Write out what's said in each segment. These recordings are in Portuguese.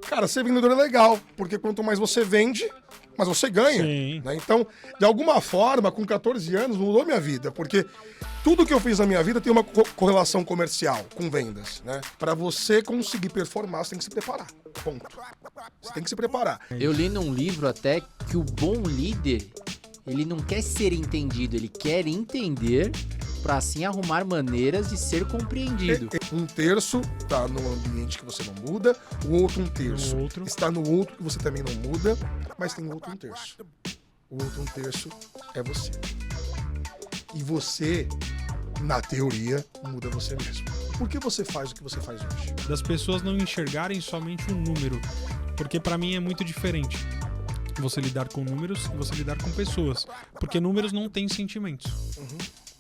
Cara, ser vendedor é legal, porque quanto mais você vende, mais você ganha. Sim. Né? Então, de alguma forma, com 14 anos, mudou minha vida, porque tudo que eu fiz na minha vida tem uma correlação comercial com vendas, né? Para você conseguir performar, você tem que se preparar. Ponto. Você tem que se preparar. Eu li num livro até que o bom líder, ele não quer ser entendido, ele quer entender para assim arrumar maneiras de ser compreendido. Um terço tá no ambiente que você não muda, o outro um terço está no outro que você também não muda, mas tem outro um terço. O outro um terço é você. E você, na teoria, muda você mesmo. Por que você faz o que você faz hoje? Das pessoas não enxergarem somente um número, porque pra mim é muito diferente você lidar com números e você lidar com pessoas, porque números não têm sentimentos.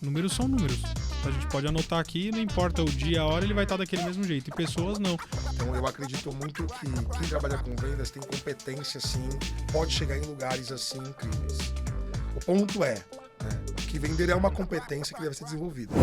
Números são números. A gente pode anotar aqui, não importa o dia, a hora, ele vai estar daquele mesmo jeito. E pessoas não. Então eu acredito muito que quem trabalha com vendas tem competência, assim, pode chegar em lugares assim incríveis. O ponto é, né, que vender é uma competência que deve ser desenvolvida.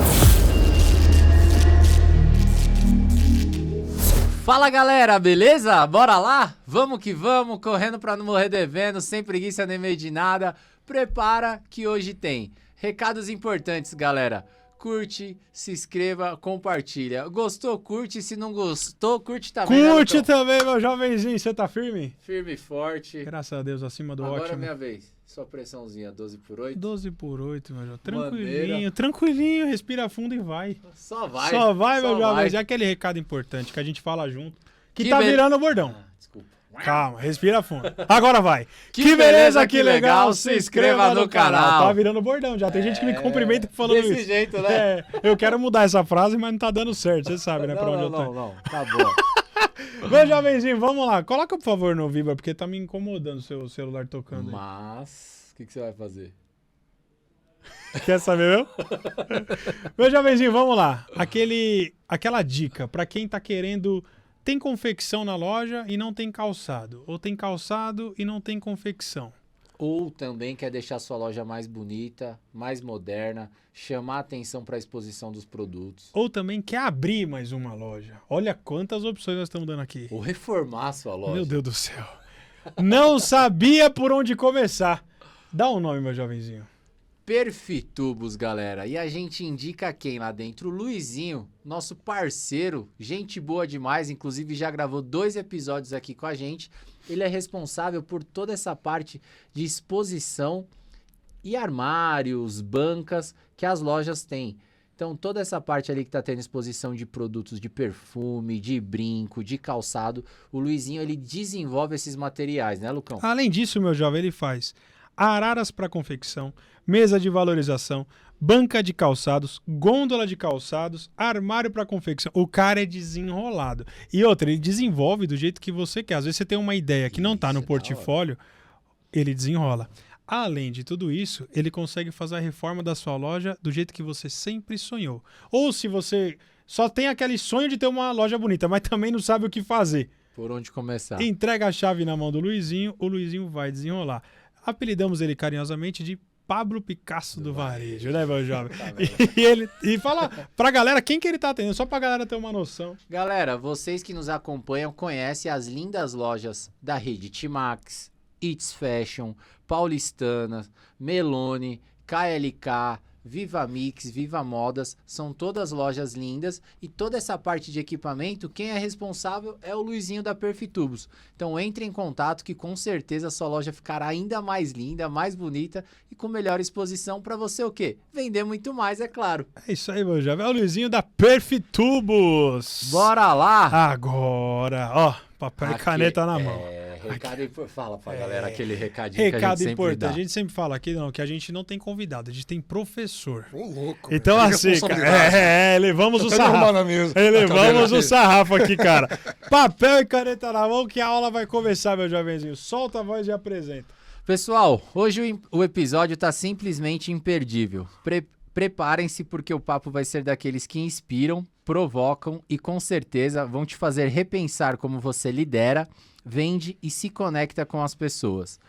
Fala galera, beleza? Bora lá? Vamos que vamos, correndo pra não morrer devendo, sem preguiça nem medo de nada. Prepara que hoje tem recados importantes, galera. Curte, se inscreva, compartilha. Gostou, curte. Se não gostou, curte também. Curte né, também, meu jovenzinho. Você tá firme? Firme e forte. Graças a Deus, acima do Agora é ótimo. minha vez. Sua pressãozinha, 12 por 8. 12/8, meu jovem. Tranquilinho, Maneira. tranquilinho. Respira fundo e vai. Só vai. Só vai, meu jovem. vai. Já aquele recado importante que a gente fala junto. Que Que tá be- virando o bordão. Desculpa. Calma, respira fundo. Agora vai. Que beleza, que legal. Se inscreva no canal. Tá virando bordão já. Tem gente que me cumprimenta falando Desse isso. jeito, né? É, eu quero mudar essa frase, mas não tá dando certo. Você sabe, né? Pra onde eu tô. Não. Tá bom. Meu jovenzinho, vamos lá. Coloca, por favor, no Vibra, porque tá me incomodando o seu celular tocando aí. Mas, o que você vai fazer? Quer saber meu? Meu jovenzinho, vamos lá. Aquela dica pra quem tá querendo... Tem confecção na loja e não tem calçado. Ou tem calçado e não tem confecção. Ou também quer deixar sua loja mais bonita, mais moderna, chamar atenção para a exposição dos produtos. Ou também quer abrir mais uma loja. Olha quantas opções nós estamos dando aqui. Ou reformar a sua loja. Meu Deus do céu. Não sabia por onde começar. Dá um nome, meu jovenzinho. Perfitubos, galera. E a gente indica quem lá dentro? O Luizinho, nosso parceiro, gente boa demais, inclusive já gravou 2 episódios aqui com a gente. Ele é responsável por toda essa parte de exposição e armários, bancas que as lojas têm. Então toda essa parte ali que tá tendo exposição de produtos de perfume, de brinco, de calçado, o Luizinho ele desenvolve esses materiais, né, Lucão? Além disso, meu jovem, ele faz araras para confecção, mesa de valorização, banca de calçados, gôndola de calçados, armário para confecção. O cara é desenrolado. E outra, ele desenvolve do jeito que você quer. Às vezes você tem uma ideia que não tá no Isso, portfólio, ele desenrola. Além de tudo isso, ele consegue fazer a reforma da sua loja do jeito que você sempre sonhou. Ou se você só tem aquele sonho de ter uma loja bonita, mas também não sabe o que fazer. Por onde começar? Entrega a chave na mão do Luizinho, o Luizinho vai desenrolar. Apelidamos ele carinhosamente de Pablo Picasso do varejo, né, meu jovem? E fala pra galera quem que ele tá atendendo, só pra galera ter uma noção. Galera, vocês que nos acompanham conhecem as lindas lojas da rede Timax, It's Fashion, Paulistana, Melone, KLK, Viva Mix, Viva Modas, são todas lojas lindas e toda essa parte de equipamento, quem é responsável é o Luizinho da Perfitubos. Então entre em contato que com certeza a sua loja ficará ainda mais linda, mais bonita e com melhor exposição para você o quê? Vender muito mais, é claro. É isso aí, meu jovem. É o Luizinho da Perfitubos. Bora lá! Agora, ó, papel e caneta na mão. Fala pra galera aquele recadinho que a Recado gente sempre importante. dá. A gente sempre fala aqui não, que a gente não tem convidado, a gente tem professor. Ô, louco. Então velho. assim, cara, Responsabilidade. levamos o Tô até derrubando sarrafo. a mesa. Elevamos Tá o sarrafo aqui, cara. Papel e caneta na mão que a aula vai começar, meu jovenzinho. Solta a voz e apresenta. Pessoal, hoje o episódio tá simplesmente imperdível. Preparem-se porque o papo vai ser daqueles que inspiram, provocam e com certeza vão te fazer repensar como você lidera, vende e se conecta com as pessoas.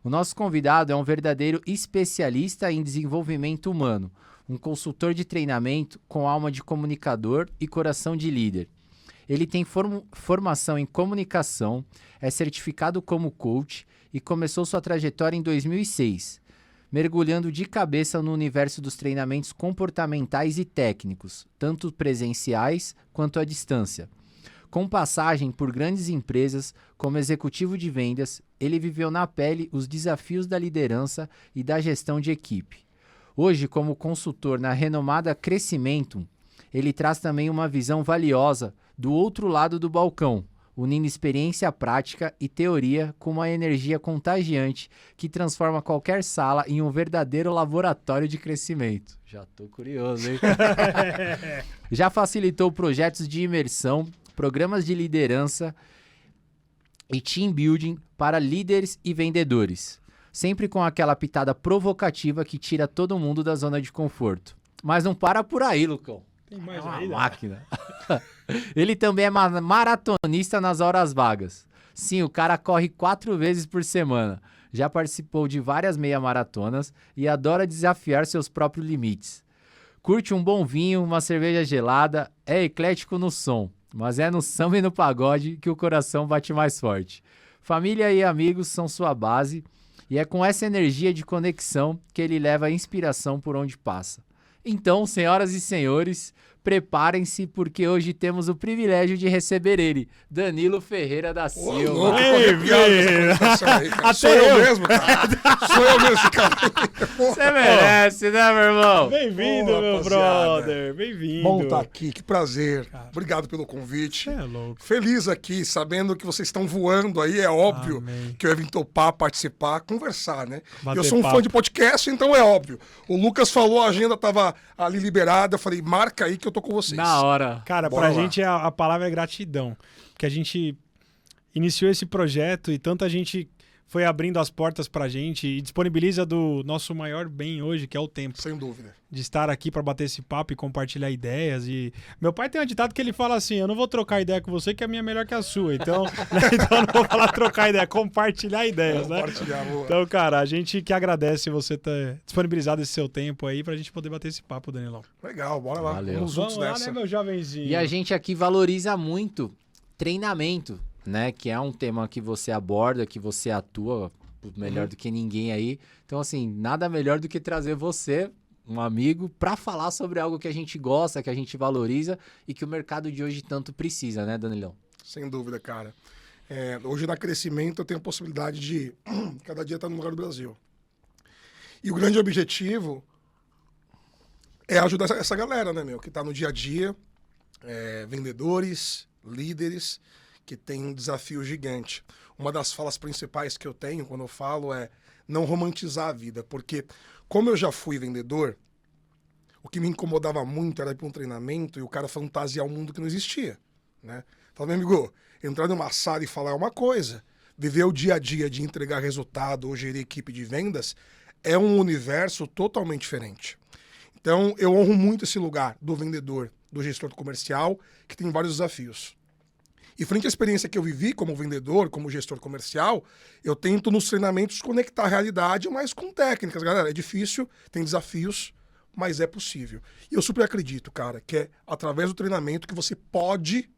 O nosso convidado é um verdadeiro especialista em desenvolvimento humano, um consultor de treinamento com alma de comunicador e coração de líder. Ele tem formação em comunicação, é certificado como coach e começou sua trajetória em 2006, mergulhando de cabeça no universo dos treinamentos comportamentais e técnicos, tanto presenciais quanto à distância. Com passagem por grandes empresas como executivo de vendas, ele viveu na pele os desafios da liderança e da gestão de equipe. Hoje, como consultor na renomada Crescimento, ele traz também uma visão valiosa do outro lado do balcão, unindo experiência prática e teoria com uma energia contagiante que transforma qualquer sala em um verdadeiro laboratório de crescimento. Já tô curioso, hein? Já facilitou projetos de imersão, programas de liderança e team building para líderes e vendedores, sempre com aquela pitada provocativa que tira todo mundo da zona de conforto. Mas não para por aí, Lucão. Tem mais É uma aí, né? máquina. Ele também é maratonista nas horas vagas. Sim, o cara corre 4 vezes por semana. Já participou de várias meia-maratonas e adora desafiar seus próprios limites. Curte um bom vinho, uma cerveja gelada, é eclético no som, mas é no samba e no pagode que o coração bate mais forte. Família e amigos são sua base e é com essa energia de conexão que ele leva a inspiração por onde passa. Então, senhoras e senhores, preparem-se porque hoje temos o privilégio de receber ele, Danilo Ferreira da Ô, Silva. louco, Ei, tô arrepiado velho. com essa comunicação aí, cara. Até Sou eu eu. mesmo, cara. Sou eu mesmo, cara. Você merece, né, meu irmão? Bem-vindo, Ô, meu rapaziada. brother. Bem-vindo. Bom estar aqui, que prazer. Cara. Obrigado pelo convite. Você é louco. Feliz aqui, sabendo que vocês estão voando aí, é óbvio Amém. que eu ia vir topar, participar, conversar, né? Bater Eu sou um papo. fã de podcast, então é óbvio. O Lucas falou, a agenda tava ali liberada, eu falei, marca aí que eu tô com vocês. Na hora. Cara, Bora pra lá. gente a palavra é gratidão. Porque a gente iniciou esse projeto e tanta gente foi abrindo as portas pra gente e disponibiliza do nosso maior bem hoje, que é o tempo. Sem dúvida. De estar aqui pra bater esse papo e compartilhar ideias. E meu pai tem um ditado que ele fala assim: eu não vou trocar ideia com você, que a minha é melhor que a sua. Então, então eu não vou falar trocar ideia, compartilhar ideias, né? Compartilhar, boa. Então, cara, a gente que agradece você ter disponibilizado esse seu tempo aí pra gente poder bater esse papo, Danilão. Legal, bora lá. Valeu. Vamos juntos Vamos lá, nessa. né, meu jovenzinho? E a gente aqui valoriza muito treinamento, né? Que é um tema que você aborda, que você atua melhor do que ninguém aí. Então, assim, nada melhor do que trazer você, um amigo, para falar sobre algo que a gente gosta, que a gente valoriza e que o mercado de hoje tanto precisa, né, Danilão? Sem dúvida, cara. Hoje na Crescimento eu tenho a possibilidade de cada dia estar no lugar do Brasil. E o grande objetivo é ajudar essa galera, né, meu? Que está no dia a dia, vendedores, líderes, que tem um desafio gigante. Uma das falas principais que eu tenho quando eu falo é não romantizar a vida, porque como eu já fui vendedor, o que me incomodava muito era ir para um treinamento e o cara fantasiar um mundo que não existia, né? Fala, meu amigo, entrar numa sala e falar é uma coisa, viver o dia a dia de entregar resultado ou gerir equipe de vendas é um universo totalmente diferente. Então, eu honro muito esse lugar do vendedor, do gestor comercial, que tem vários desafios. E frente à experiência que eu vivi como vendedor, como gestor comercial, eu tento nos treinamentos conectar a realidade, mas com técnicas. Galera, é difícil, tem desafios, mas é possível. E eu super acredito, cara, que é através do treinamento que você pode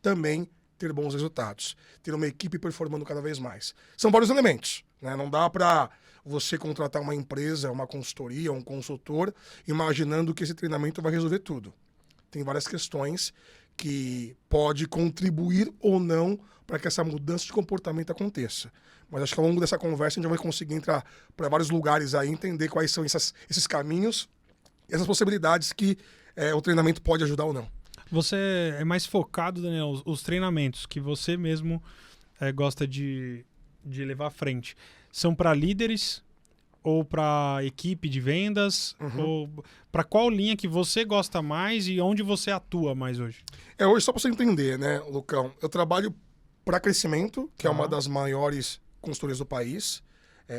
também ter bons resultados. Ter uma equipe performando cada vez mais. São vários elementos, né? Não dá para você contratar uma empresa, uma consultoria, um consultor, imaginando que esse treinamento vai resolver tudo. Tem várias questões que pode contribuir ou não para que essa mudança de comportamento aconteça. Mas acho que ao longo dessa conversa a gente vai conseguir entrar para vários lugares aí, entender quais são esses caminhos e essas possibilidades que o treinamento pode ajudar ou não. Você é mais focado, Daniel, os treinamentos que você mesmo gosta de levar à frente. São para líderes ou para equipe de vendas? Ou para qual linha que você gosta mais e onde você atua mais hoje? Hoje, só para você entender, né, Lucão, eu trabalho para Crescimento, que é uma das maiores consultorias do país.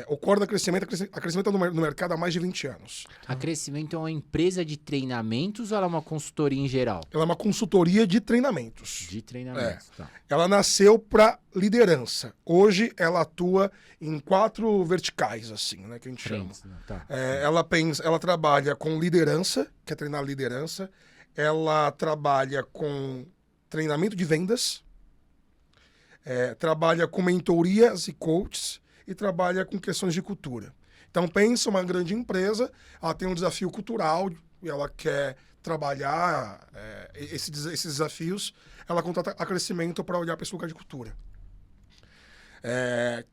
O core da Crescimento, a Crescimento está no mercado há mais de 20 anos. A Crescimento é uma empresa de treinamentos ou ela é uma consultoria em geral? Ela é uma consultoria de treinamentos. De treinamentos, tá. Ela nasceu para liderança. Hoje ela atua em 4 verticais, assim, né, que a gente chama. Trends, né? Tá. Ela trabalha com liderança, que é treinar liderança. Ela trabalha com treinamento de vendas, trabalha com mentorias e coaches e trabalha com questões de cultura. Então, pensa uma grande empresa, ela tem um desafio cultural e ela quer trabalhar esses desafios, ela contrata a Crescimento para olhar para esse lugar de cultura.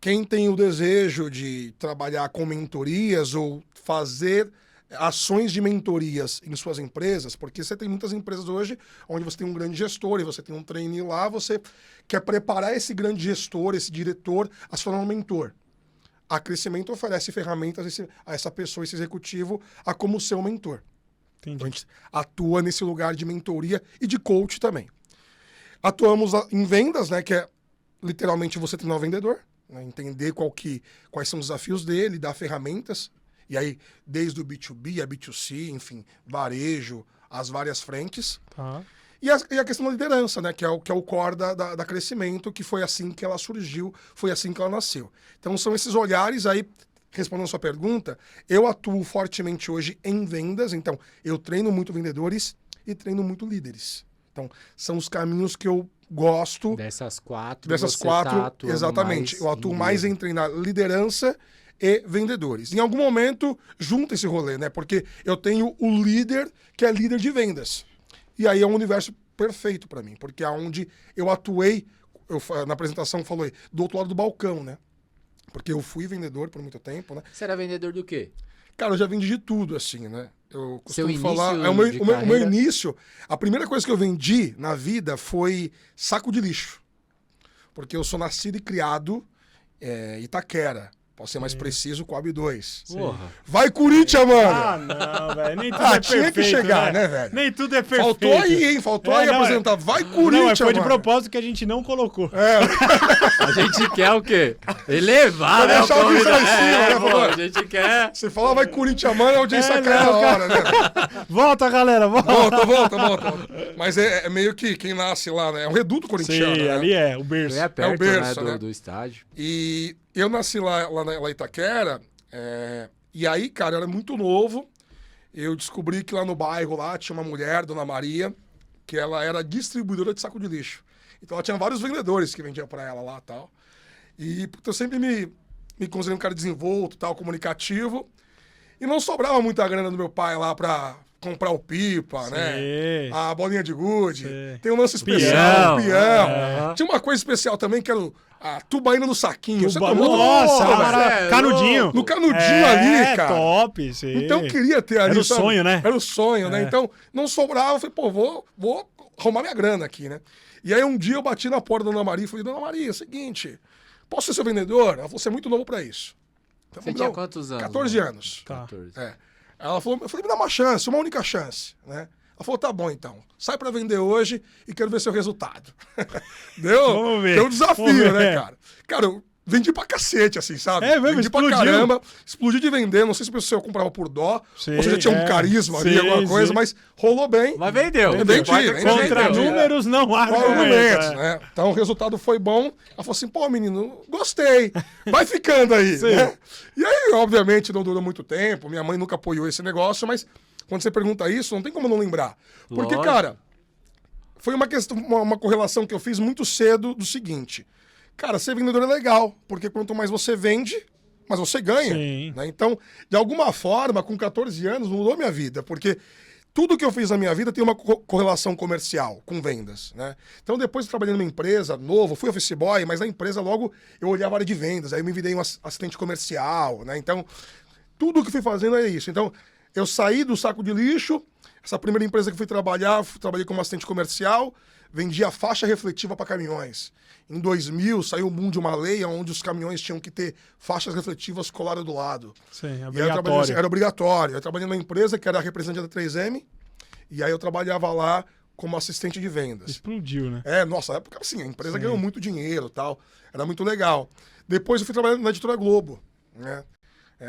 Quem tem o desejo de trabalhar com mentorias ou fazer ações de mentorias em suas empresas, porque você tem muitas empresas hoje onde você tem um grande gestor e você tem um trainee lá, você quer preparar esse grande gestor, esse diretor a se tornar um mentor. A Crescimento oferece ferramentas a essa pessoa, esse executivo, a como ser um mentor. Entendi. Então, a gente atua nesse lugar de mentoria e de coach também. Atuamos em vendas, né, que é literalmente você treinar o vendedor, né, entender quais são os desafios dele, dar ferramentas. E aí, desde o B2B a B2C, enfim, varejo, as várias frentes. Tá. E a questão da liderança, né? Que é o core da Crescimento, que foi assim que ela surgiu, foi assim que ela nasceu. Então, são esses olhares aí, respondendo a sua pergunta, eu atuo fortemente hoje em vendas, então eu treino muito vendedores e treino muito líderes. Então, são os caminhos que eu gosto. Dessas quatro, Exatamente. Eu atuo mais em treinar liderança e vendedores. Em algum momento, junta esse rolê, né? Porque eu tenho o líder, que é líder de vendas. E aí é um universo perfeito para mim, porque é onde eu atuei, na apresentação falei, do outro lado do balcão, né? Porque eu fui vendedor por muito tempo, né? Você era vendedor do quê? Cara, eu já vendi de tudo, assim, né? Eu Seu costumo falar... início O meu início, a primeira coisa que eu vendi na vida foi saco de lixo. Porque eu sou nascido e criado em Itaquera. Posso ser mais preciso, Coab 2. Porra. Vai, Corinthians, mano! Ah, não, velho. Nem tudo é tinha perfeito, que chegar, né, velho? Nem tudo é perfeito. Faltou aí, hein? Faltou aí apresentar. Vai, Corinthians, Não, mas foi de mano. propósito que a gente não colocou. A gente quer o quê? Elevar, né? deixar o bicho lá em cima, né, pô, falou? a gente quer... Você fala, vai, Corinthians, mano, a audiência cai na hora, né? Volta, galera, volta. Volta. Mas é meio que quem nasce lá, né? É um reduto corintiano, Sim, né? ali é o berço. É perto, berço, né, né? do estádio. E eu nasci lá em Itaquera, e aí, cara, eu era muito novo. Eu descobri que lá no bairro lá tinha uma mulher, Dona Maria, que ela era distribuidora de saco de lixo. Então ela tinha vários vendedores que vendiam pra ela lá e tal. E eu sempre me considerei um cara desenvolto, tal, comunicativo. E não sobrava muita grana do meu pai lá pra comprar o pipa, né? A bolinha de gude. Tem um lance especial, o peão. Tinha uma coisa especial também, que era a tubaína no saquinho. Você tomou? Nossa, canudinho. No canudinho ali, cara. Top, sim. Então eu queria ter ali. Era o sonho, né? Era o sonho, né? Então não sobrava. Eu falei, pô, vou arrumar minha grana aqui, né? E aí um dia eu bati na porta da Dona Maria e falei, Dona Maria, é o seguinte, posso ser seu vendedor? Ela falou, você é muito novo pra isso. Então, Você tinha quantos anos? 14 anos. Tá. 14. Ela falou, eu falei, me dá uma chance, uma única chance, né? Ela falou, tá bom então, sai pra vender hoje e quero ver seu resultado. Vamos ver. Deu um desafio, Vamos ver. né, cara? Cara, eu vendi pra cacete, assim, sabe? É mesmo, vendi explodiu. pra caramba, explodi de vender, não sei se eu comprava por dó, Sim, ou se já tinha um carisma ali, alguma coisa, mas rolou bem. Mas vendeu. Vendi. Contra números não há Argumentos, argumentos. né? Então o resultado foi bom. Ela falou assim, pô, menino, gostei. Vai ficando aí, né? E aí, obviamente, não durou muito tempo. Minha mãe nunca apoiou esse negócio, mas quando você pergunta isso, não tem como não lembrar. Porque, Lógico. cara, foi uma questão, uma correlação que eu fiz muito cedo do seguinte. Cara, ser vendedor é legal, porque quanto mais você vende, mais você ganha. Sim. Né? Então, de alguma forma, com 14 anos, mudou minha vida, porque tudo que eu fiz na minha vida tem uma correlação comercial com vendas, né? Então, depois eu trabalhei numa empresa, novo, fui office boy, mas na empresa logo eu olhava a área de vendas, aí eu me virei um assistente comercial, né? Então, tudo que eu fui fazendo é isso. Então, eu saí do saco de lixo, essa primeira empresa que fui trabalhar, trabalhei como assistente comercial, vendia faixa refletiva para caminhões. Em 2000, saiu o boom de uma lei onde os caminhões tinham que ter faixas refletivas coladas do lado. Sim, E aí eu trabalhei, era obrigatório. Eu trabalhei numa empresa que era representante da 3M, e aí eu trabalhava lá como assistente de vendas. Explodiu, né? Nossa, na época, assim, a empresa ganhou muito dinheiro e tal. Era muito legal. Depois eu fui trabalhar na Editora Globo, né?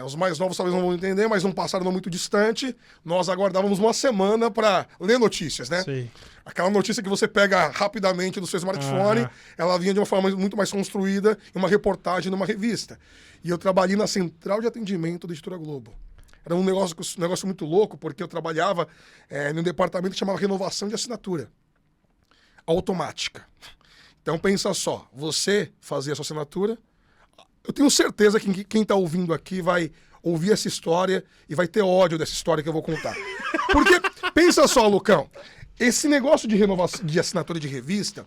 Os mais novos talvez não vão entender, mas num passado não muito distante, nós aguardávamos uma semana para ler notícias, né? Sim. Aquela notícia que você pega rapidamente do seu smartphone, ela vinha de uma forma muito mais construída em uma reportagem numa revista. E eu trabalhei na central de atendimento da Editora Globo. Era um negócio muito louco, porque eu trabalhava num departamento que chamava Renovação de Assinatura. automática. Então pensa só, você fazia a sua assinatura, eu tenho certeza que quem está ouvindo aqui vai ouvir essa história e vai ter ódio dessa história que eu vou contar. Porque, pensa só, Lucão, esse negócio de renovação de assinatura de revista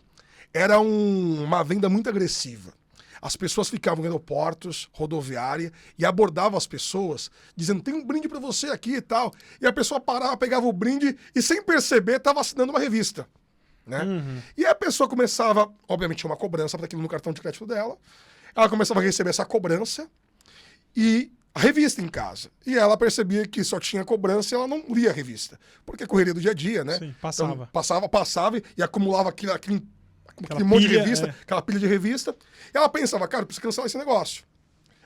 era uma venda muito agressiva. As pessoas ficavam em aeroportos, rodoviária, e abordavam as pessoas, dizendo, tem um brinde para você aqui e tal. E a pessoa parava, pegava o brinde e, sem perceber, estava assinando uma revista. Né? E a pessoa começava, obviamente, tinha uma cobrança para aquilo no cartão de crédito dela. Ela começava a receber essa cobrança e a revista em casa. E ela percebia que só tinha cobrança e ela não lia a revista. Porque é correria do dia a dia, né? Sim, passava. Então, passava e acumulava aquele monte de revista, aquela pilha de revista. E ela pensava, cara, eu preciso cancelar esse negócio.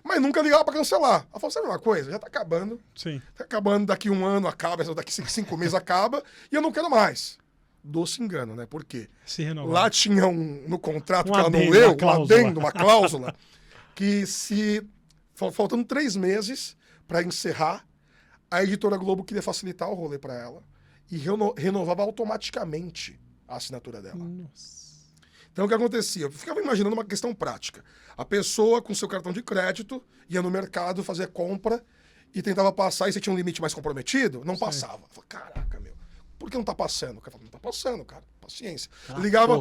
Mas nunca ligava pra cancelar. Ela falou, sabe uma coisa? Já tá acabando. Sim. Tá acabando, daqui 1 ano acaba, daqui 5 meses acaba, e eu não quero mais. Doce engano, né? Por quê? Se renovar. Lá tinha no contrato Um que ela não adendo, leu, uma cláusula. uma cláusula, que se faltando 3 meses para encerrar, a editora Globo queria facilitar o rolê para ela e renovava automaticamente a assinatura dela. Nossa. Então o que acontecia? Eu ficava imaginando uma questão prática. A pessoa com seu cartão de crédito ia no mercado fazer compra e tentava passar, e você tinha um limite mais comprometido, não passava. Eu falei, caraca, meu, por que não tá passando? O cara falou, não tá passando, cara, paciência. Eu ligava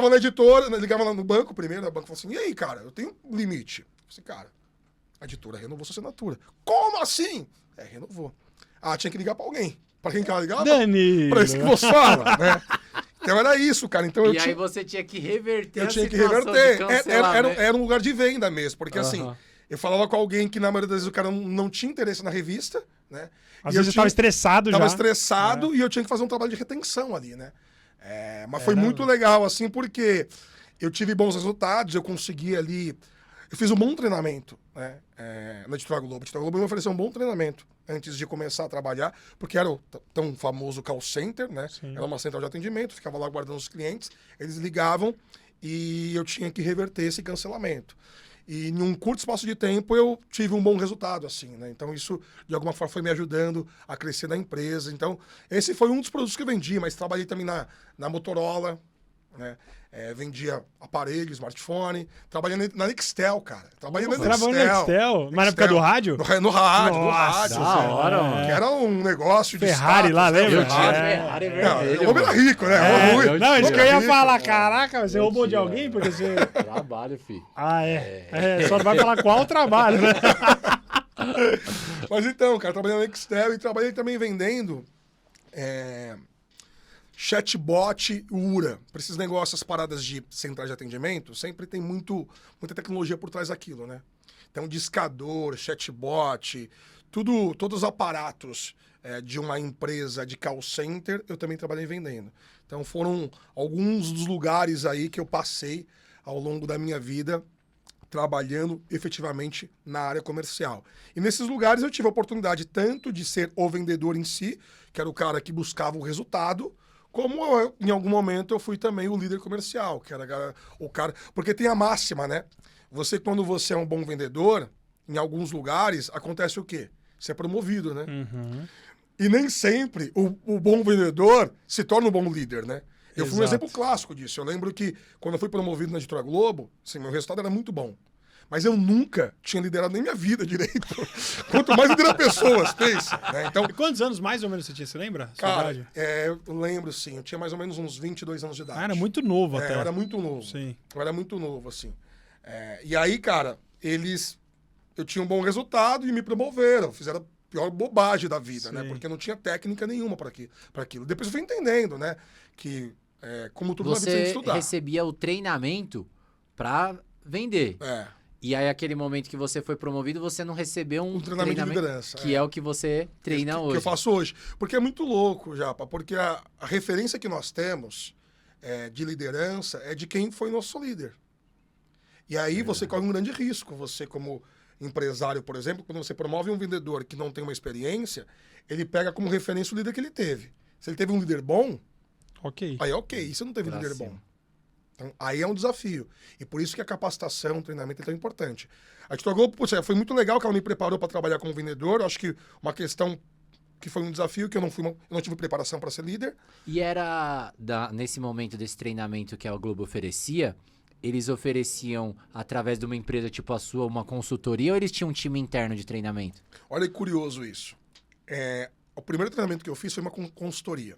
na editora, ligava lá no banco primeiro, o banco falou assim, e aí, cara, eu tenho um limite. Eu falei assim, cara, a editora renovou sua assinatura. Como assim? Renovou. Tinha que ligar pra alguém. Pra quem que ela ligava? Danilo. Pra esse que você fala, né? Então era isso, cara. Então, aí você tinha que reverter eu a tinha que situação reverter. de cancelamento. Era um lugar de venda mesmo. Porque assim, eu falava com alguém que na maioria das vezes o cara não tinha interesse na revista, né? Às vezes eu tava estressado já. Tava estressado e eu tinha que fazer um trabalho de retenção ali, né? Mas foi muito legal, assim, porque eu tive bons resultados, eu consegui ali... Eu fiz um bom treinamento, né? Na Editora Globo. A Editora Globo me ofereceu um bom treinamento antes de começar a trabalhar, porque era o tão famoso call center, né? Sim. Era uma central de atendimento, ficava lá guardando os clientes, eles ligavam e eu tinha que reverter esse cancelamento. E em um curto espaço de tempo eu tive um bom resultado, assim, né? Então isso, de alguma forma, foi me ajudando a crescer na empresa. Então, esse foi um dos produtos que eu vendi, mas trabalhei também na Motorola, né? Vendia aparelho, smartphone. Trabalhei na Nextel, cara. Trabalhei na Nextel. Trabalhou na Nextel? Mas na época do rádio? No rádio, Nossa, da hora, mano. Que era um negócio de Ferrari status, lá, né? lembra? Eu tinha Ferrari vermelho. O homem era rico, né? Não, isso que eu ia rico. falar. Caraca, você roubou de alguém? Porque você... Trabalho, filho. Só não vai falar qual trabalho, né? Mas então, cara, trabalhei na Nextel e trabalhei também vendendo chatbot URA. Para esses negócios, as paradas de centrais de atendimento, sempre tem muita tecnologia por trás daquilo, né? Então, discador, chatbot, todos os aparatos de uma empresa de call center, eu também trabalhei vendendo. Então, foram alguns dos lugares aí que eu passei ao longo da minha vida trabalhando efetivamente na área comercial. E nesses lugares eu tive a oportunidade tanto de ser o vendedor em si, que era o cara que buscava o resultado, como em algum momento eu fui também o líder comercial, que era o cara... Porque tem a máxima, né? Quando você é um bom vendedor, em alguns lugares, acontece o quê? Você é promovido, né? Uhum. E nem sempre o bom vendedor se torna um bom líder, né? Eu fui um exemplo clássico disso. Eu lembro que quando eu fui promovido na Editora Globo, assim, meu resultado era muito bom. Mas eu nunca tinha liderado nem minha vida direito. Quanto mais liderar pessoas, pensa. Né? Então, E quantos anos mais ou menos você tinha? Você lembra? cara, eu lembro, sim. Eu tinha mais ou menos uns 22 anos de idade. Era muito novo até. Eu era muito novo. Sim. Eu era muito novo, assim. E aí, cara, eu tinha um bom resultado e me promoveram. Fizeram a pior bobagem da vida, né? Porque não tinha técnica nenhuma para aquilo. Depois eu fui entendendo, né? Que, como tudo na vida, você tem que estudar. Você recebia o treinamento para vender. E aí, aquele momento que você foi promovido, você não recebeu um treinamento de liderança. Que é o que você treina hoje. Que eu faço hoje. Porque é muito louco, Japa. Porque a referência que nós temos de liderança é de quem foi nosso líder. E aí você corre um grande risco. Você, como empresário, por exemplo, quando você promove um vendedor que não tem uma experiência, ele pega como referência o líder que ele teve. Se ele teve um líder bom, aí ok. E se não teve um líder bom? Então, aí é um desafio. E por isso que a capacitação, o treinamento é tão importante. A Editora Globo, foi muito legal que ela me preparou para trabalhar como vendedor. Eu acho que uma questão que foi um desafio, que eu não tive preparação para ser líder. E era, nesse momento desse treinamento que a Globo oferecia, eles ofereciam, através de uma empresa tipo a sua, uma consultoria, ou eles tinham um time interno de treinamento? Olha que curioso isso. O primeiro treinamento que eu fiz foi uma consultoria.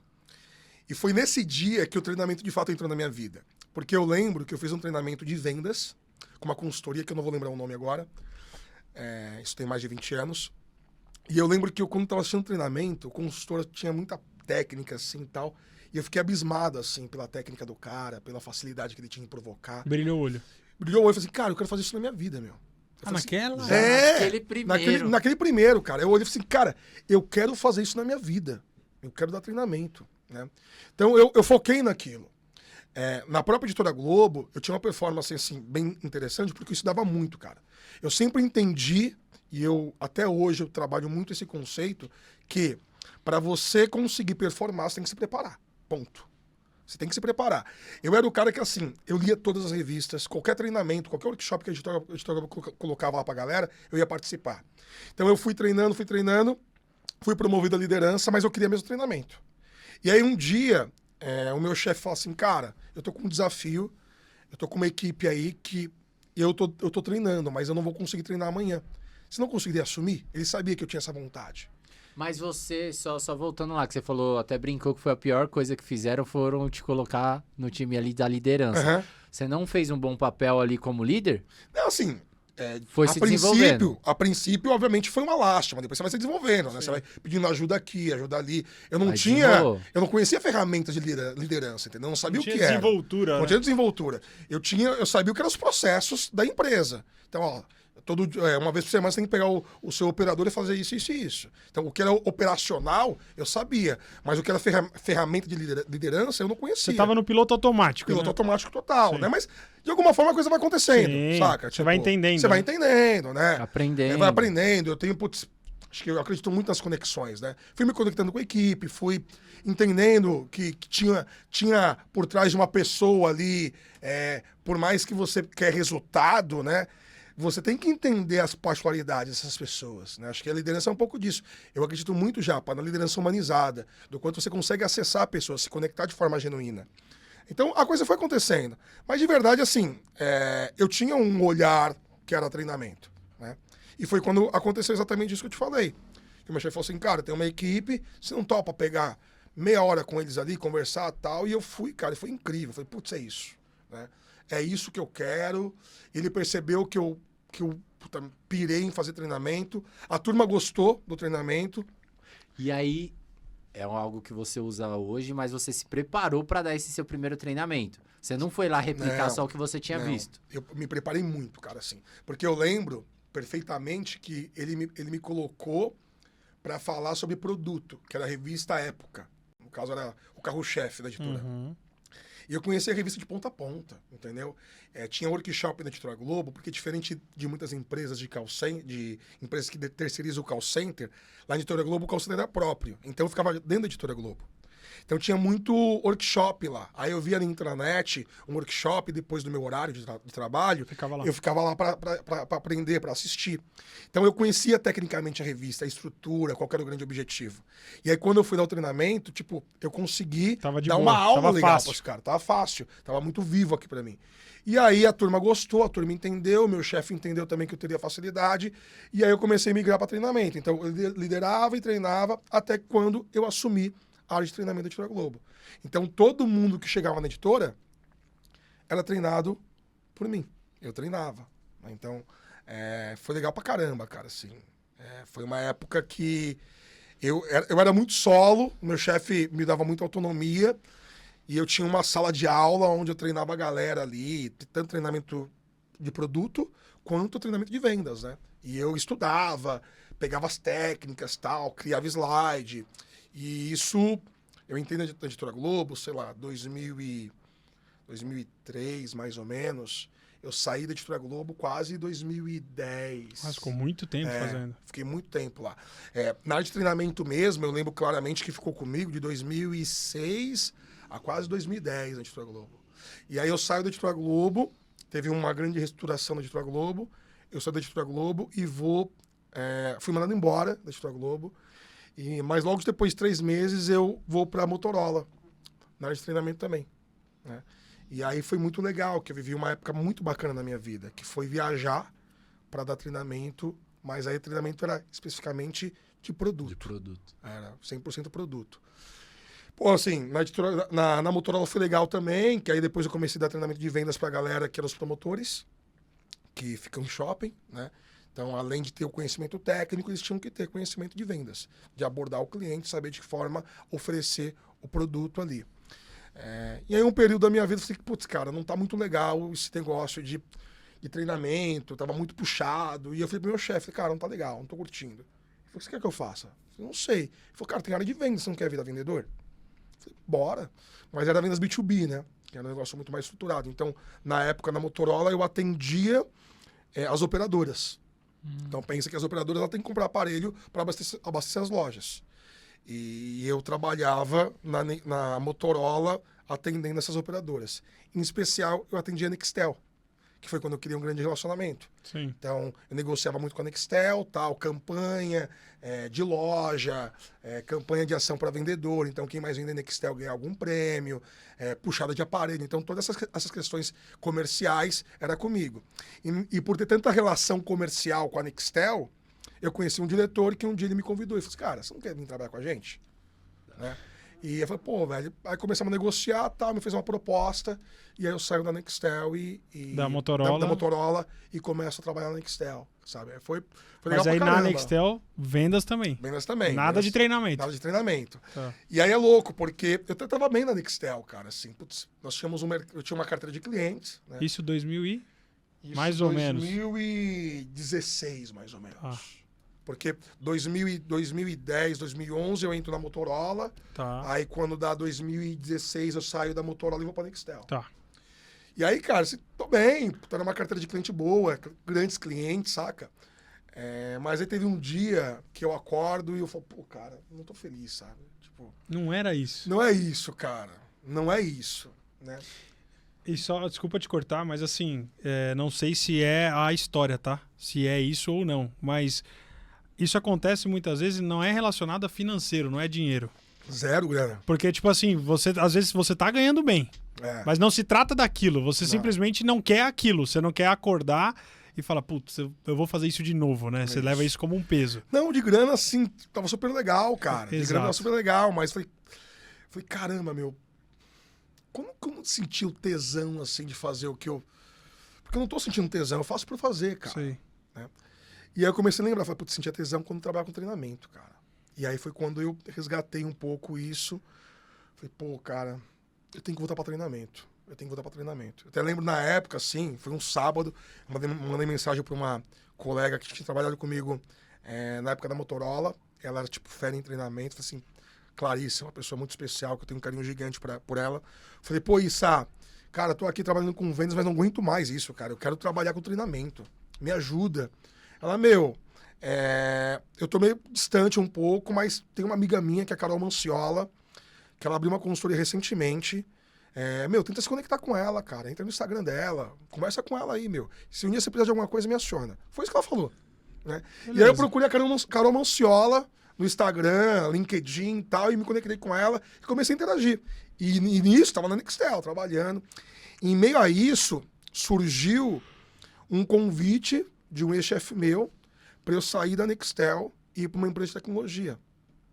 E foi nesse dia que o treinamento de fato entrou na minha vida. Porque eu lembro que eu fiz um treinamento de vendas, com uma consultoria, que eu não vou lembrar o nome agora. Isso tem mais de 20 anos. E eu lembro que quando eu estava assistindo o treinamento, o consultor tinha muita técnica, assim, e tal. E eu fiquei abismado, assim, pela técnica do cara, pela facilidade que ele tinha em provocar. Brilhou o olho. Brilhou o olho e falei assim, cara, eu quero fazer isso na minha vida, meu. Naquela? Naquele primeiro. Naquele primeiro, cara. Eu olhei e falei assim, cara, eu quero fazer isso na minha vida. Eu quero dar treinamento, né? Então, eu foquei naquilo. Na própria Editora Globo, eu tinha uma performance, assim, bem interessante, porque eu estudava muito, cara. Eu sempre entendi, e até hoje, eu trabalho muito esse conceito, que para você conseguir performar, você tem que se preparar. Ponto. Você tem que se preparar. Eu era o cara que, assim, eu lia todas as revistas, qualquer treinamento, qualquer workshop que a editora colocava lá pra galera, eu ia participar. Então eu fui treinando, fui promovido à liderança, mas eu queria mesmo treinamento. E aí um dia, o meu chefe falou assim, cara, eu tô com um desafio, eu tô com uma equipe aí que eu tô treinando, mas eu não vou conseguir treinar amanhã. Você não conseguiria assumir? Ele sabia que eu tinha essa vontade. Mas você, só voltando lá, que você falou, até brincou que foi a pior coisa que fizeram, foram te colocar no time ali da liderança. Uhum. Você não fez um bom papel ali como líder? Não, assim, Foi se desenvolvendo. A princípio, obviamente, foi uma lástima. Depois você vai se desenvolvendo, né? Você vai pedindo ajuda aqui, ajuda ali. Eu não conhecia ferramentas de liderança, entendeu? Eu não sabia o que era. Desenvoltura, Não tinha desenvoltura. Eu sabia o que eram os processos da empresa. Então, ó, uma vez por semana você tem que pegar o seu operador e fazer isso, isso e isso. Então, o que era operacional, eu sabia. Mas o que era ferramenta de liderança, eu não conhecia. Você estava no piloto automático. Piloto né? automático total, Sim. né? Mas, de alguma forma, a coisa vai acontecendo, Sim, saca? você vai entendendo. Você vai entendendo, né? Aprendendo. Vai aprendendo. Acho que eu acredito muito nas conexões, né? Fui me conectando com a equipe, fui entendendo que tinha por trás de uma pessoa ali, por mais que você quer resultado, né? Você tem que entender as particularidades dessas pessoas, né? Acho que a liderança é um pouco disso. Eu acredito muito já na liderança humanizada, do quanto você consegue acessar a pessoa, se conectar de forma genuína. Então, a coisa foi acontecendo. Mas, de verdade, assim, eu tinha um olhar que era treinamento, né? E foi quando aconteceu exatamente isso que eu te falei. Que o meu chefe falou assim, cara, tem uma equipe, você não topa pegar meia hora com eles ali, conversar e tal. E eu fui, cara, e foi incrível. Eu falei, putz, é isso, né? É isso que eu quero. Ele percebeu que eu pirei em fazer treinamento. A turma gostou do treinamento. E aí, é algo que você usa hoje, mas você se preparou para dar esse seu primeiro treinamento. Você não foi lá replicar só o que você tinha visto. Eu me preparei muito, cara, assim. Porque eu lembro perfeitamente que ele me colocou para falar sobre produto, que era a revista Época. No caso, era o carro-chefe da editora. Uhum. E eu conheci a revista de ponta a ponta, entendeu? Tinha workshop na Editora Globo, porque diferente de muitas empresas de empresas que terceirizam o call center, lá na Editora Globo o call center era próprio. Então eu ficava dentro da Editora Globo. Então tinha muito workshop lá. Aí eu via na intranet um workshop depois do meu horário de trabalho. Eu ficava lá para aprender, para assistir. Então eu conhecia tecnicamente a revista, a estrutura, qual era o grande objetivo. E aí quando eu fui dar o treinamento, tipo, eu consegui dar uma aula legal para os caras. Tava fácil, tava muito vivo aqui para mim. E aí a turma gostou, a turma entendeu, meu chefe entendeu também que eu teria facilidade. E aí eu comecei a migrar para treinamento. Então eu liderava e treinava até quando eu assumi a área de treinamento da Editora Globo. Então, todo mundo que chegava na editora era treinado por mim. Eu treinava. Então, foi legal pra caramba, cara, assim. Foi uma época que eu era muito solo, meu chefe me dava muita autonomia e eu tinha uma sala de aula onde eu treinava a galera ali, tanto treinamento de produto quanto treinamento de vendas, né? E eu estudava, pegava as técnicas, tal, criava slide. E isso, eu entendo da Editora Globo, sei lá, 2003, mais ou menos. Eu saí da Editora Globo quase em 2010. Mas ficou muito tempo fazendo. Fiquei muito tempo lá. Na área de treinamento mesmo, eu lembro claramente que ficou comigo de 2006 a quase 2010 na Editora Globo. E aí eu saio da Editora Globo, teve uma grande reestruturação da Editora Globo, eu saio da Editora Globo e fui mandado embora da Editora Globo. Mas logo depois de 3 meses eu vou pra Motorola, na área de treinamento também, né? E aí foi muito legal, que eu vivi uma época muito bacana na minha vida, que foi viajar para dar treinamento, mas aí o treinamento era especificamente de produto. De produto. Era 100% produto. Pô, assim, na Motorola foi legal também, que aí depois eu comecei a dar treinamento de vendas pra galera que eram os promotores, que ficam em shopping, né? Então, além de ter o conhecimento técnico, eles tinham que ter conhecimento de vendas, de abordar o cliente, saber de que forma oferecer o produto ali. E aí um período da minha vida eu falei, putz, cara, não tá muito legal esse negócio de treinamento, tava muito puxado. E eu falei pro meu chefe, cara, não tá legal, não tô curtindo. Ele falou, o que você quer que eu faça? Eu falei, não sei. Ele falou, cara, tem área de vendas, você não quer virar vendedor? Eu falei, bora. Mas era vendas B2B, né? Que era um negócio muito mais estruturado. Então, na época, na Motorola, eu atendia as operadoras. Então, pensa que as operadoras ela têm que comprar aparelho para abastecer as lojas. E eu trabalhava na Motorola atendendo essas operadoras. Em especial, eu atendia a Nextel, que foi quando eu queria um grande relacionamento. Sim. Então, eu negociava muito com a Nextel, tal, campanha de loja, campanha de ação para vendedor. Então, quem mais vende Nextel ganha algum prêmio, puxada de aparelho. Então, todas essas questões comerciais era comigo. E por ter tanta relação comercial com a Nextel, eu conheci um diretor que um dia ele me convidou e falou assim, cara, você não quer vir trabalhar com a gente? Né? E eu falei, pô, velho, aí começamos a negociar, tal, me fez uma proposta, e aí eu saio da Nextel da Motorola. Da Motorola e começo a trabalhar na Nextel, sabe? Foi legal. Mas aí pra na caramba. Nextel, vendas também. Vendas também. Nada de treinamento. Nada de treinamento. Tá. E aí é louco, porque eu tava bem na Nextel, cara, assim, putz, eu tinha uma carteira de clientes, né? Isso 2000 e... Isso mais ou menos. 2016, mais ou menos. Ah. Porque 2010, 2011 eu entro na Motorola. Tá. Aí quando dá 2016 eu saio da Motorola e vou pra Nextel. Tá. E aí, cara, tô bem, tô numa carteira de cliente boa, grandes clientes, saca? Mas aí teve um dia que eu acordo e eu falo, pô, cara, não tô feliz, sabe? Tipo, Não era isso. não é isso, cara. Não é isso, né? E só, desculpa te cortar, mas assim, não sei se é a história, tá? Se é isso ou não, mas isso acontece muitas vezes, não é relacionado a financeiro, não é dinheiro. Zero grana. Porque, tipo assim, às vezes você tá ganhando bem, mas não se trata daquilo, você simplesmente não quer aquilo, você não quer acordar e falar, putz, eu vou fazer isso de novo, né? Você leva isso como um peso. Não, de grana, assim, tava super legal, cara. De Exato. grana tava super legal, mas falei, caramba, meu, como que eu não senti o tesão, assim, de fazer o que eu... Porque eu não tô sentindo tesão, eu faço por fazer, cara. Sei. Né? E aí eu comecei a lembrar, falei, putz, sentia tesão quando eu trabalhava com treinamento, cara. E aí foi quando eu resgatei um pouco isso. Falei, pô, cara, eu tenho que voltar pra treinamento. Eu até lembro na época, assim, foi um sábado, mandei mensagem pra uma colega que tinha trabalhado comigo na época da Motorola. Ela era, tipo, fera em treinamento. Falei assim, Clarice, uma pessoa muito especial, que eu tenho um carinho gigante por ela. Falei, pô, Issa, cara, tô aqui trabalhando com vendas, mas não aguento mais isso, cara. Eu quero trabalhar com treinamento. Me ajuda. Ela, eu tô meio distante um pouco, mas tem uma amiga minha, que é a Carol Manciola, que ela abriu uma consultoria recentemente. Tenta se conectar com ela, cara. Entra no Instagram dela, conversa com ela aí, meu. Se um dia você precisar de alguma coisa, me aciona. Foi isso que ela falou. Né? E aí eu procurei a Carol Manciola no Instagram, LinkedIn e tal, e me conectei com ela e comecei a interagir. E nisso, tava na Nextel, trabalhando. E em meio a isso, surgiu um convite de um ex-chefe meu para eu sair da Nextel e ir para uma empresa de tecnologia.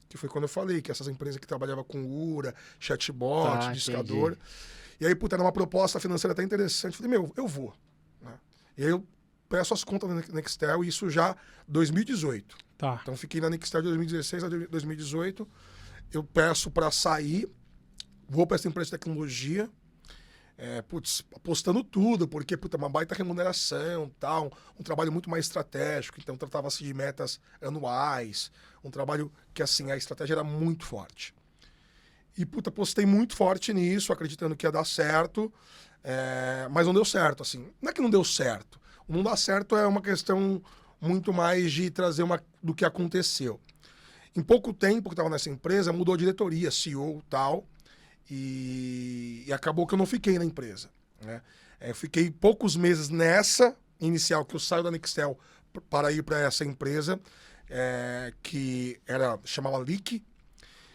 Que foi quando eu falei que essas empresas que trabalhavam com URA, chatbot, discador. Entendi. E aí, puta, era uma proposta financeira até interessante. Falei, eu vou. Né? E aí eu peço as contas da Nextel, e isso já 2018. Tá. Então fiquei na Nextel de 2016 a 2018. Eu peço para sair, vou para essa empresa de tecnologia, apostando tudo, porque, uma baita remuneração, tal, um trabalho muito mais estratégico, então tratava-se de metas anuais, um trabalho que, assim, a estratégia era muito forte. E, apostei muito forte nisso, acreditando que ia dar certo, mas não deu certo, assim. Não é que não deu certo. O não dar certo é uma questão muito mais de trazer do que aconteceu. Em pouco tempo que estava nessa empresa, mudou a diretoria, CEO e tal, e acabou que eu não fiquei na empresa. Né? Eu fiquei poucos meses nessa inicial, que eu saio da Nextel para ir para essa empresa. que chamava Leak.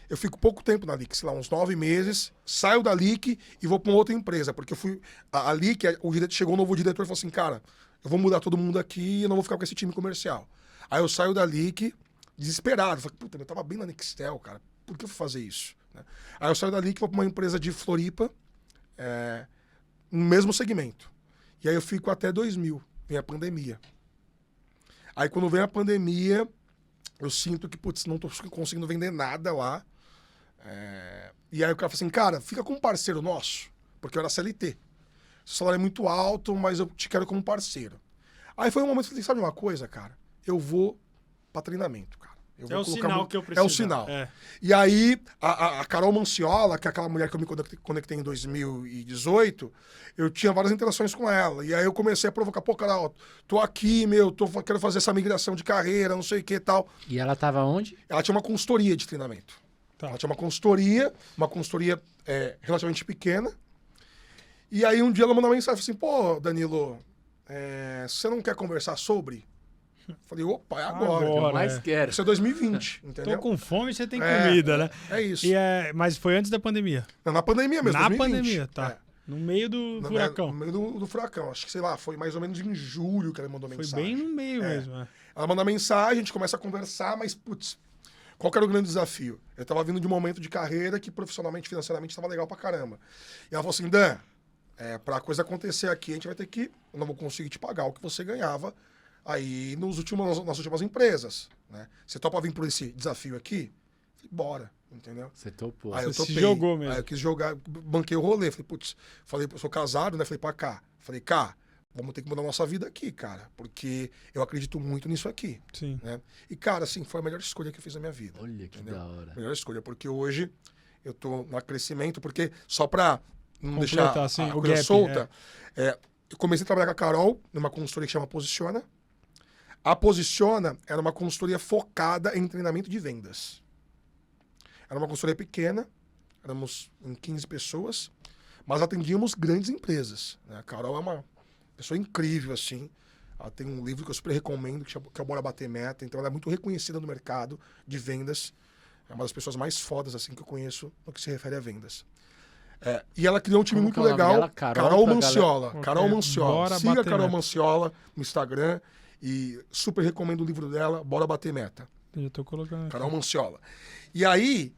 Eu fico pouco tempo na Leak, sei lá, uns 9 meses, saio da Leak e vou para uma outra empresa, porque eu fui... A Leak, chegou um novo diretor e falou assim, cara, eu vou mudar todo mundo aqui e eu não vou ficar com esse time comercial. Aí eu saio da Leak, desesperado, falei, puta, eu tava bem na Nextel, cara, por que eu fui fazer isso? Aí eu saio da Leak e vou para uma empresa de Floripa, no mesmo segmento. E aí eu fico até 2000, vem a pandemia. Aí quando vem a pandemia, eu sinto que, putz, não tô conseguindo vender nada lá. E aí o cara fala assim, cara, fica com um parceiro nosso, porque eu era CLT. O salário é muito alto, mas eu te quero como parceiro. Aí foi um momento que eu falei, sabe uma coisa, cara? Eu vou pra treinamento, cara. Eu vou o sinal que eu preciso. É o sinal. E aí, a Carol Manciola, que é aquela mulher que eu me conectei em 2018, eu tinha várias interações com ela. E aí eu comecei a provocar, pô, Carol, tô aqui, quero fazer essa migração de carreira, não sei o que e tal. E ela tava onde? Ela tinha uma consultoria de treinamento. Tá. Ela tinha uma consultoria relativamente pequena. E aí um dia ela mandou uma mensagem assim, pô, Danilo, você não quer conversar sobre? Falei, opa, é agora. Eu mais quero. Isso é 2020, entendeu? Tô com fome, você tem comida, né? É isso. Mas foi antes da pandemia? Não, na pandemia mesmo, Na 2020. pandemia, tá. No meio do furacão. No meio do furacão. Acho que, sei lá, foi mais ou menos em julho que ela mandou mensagem. Foi bem no meio mesmo. Ela manda mensagem, a gente começa a conversar, mas, putz, qual que era o grande desafio? Eu tava vindo de um momento de carreira que profissionalmente, financeiramente, tava legal pra caramba. E ela falou assim, Dan, pra coisa acontecer aqui, a gente vai ter que... Eu não vou conseguir te pagar o que você ganhava aí nas últimas empresas, né? Você topa vir por esse desafio aqui? Falei, bora, entendeu? Você topou. Aí eu Você topei. se jogou mesmo. Aí eu quis jogar, banquei o rolê. Falei, putz, eu sou casado, né? Falei pra cá. Falei, vamos ter que mudar a nossa vida aqui, cara. Porque eu acredito muito nisso aqui. Sim. Né? E, cara, assim, foi a melhor escolha que eu fiz na minha vida. Olha que entendeu? da hora. Melhor escolha, porque hoje eu tô no crescimento, porque só pra não Completar, deixar assim, a o coisa gap, solta, eu comecei a trabalhar com a Carol numa consultoria que chama Posiciona. A Posiciona era uma consultoria focada em treinamento de vendas. Era uma consultoria pequena, éramos em 15 pessoas, mas atendíamos grandes empresas. Né? A Carol é uma pessoa incrível, assim. Ela tem um livro que eu super recomendo, que é o Bora Bater Meta. Então ela é muito reconhecida no mercado de vendas. É uma das pessoas mais fodas assim, que eu conheço no que se refere a vendas. E ela criou um time muito legal. Carol Manciola. Carol Manciola. Siga a Carol Manciola no Instagram. E super recomendo o livro dela, Bora Bater Meta. Eu tô colocando. Carol Manciola. E aí,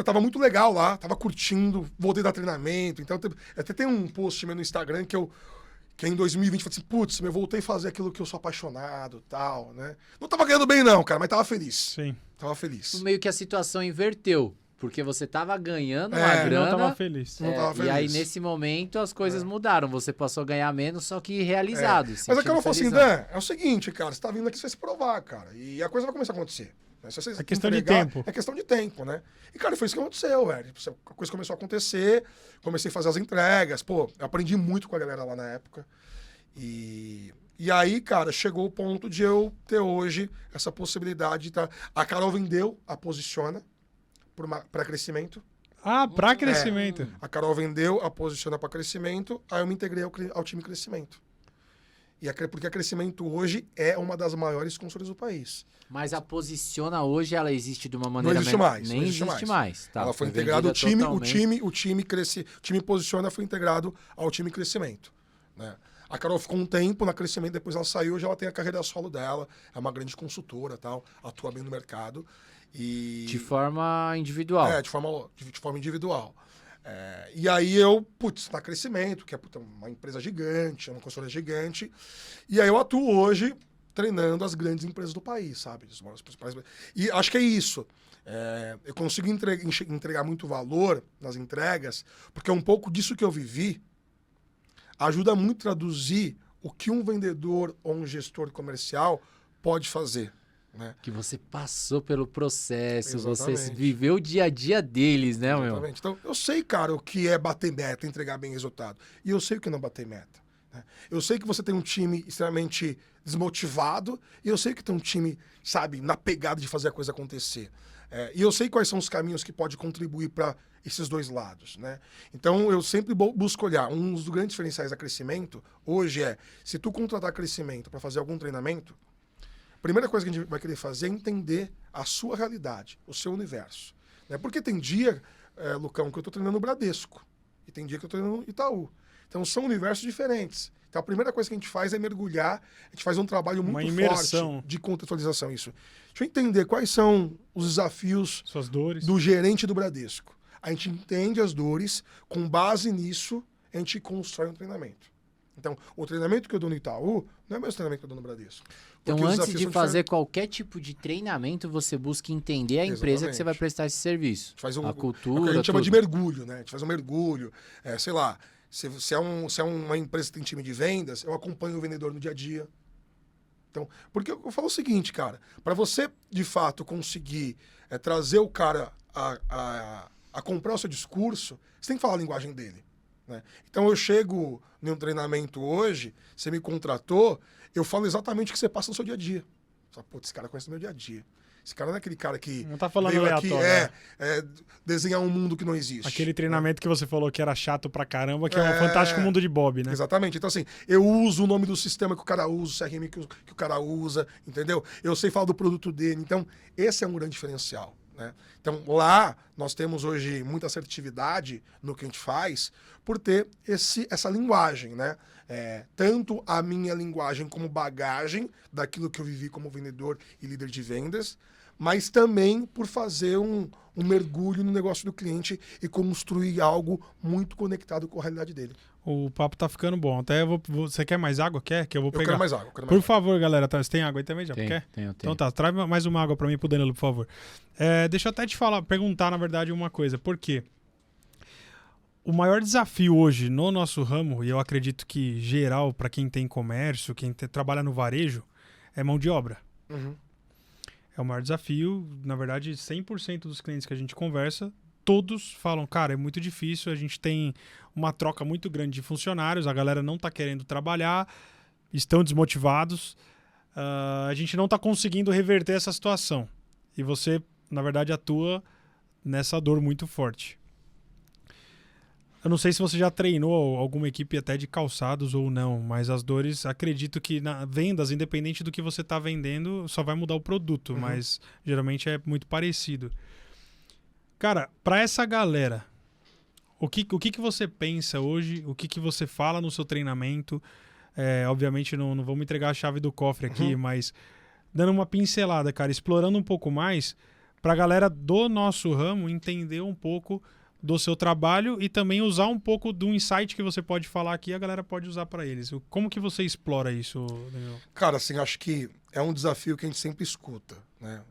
tava muito legal lá, tava curtindo, voltei a dar treinamento. Então, até tem um post meu no Instagram que em 2020 eu falei assim, putz, eu voltei a fazer aquilo que eu sou apaixonado e tal, né? Não tava ganhando bem não, cara, mas tava feliz. Sim. Tava feliz. Meio que a situação inverteu. Porque você tava ganhando uma Não grana. tava feliz. Não tava feliz. E aí, nesse momento, as coisas mudaram. Você passou a ganhar menos, só que realizado. Mas a Carol falou assim, Dan, é o seguinte, cara, você tá vindo aqui, você vai se provar, cara. E a coisa vai começar a acontecer. Né? Se você questão de tempo. É questão de tempo, né? E, cara, foi isso que aconteceu, velho. A coisa começou a acontecer, comecei a fazer as entregas. Pô, eu aprendi muito com a galera lá na época. E aí, cara, chegou o ponto de eu ter hoje essa possibilidade de A Carol vendeu a Posiciona para crescimento. Para crescimento. A Carol vendeu a Posiciona para crescimento, aí eu me integrei ao time crescimento. Porque a crescimento hoje é uma das maiores consultorias do país. Mas a Posiciona hoje, ela existe de uma maneira... Não existe mais. Nem existe mais. Tá, ela foi integrada, o time Posiciona foi integrado ao time crescimento. Né? A Carol ficou um tempo na crescimento, depois ela saiu, hoje ela tem a carreira solo dela, é uma grande consultora, tal, atua bem no mercado. De forma individual. De forma individual. E aí eu, tá crescimento, que é uma empresa gigante, é uma consultoria gigante. E aí eu atuo hoje treinando as grandes empresas do país, sabe? E acho que é isso. Eu consigo entregar muito valor nas entregas, porque é um pouco disso que eu vivi, ajuda muito a traduzir o que um vendedor ou um gestor comercial pode fazer. Né? Que você passou pelo processo, Exatamente. Você viveu o dia a dia deles, né, Exatamente. meu? Então, eu sei, cara, o que é bater meta, entregar bem resultado. E eu sei o que não é bater meta. Né? Eu sei que você tem um time extremamente desmotivado e eu sei que tem um time, sabe, na pegada de fazer a coisa acontecer. E eu sei quais são os caminhos que pode contribuir para esses dois lados. Né? Então, eu sempre busco olhar. Um dos grandes diferenciais da crescimento hoje se tu contratar crescimento para fazer algum treinamento, primeira coisa que a gente vai querer fazer é entender a sua realidade, o seu universo. Né? Porque tem dia, Lucão, que eu estou treinando no Bradesco. E tem dia que eu estou treinando no Itaú. Então são universos diferentes. Então a primeira coisa que a gente faz é mergulhar, a gente faz um trabalho muito forte de contextualização. Isso. Deixa eu entender quais são os desafios suas dores do gerente do Bradesco. A gente entende as dores, com base nisso, a gente constrói um treinamento. Então, o treinamento que eu dou no Itaú não é o mesmo treinamento que eu dou no Bradesco. Então, antes de fazer qualquer tipo de treinamento, você busca entender a empresa que você vai prestar esse serviço. A cultura, o que a gente chama de mergulho, né? A gente faz um mergulho, sei lá, se é uma empresa que tem time de vendas, eu acompanho o vendedor no dia a dia. Então, porque eu falo o seguinte, cara, para você, de fato, conseguir trazer o cara a comprar o seu discurso, você tem que falar a linguagem dele. Né? Então, eu chego em um treinamento hoje, você me contratou, eu falo exatamente o que você passa no seu dia a dia. Você fala, pô, esse cara conhece o meu dia a dia. Esse cara não é aquele cara que não tá falando veio aleatório, aqui desenhar um mundo que não existe. Aquele treinamento que você falou que era chato pra caramba, que é um fantástico mundo de Bob, né? Exatamente. Então, assim, eu uso o nome do sistema que o cara usa, o CRM que o cara usa, entendeu? Eu sei falar do produto dele. Então, esse é um grande diferencial. Né? Então, lá, nós temos hoje muita assertividade no que a gente faz por ter essa linguagem, né? Tanto a minha linguagem como bagagem daquilo que eu vivi como vendedor e líder de vendas, mas também por fazer um mergulho no negócio do cliente e construir algo muito conectado com a realidade dele. O papo tá ficando bom. Até você quer mais água? Quer? Que eu vou pegar. Eu quero mais água. Por favor, galera. Você tem água aí também já? Quer? Tenho. Então tá, traz mais uma água pra mim e pro Danilo, por favor. Deixa eu até te perguntar, na verdade, uma coisa. Por quê? O maior desafio hoje no nosso ramo, e eu acredito que geral para quem tem comércio, quem trabalha no varejo, é mão de obra. Uhum. É o maior desafio. Na verdade, 100% dos clientes que a gente conversa, todos falam, cara, é muito difícil, a gente tem uma troca muito grande de funcionários, a galera não está querendo trabalhar, estão desmotivados, a gente não está conseguindo reverter essa situação. E você, na verdade, atua nessa dor muito forte. Eu não sei se você já treinou alguma equipe até de calçados ou não, mas as dores, acredito que na vendas, independente do que você está vendendo, só vai mudar o produto, mas geralmente é muito parecido. Cara, para essa galera, o que você pensa hoje, o que você fala no seu treinamento? Obviamente não vamos entregar a chave do cofre aqui, mas dando uma pincelada, cara, explorando um pouco mais, para a galera do nosso ramo entender um pouco do seu trabalho e também usar um pouco do insight que você pode falar aqui, a galera pode usar para eles. Como que você explora isso, Daniel? Cara, assim, acho que é um desafio que a gente sempre escuta, né?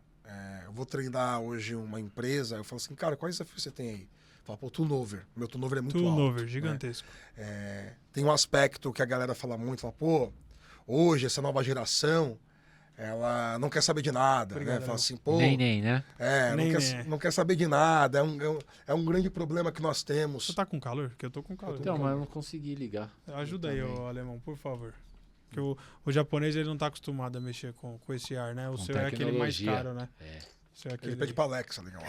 Eu vou treinar hoje uma empresa, eu falo assim, cara, quais desafios você tem aí? Fala, pô, turnover. Meu turnover é muito alto. Turnover, gigantesco. Né? Tem um aspecto que a galera fala muito, fala, pô, hoje essa nova geração, ela não quer saber de nada, Obrigado, né? Fala assim, pô... Nem, né? Não quer saber de nada, é um grande problema que nós temos. Você tá com calor? Porque eu tô com calor. Então, mas eu não consegui ligar. Ajuda aí, alemão, por favor. Porque o japonês, ele não tá acostumado a mexer com esse ar, né? O seu é aquele mais caro, né? Seu é aquele... Ele pede pra Alexa, legal.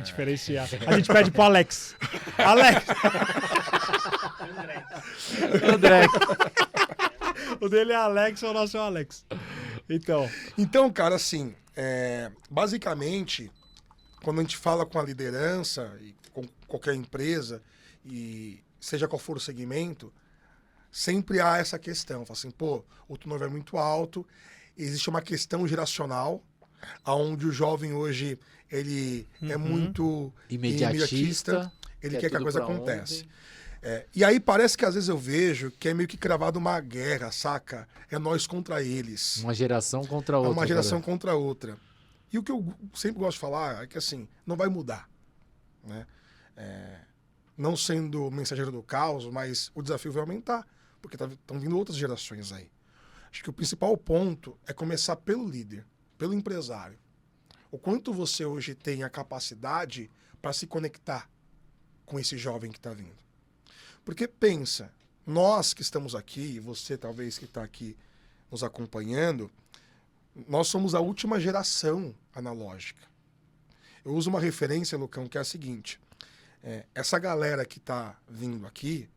Diferenciar. A gente pede pro Alex. Alex! André. O dele é Alex, o nosso é o Alex. Então, cara, assim, basicamente, quando a gente fala com a liderança, e com qualquer empresa, e seja qual for o segmento, sempre há essa questão. Fala assim, pô, o turnover é muito alto, existe uma questão geracional, onde o jovem hoje, ele é muito imediatista, ele quer que a coisa aconteça. E aí parece que às vezes eu vejo que é meio que cravado uma guerra, saca? É nós contra eles. Uma geração contra outra. Uma geração contra outra. E o que eu sempre gosto de falar é que assim, não vai mudar. Né? Não sendo mensageiro do caos, mas o desafio vai aumentar. Porque estão vindo outras gerações aí. Acho que o principal ponto é começar pelo líder, pelo empresário. O quanto você hoje tem a capacidade para se conectar com esse jovem que está vindo. Porque pensa, nós que estamos aqui, você talvez que está aqui nos acompanhando, nós somos a última geração analógica. Eu uso uma referência, Lucão, que é a seguinte. Essa galera que está vindo aqui,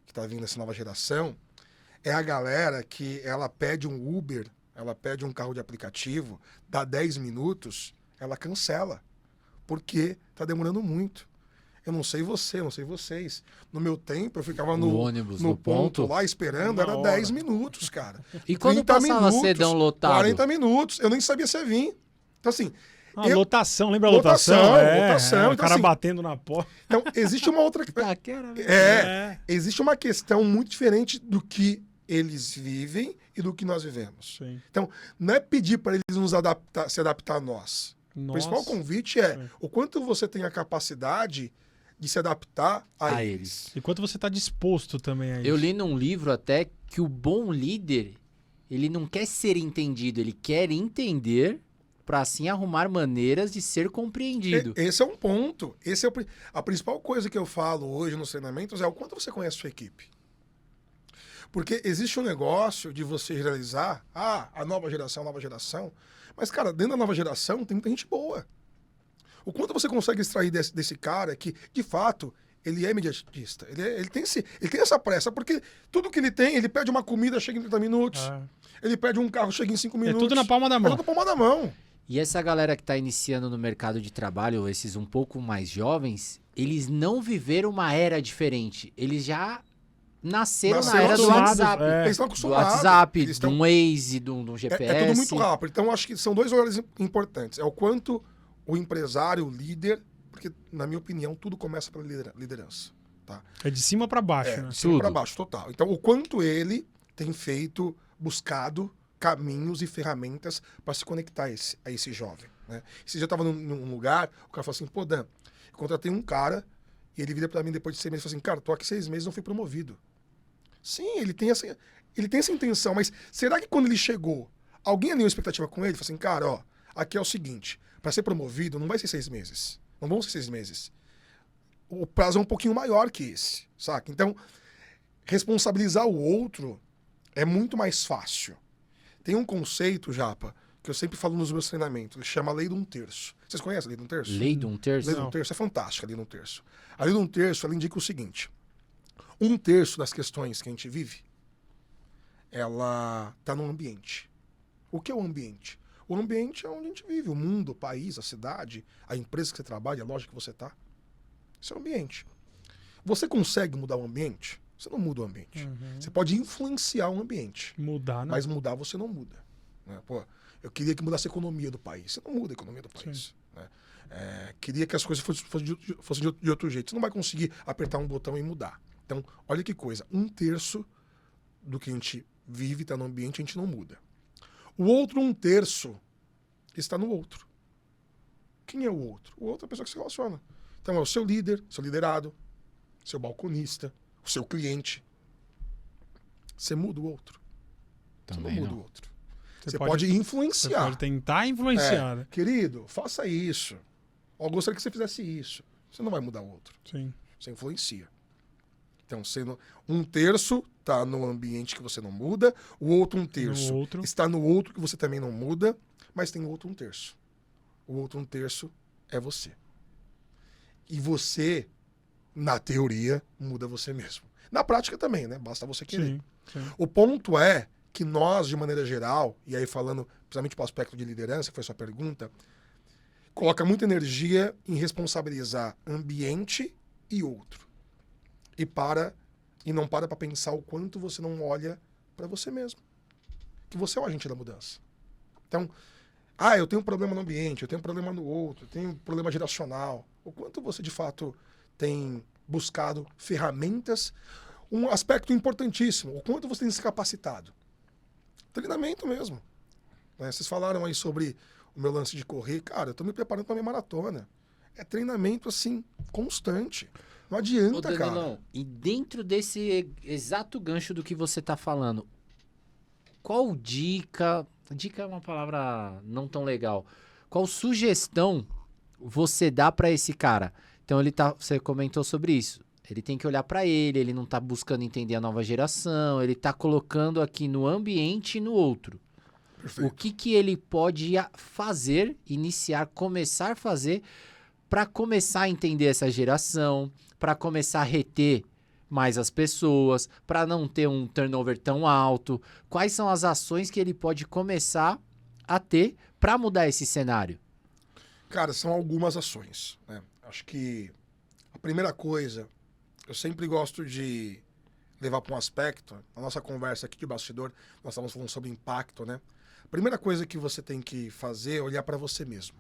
que está vindo essa nova geração, é a galera que ela pede um Uber ela pede um carro de aplicativo, dá 10 minutos, ela cancela. Porque tá demorando muito. Eu não sei você, não sei vocês. No meu tempo, eu ficava no ônibus, no no ponto ponto? lá esperando, Uma era hora. 10 minutos, cara. E quando 30 passava minutos, cedão lotado? 40 minutos. Eu nem sabia se ia vir. Então, assim, Lotação, lembra a Lotação, lotação? lotação, O então, cara assim, batendo na porta. então existe uma outra... Taquera, velho. Existe uma questão muito diferente do que eles vivem e do que nós vivemos. Sim. Então, não é pedir para eles se adaptar a nós. O principal convite é o quanto você tem a capacidade de se adaptar a eles. E quanto você está disposto também a isso. Eu li num livro até que o bom líder, ele não quer ser entendido, ele quer entender para assim arrumar maneiras de ser compreendido. Esse é um ponto. A principal coisa que eu falo hoje nos treinamentos é o quanto você conhece a sua equipe. Porque existe um negócio de você generalizar, a nova geração. Mas, cara, dentro da nova geração tem muita gente boa. O quanto você consegue extrair desse cara que, de fato, ele é imediatista. Ele tem essa pressa, porque tudo que ele tem, ele pede uma comida, chega em 30 minutos. Ele pede um carro, chega em 5 minutos. É tudo na palma da mão. É tudo na palma da mão. E essa galera que está iniciando no mercado de trabalho, esses um pouco mais jovens, eles não viveram uma era diferente. Eles já nasceram na era do WhatsApp. Eles estão Do acostumados. WhatsApp, Eles estão... de um Waze, de um GPS. É tudo muito rápido. Então, acho que são dois olhares importantes. É o quanto o empresário, o líder, porque, na minha opinião, tudo começa pela liderança. Tá? É de cima para baixo, né? De cima para baixo, total. Então, o quanto ele tem feito, buscado caminhos e ferramentas para se conectar a esse jovem. Né? Esse dia eu estava num lugar, o cara falou assim, pô, Dan, eu contratei um cara e ele vira para mim depois de 6 meses e falou assim, cara, tô aqui 6 meses e não fui promovido. Sim, ele tem essa intenção, mas será que quando ele chegou, alguém alinhou expectativa com ele? Falou assim, cara, ó, aqui é o seguinte, para ser promovido não vai ser 6 meses, não vão ser 6 meses. O prazo é um pouquinho maior que esse, saca? Então, responsabilizar o outro é muito mais fácil. Tem um conceito, Japa, que eu sempre falo nos meus treinamentos, chama Lei de um Terço. Vocês conhecem a Lei de um Terço? Lei de um Terço? Lei de um Terço é fantástica, a Lei de um Terço. A Lei de um Terço, ela indica o seguinte, 1/3 das questões que a gente vive, ela está no ambiente. O que é o ambiente? O ambiente é onde a gente vive, o mundo, o país, a cidade, a empresa que você trabalha, a loja que você está. Isso é o ambiente. Você consegue mudar o ambiente? Você não muda o ambiente. Você pode influenciar o ambiente. Mudar, né? Mas mudar você não muda. Né? Pô, eu queria que mudasse a economia do país. Você não muda a economia do país. Né? Queria que as coisas fossem de outro jeito. Você não vai conseguir apertar um botão e mudar. Então, olha que coisa. 1/3 do que a gente vive, está no ambiente, a gente não muda. O outro 1/3 está no outro. Quem é o outro? O outro é a pessoa que se relaciona. Então, é o seu líder, seu liderado, seu balconista, o seu cliente. Você muda o outro. Também você não muda não. o outro. Você pode influenciar. Você pode tentar influenciar. Né? Querido, faça isso. Eu gostaria que você fizesse isso. Você não vai mudar o outro. Sim. Você influencia. Então, 1/3 está no ambiente que você não muda, o outro 1/3 está no outro que você também não muda, mas tem outro 1/3. O outro 1/3 é você. E você, na teoria, muda você mesmo. Na prática também, né? Basta você querer. Sim. O ponto é que nós, de maneira geral, e aí falando principalmente para o aspecto de liderança, que foi sua pergunta, coloca muita energia em responsabilizar ambiente e outro. E não para pensar o quanto você não olha para você mesmo. Que você é o agente da mudança. Então, eu tenho um problema no ambiente, eu tenho um problema no outro, eu tenho um problema geracional. O quanto você, de fato, tem buscado ferramentas. Um aspecto importantíssimo, o quanto você tem se capacitado. Treinamento mesmo. Né? Vocês falaram aí sobre o meu lance de correr. Cara, eu estou me preparando para minha maratona. É treinamento, assim, constante. Não adianta, Ô, Danilão, cara. E dentro desse exato gancho do que você tá falando, qual dica... Dica é uma palavra não tão legal. Qual sugestão você dá para esse cara? Então, você comentou sobre isso. Ele tem que olhar para ele não tá buscando entender a nova geração, ele tá colocando aqui no ambiente e no outro. Perfeito. O que ele pode fazer, começar a fazer para começar a entender essa geração, para começar a reter mais as pessoas, para não ter um turnover tão alto? Quais são as ações que ele pode começar a ter para mudar esse cenário? Cara, são algumas ações, né? Acho que a primeira coisa, eu sempre gosto de levar para um aspecto, a nossa conversa aqui de bastidor, nós estamos falando sobre impacto, né? A primeira coisa que você tem que fazer é olhar para você mesmo.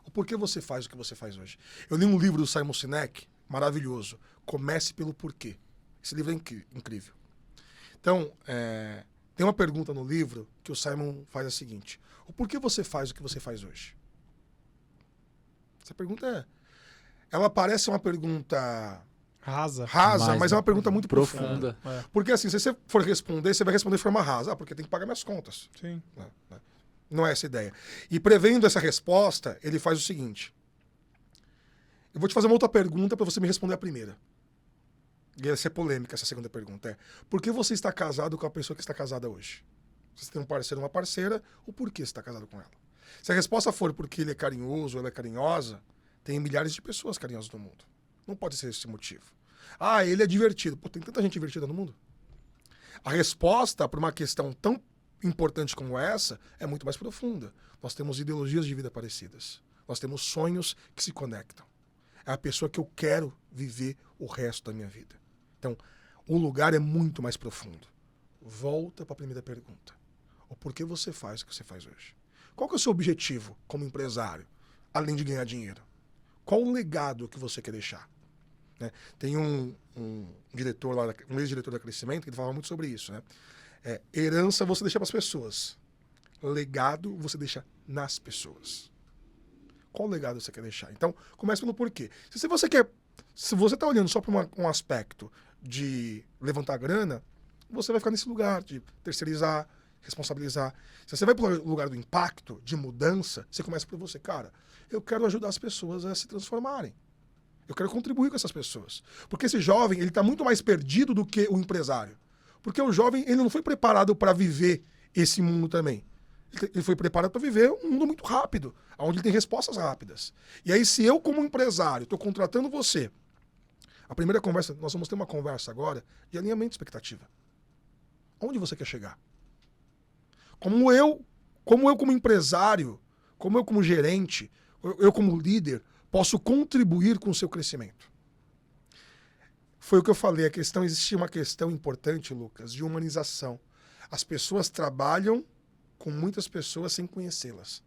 O porquê você faz o que você faz hoje. Eu li um livro do Simon Sinek, maravilhoso, Comece pelo Porquê. Esse livro é incrível. Então, tem uma pergunta no livro que o Simon faz a seguinte: o porquê você faz o que você faz hoje? Essa pergunta ela parece uma pergunta Rasa. mas é uma pergunta muito profunda. É. Porque assim, se você for responder, você vai responder de forma rasa. Porque tem que pagar minhas contas. Sim. Não é essa a ideia. E prevendo essa resposta, ele faz o seguinte: eu vou te fazer uma outra pergunta para você me responder a primeira. E ia ser polêmica essa segunda pergunta. Por que você está casado com a pessoa que está casada hoje? Se você tem um parceiro ou uma parceira, o porquê você está casado com ela? Se a resposta for porque ele é carinhoso ou ela é carinhosa, tem milhares de pessoas carinhosas no mundo. Não pode ser esse motivo. Ah, ele é divertido. Pô, tem tanta gente divertida no mundo. A resposta para uma questão tão importante como essa é muito mais profunda. Nós temos ideologias de vida parecidas. Nós temos sonhos que se conectam. É a pessoa que eu quero viver o resto da minha vida. Então, o lugar é muito mais profundo. Volta para a primeira pergunta. O porquê você faz o que você faz hoje? Qual que é o seu objetivo como empresário, além de ganhar dinheiro? Qual o legado que você quer deixar? Né? Tem um diretor lá, um ex-diretor da Crescimento, que ele falava muito sobre isso. Né? Herança você deixa para as pessoas. Legado você deixa nas pessoas. Qual legado você quer deixar? Então, comece pelo porquê. Se você está olhando só para um aspecto de levantar grana, você vai ficar nesse lugar de terceirizar, responsabilizar. Se você vai para o lugar do impacto, de mudança, você começa por você. Cara, eu quero ajudar as pessoas a se transformarem. Eu quero contribuir com essas pessoas. Porque esse jovem, ele está muito mais perdido do que o empresário. Porque o jovem, ele não foi preparado para viver esse mundo também. Ele foi preparado para viver um mundo muito rápido, onde ele tem respostas rápidas. E aí, se eu, como empresário, estou contratando você, a primeira conversa, nós vamos ter uma conversa agora de alinhamento de expectativa. Onde você quer chegar? Como eu como empresário, como eu como gerente, eu como líder, posso contribuir com o seu crescimento? Foi o que eu falei, existe uma questão importante, Lucas, de humanização. As pessoas trabalham com muitas pessoas sem conhecê-las.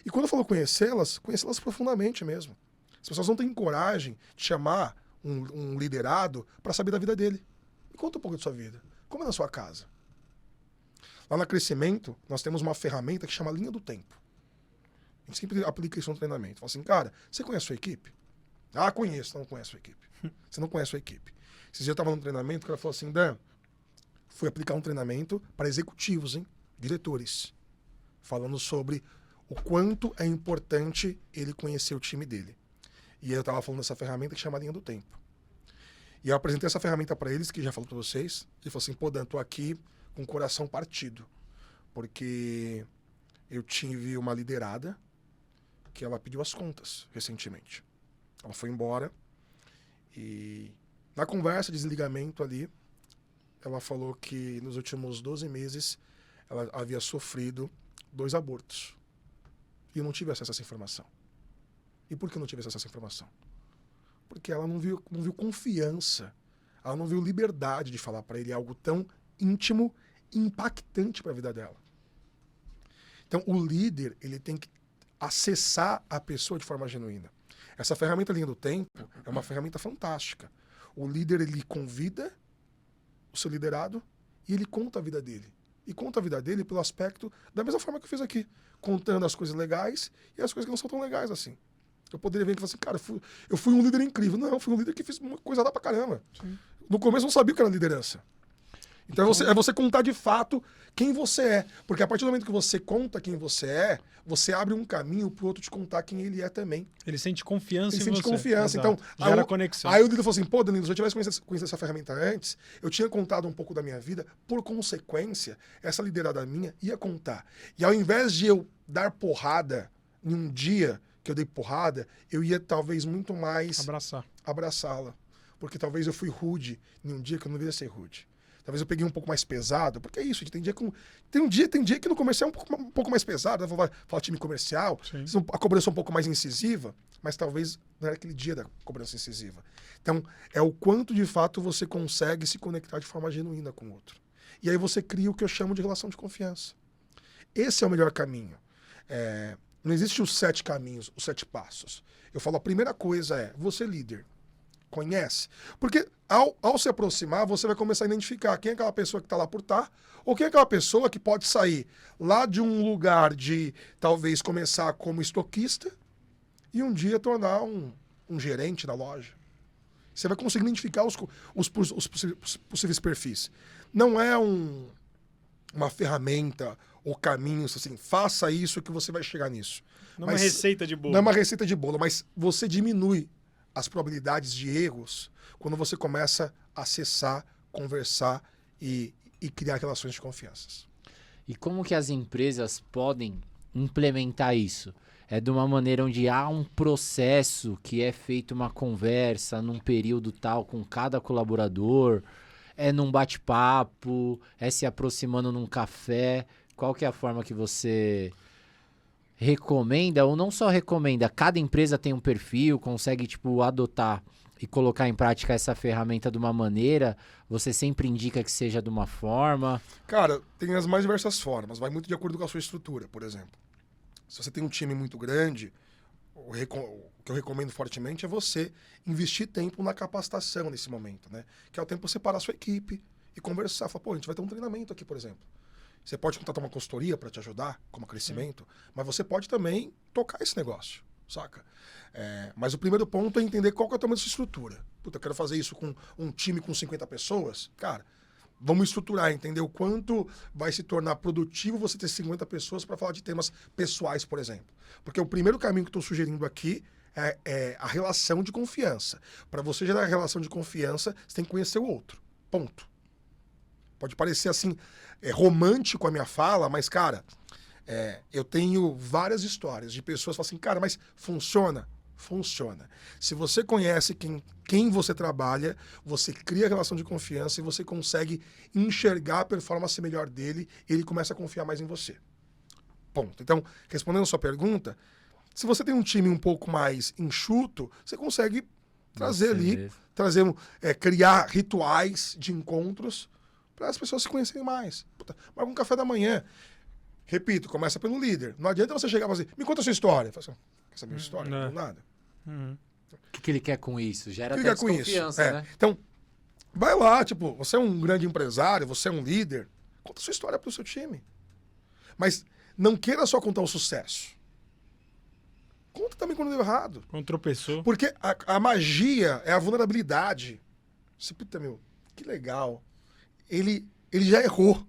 E quando eu falo conhecê-las profundamente mesmo. As pessoas não têm coragem de chamar um liderado para saber da vida dele. Me conta um pouco da sua vida. Como é na sua casa? Lá na Crescimento, nós temos uma ferramenta que chama Linha do Tempo. A gente sempre aplica isso no treinamento. Fala assim, cara, você conhece a sua equipe? Ah, conheço. Não conhece a sua equipe. Você não conhece a sua equipe. Esses dias eu estava num treinamento, o cara falou assim, Dan, fui aplicar um treinamento para executivos, hein? Diretores. Falando sobre o quanto é importante ele conhecer o time dele. E aí eu estava falando dessa ferramenta que chama Linha do Tempo. E eu apresentei essa ferramenta para eles, que já falou para vocês. Ele falou assim, pô, Dan, tô aqui com o coração partido. Porque eu tive uma liderada que ela pediu as contas recentemente. Ela foi embora e na conversa de desligamento ali, ela falou que nos últimos 12 meses ela havia sofrido 2 abortos. E eu não tive acesso a essa informação. E por que eu não tive acesso a essa informação? Porque ela não viu confiança, ela não viu liberdade de falar para ele algo tão íntimo e impactante para a vida dela. Então, o líder, ele tem que acessar a pessoa de forma genuína. Essa ferramenta Linha do Tempo é uma ferramenta fantástica. O líder, ele convida o seu liderado e ele conta a vida dele. E conta a vida dele pelo aspecto da mesma forma que eu fiz aqui, contando as coisas legais e as coisas que não são tão legais assim. Eu poderia vir e falar assim, cara, eu fui um líder incrível. Não, eu fui um líder que fez uma coisa lá pra caramba. Sim. No começo eu não sabia o que era liderança. Então é você contar de fato quem você é. Porque a partir do momento que você conta quem você é, você abre um caminho pro outro te contar quem ele é também. Ele sente confiança em você. Ele sente confiança. Exato. Então, gera conexão. Aí o líder falou assim, pô, Danilo, se eu tivesse conhecido essa ferramenta antes, eu tinha contado um pouco da minha vida, por consequência, essa liderada minha ia contar. E ao invés de eu dar porrada em um dia que eu dei porrada, eu ia talvez muito mais abraçá-la. porque talvez eu fui rude em um dia que eu não deveria ser rude. Talvez eu peguei um pouco mais pesado, porque é isso, gente, tem dia que no comercial é um pouco mais pesado, né? Fala time comercial, a cobrança é um pouco mais incisiva, mas talvez não era aquele dia da cobrança incisiva. Então, é o quanto de fato você consegue se conectar de forma genuína com o outro. E aí você cria o que eu chamo de relação de confiança. Esse é o melhor caminho. Não existe os 7 caminhos, os 7 passos. Eu falo, a primeira coisa é, você líder, conhece? Porque ao se aproximar, você vai começar a identificar quem é aquela pessoa que está lá por estar, ou quem é aquela pessoa que pode sair lá de um lugar de, talvez, começar como estoquista e um dia tornar um gerente da loja. Você vai conseguir identificar os possíveis perfis. Não é uma ferramenta ou caminhos assim, faça isso que você vai chegar nisso. Não é uma receita de bolo. Não é uma receita de bolo, mas você diminui as probabilidades de erros quando você começa a acessar, conversar e criar relações de confiança. E como que as empresas podem implementar isso? É de uma maneira onde há um processo que é feito uma conversa num período tal com cada colaborador, é num bate-papo, é se aproximando num café. Qual que é a forma que você recomenda, ou não só recomenda, cada empresa tem um perfil, consegue adotar e colocar em prática essa ferramenta de uma maneira, você sempre indica que seja de uma forma? Cara, tem as mais diversas formas, vai muito de acordo com a sua estrutura, por exemplo. Se você tem um time muito grande, o que eu recomendo fortemente é você investir tempo na capacitação nesse momento, né? Que é o tempo para separar a sua equipe e conversar. Falar, a gente vai ter um treinamento aqui, por exemplo. Você pode contratar uma consultoria para te ajudar como crescimento, mas você pode também tocar esse negócio, saca? Mas o primeiro ponto é entender qual que é o tamanho da sua estrutura. Puta, eu quero fazer isso com um time com 50 pessoas. Cara, vamos estruturar, entender o quanto vai se tornar produtivo você ter 50 pessoas para falar de temas pessoais, por exemplo. Porque o primeiro caminho que eu estou sugerindo aqui é a relação de confiança. Para você gerar a relação de confiança, você tem que conhecer o outro. Ponto. Pode parecer assim, romântico a minha fala, mas, cara, eu tenho várias histórias de pessoas que falam assim, cara, mas funciona? Funciona. Se você conhece quem você trabalha, você cria a relação de confiança e você consegue enxergar a performance melhor dele e ele começa a confiar mais em você. Ponto. Então, respondendo a sua pergunta, se você tem um time um pouco mais enxuto, você consegue criar rituais de encontros para as pessoas se conhecerem mais. Marca um café da manhã. Repito, começa pelo líder. Não adianta você chegar e falar assim, me conta a sua história. Fala assim, quer saber a minha história? Não, nada. O que ele quer com isso? Gera até desconfiança, né? Então, vai lá, você é um grande empresário, você é um líder, conta a sua história pro seu time. Mas não queira só contar o sucesso. Conta também quando deu errado. Quando tropeçou. Porque a magia é a vulnerabilidade. Você, puta, que legal. Ele já errou.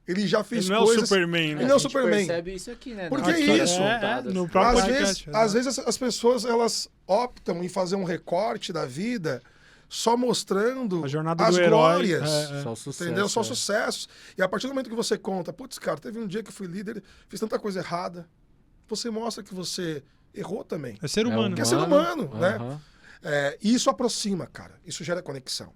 Ele já fez coisas... Ele não é o Superman, né? Ele não é o Superman. Percebe isso aqui, né? Porque é isso. No próprio podcast. Às vezes as pessoas elas optam em fazer um recorte da vida só mostrando a jornada as do herói. glórias. Só sucesso, entendeu? Só sucessos. E a partir do momento que você conta, putz, cara, teve um dia que eu fui líder, fiz tanta coisa errada. Você mostra que você errou também. É ser humano. Que é ser humano, né? E isso aproxima, cara. Isso gera conexão.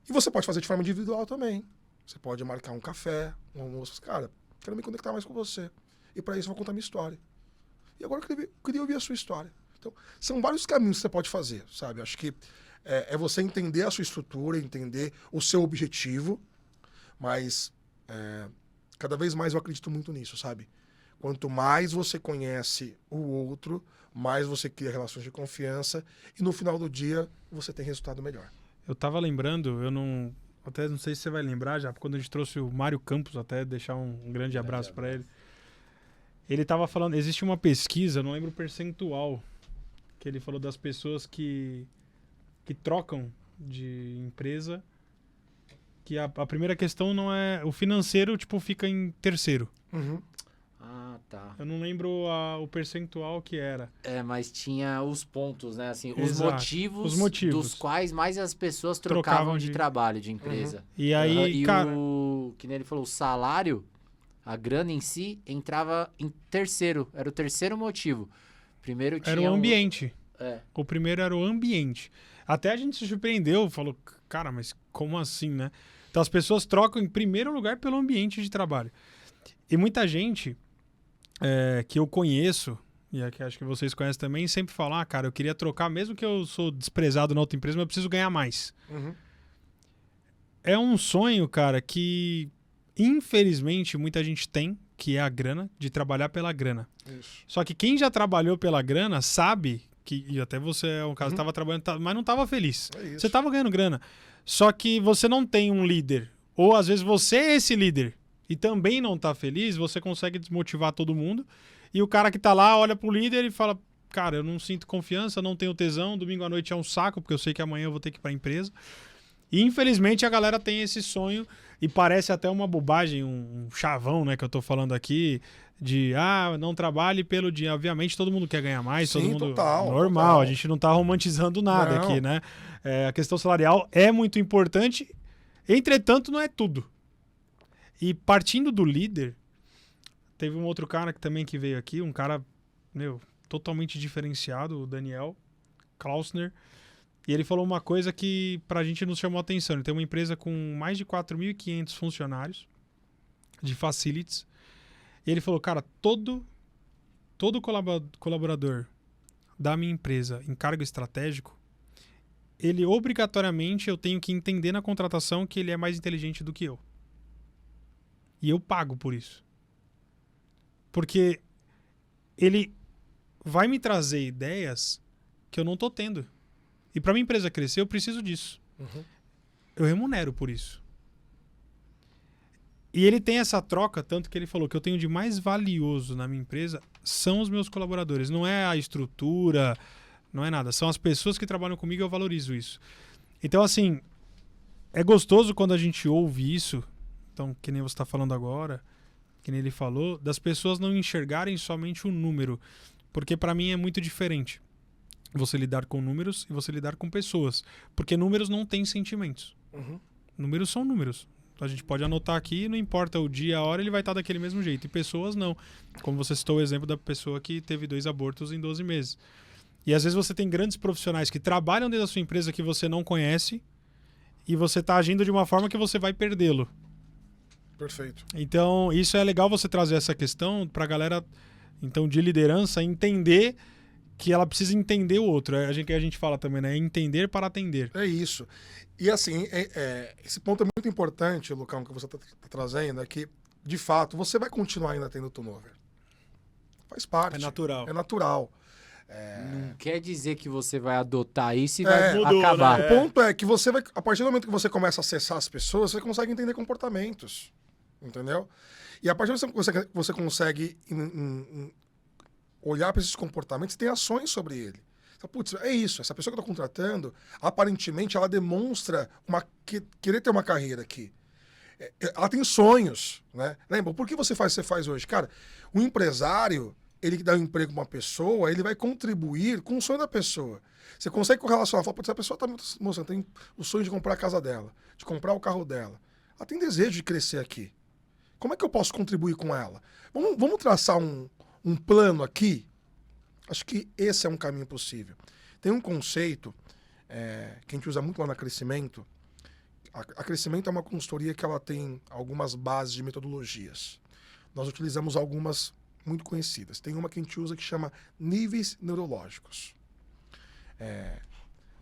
E você pode fazer de forma individual também. Você pode marcar um café, um almoço. Cara, quero me conectar mais com você. E para isso eu vou contar minha história. E agora eu queria ouvir a sua história. Então, são vários caminhos que você pode fazer, sabe? Acho que é você entender a sua estrutura, entender o seu objetivo. Mas cada vez mais eu acredito muito nisso, sabe? Quanto mais você conhece o outro, mais você cria relações de confiança. E no final do dia, você tem resultado melhor. Eu tava lembrando, até não sei se você vai lembrar já, quando a gente trouxe o Mário Campos, até deixar um grande abraço para ele. Ele tava falando, existe uma pesquisa, não lembro o percentual, que ele falou das pessoas que trocam de empresa, que a primeira questão não é... O financeiro, fica em terceiro. Uhum. Ah, tá. Eu não lembro o percentual que era. Mas tinha os pontos, né? Assim, os motivos dos quais mais as pessoas trocavam de trabalho, de empresa. Uhum. E aí, cara... que nem ele falou, o salário, a grana em si, entrava em terceiro. Era o terceiro motivo. Primeiro tinha... Era o ambiente. O primeiro era o ambiente. Até a gente se surpreendeu, falou, cara, mas como assim, né? Então as pessoas trocam em primeiro lugar pelo ambiente de trabalho. E muita gente que eu conheço, e que acho que vocês conhecem também, sempre falam, cara, eu queria trocar, mesmo que eu sou desprezado na outra empresa, mas eu preciso ganhar mais. Uhum. É um sonho, cara, que infelizmente muita gente tem, que é a grana, de trabalhar pela grana. Isso. Só que quem já trabalhou pela grana sabe que, e até você é um caso, estava trabalhando, mas não estava feliz. É isso. Você estava ganhando grana. Só que você não tem um líder. Ou às vezes você é esse líder e também não está feliz, você consegue desmotivar todo mundo. E o cara que está lá olha pro líder e fala, cara, eu não sinto confiança, não tenho tesão, domingo à noite é um saco, porque eu sei que amanhã eu vou ter que ir para a empresa. E infelizmente a galera tem esse sonho e parece até uma bobagem, um chavão, né, que eu tô falando aqui, de, não trabalhe pelo dia. Obviamente todo mundo quer ganhar mais, Sim, todo mundo total, normal, total. a gente não tá romantizando nada Não. aqui, né? A questão salarial é muito importante, entretanto não é tudo. E partindo do líder, teve um outro cara que também que veio aqui, um cara, totalmente diferenciado, o Daniel Klausner. E ele falou uma coisa que pra gente nos chamou a atenção. Ele tem uma empresa com mais de 4.500 funcionários de facilities. E ele falou, cara, todo colaborador da minha empresa em cargo estratégico, ele obrigatoriamente eu tenho que entender na contratação que ele é mais inteligente do que eu. E eu pago por isso. Porque ele vai me trazer ideias que eu não tô tendo. E para minha empresa crescer, eu preciso disso. Uhum. Eu remunero por isso. E ele tem essa troca, tanto que ele falou que eu tenho de mais valioso na minha empresa são os meus colaboradores. Não é a estrutura, não é nada. São as pessoas que trabalham comigo e eu valorizo isso. Então, assim, é gostoso quando a gente ouve isso. Então, que nem você está falando agora, que nem ele falou, das pessoas não enxergarem somente o número. Porque para mim é muito diferente você lidar com números e você lidar com pessoas. Porque números não têm sentimentos. Uhum. Números são números. Então a gente pode anotar aqui, não importa o dia, a hora, ele vai estar daquele mesmo jeito. E pessoas não. Como você citou o exemplo da pessoa que teve 2 abortos em 12 meses. E às vezes você tem grandes profissionais que trabalham dentro da sua empresa que você não conhece e você está agindo de uma forma que você vai perdê-lo. Perfeito. Então isso é legal você trazer essa questão para a galera então, de liderança entender que ela precisa entender o outro. A gente fala também, né? Entender para atender. É isso. E assim, esse ponto é muito importante, Lucão, que você está trazendo, é que, de fato, você vai continuar ainda tendo turnover. Faz parte. É natural. É natural. Não quer dizer que você vai adotar isso e É, vai acabar. né? O ponto é que você vai, a partir do momento que você começa a acessar as pessoas, você consegue entender comportamentos. Entendeu? E a partir do momento que você consegue olhar para esses comportamentos, tem ações sobre ele. Então, putz, é isso. Essa pessoa que eu estou contratando, aparentemente, ela demonstra querer ter uma carreira aqui. Ela tem sonhos, né? Lembra? Por que você faz hoje? Cara, o empresário, ele dá um emprego para uma pessoa, ele vai contribuir com o sonho da pessoa. Você consegue correlacionar, fala, putz, a pessoa está mostrando, tem o sonho de comprar a casa dela, de comprar o carro dela. Ela tem desejo de crescer aqui. Como é que eu posso contribuir com ela? Vamos traçar um plano aqui? Acho que esse é um caminho possível. Tem um conceito que a gente usa muito lá na Crescimento. A Crescimento é uma consultoria que ela tem algumas bases de metodologias. Nós utilizamos algumas muito conhecidas. Tem uma que a gente usa que chama níveis neurológicos.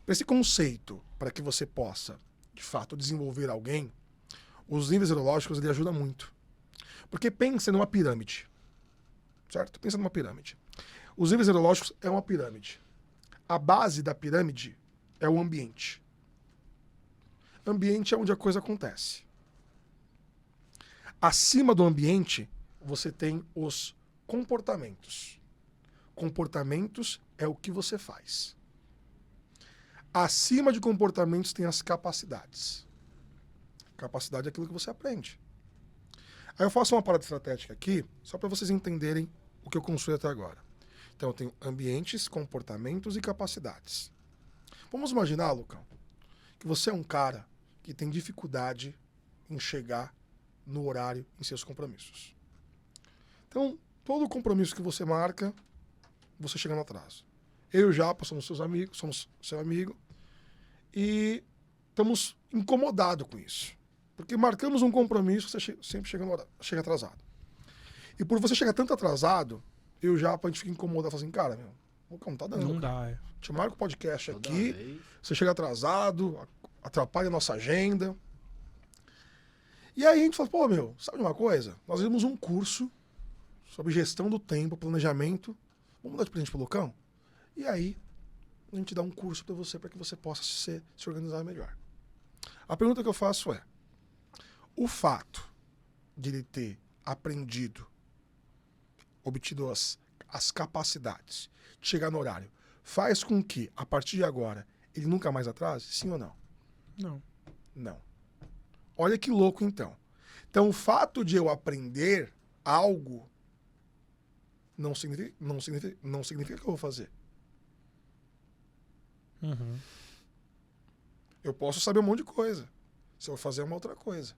Esse conceito, para que você possa, de fato, desenvolver alguém, os níveis neurológicos ele ajuda muito. Porque pensa numa pirâmide. Certo? Pensa numa pirâmide. Os níveis neurológicos é uma pirâmide. A base da pirâmide é o ambiente. Ambiente é onde a coisa acontece. Acima do ambiente, você tem os comportamentos. Comportamentos é o que você faz. Acima de comportamentos tem as capacidades. Capacidade é aquilo que você aprende. Aí eu faço uma parada estratégica aqui, só para vocês entenderem o que eu construí até agora. Então eu tenho ambientes, comportamentos e capacidades. Vamos imaginar, Lucão, que você é um cara que tem dificuldade em chegar no horário em seus compromissos. Então, todo compromisso que você marca, você chega no atraso. Eu e o Japa somos seus amigos, somos seu amigo. E estamos incomodados com isso. Porque marcamos um compromisso, você sempre chega atrasado. E por você chegar tanto atrasado, eu e o Japa, a gente fica incomodado, fala assim, cara, meu, não tá dando. Não cara. dá, é. Te marca o podcast Toda aqui, vez. você chega atrasado, atrapalha a nossa agenda. E aí a gente fala, pô, meu, sabe de uma coisa? Nós vimos um curso sobre gestão do tempo, planejamento. Vamos dar de presente pro Lucão? E aí, a gente dá um curso para você, para que você possa se organizar melhor. A pergunta que eu faço é, o fato de ele ter aprendido, obtido as capacidades de chegar no horário, faz com que, a partir de agora, ele nunca mais atrase? Sim ou não? Não. Não. Olha que louco, então. Então, o fato de eu aprender algo não significa que eu vou fazer. Uhum. Eu posso saber um monte de coisa. Se eu vou fazer uma outra coisa.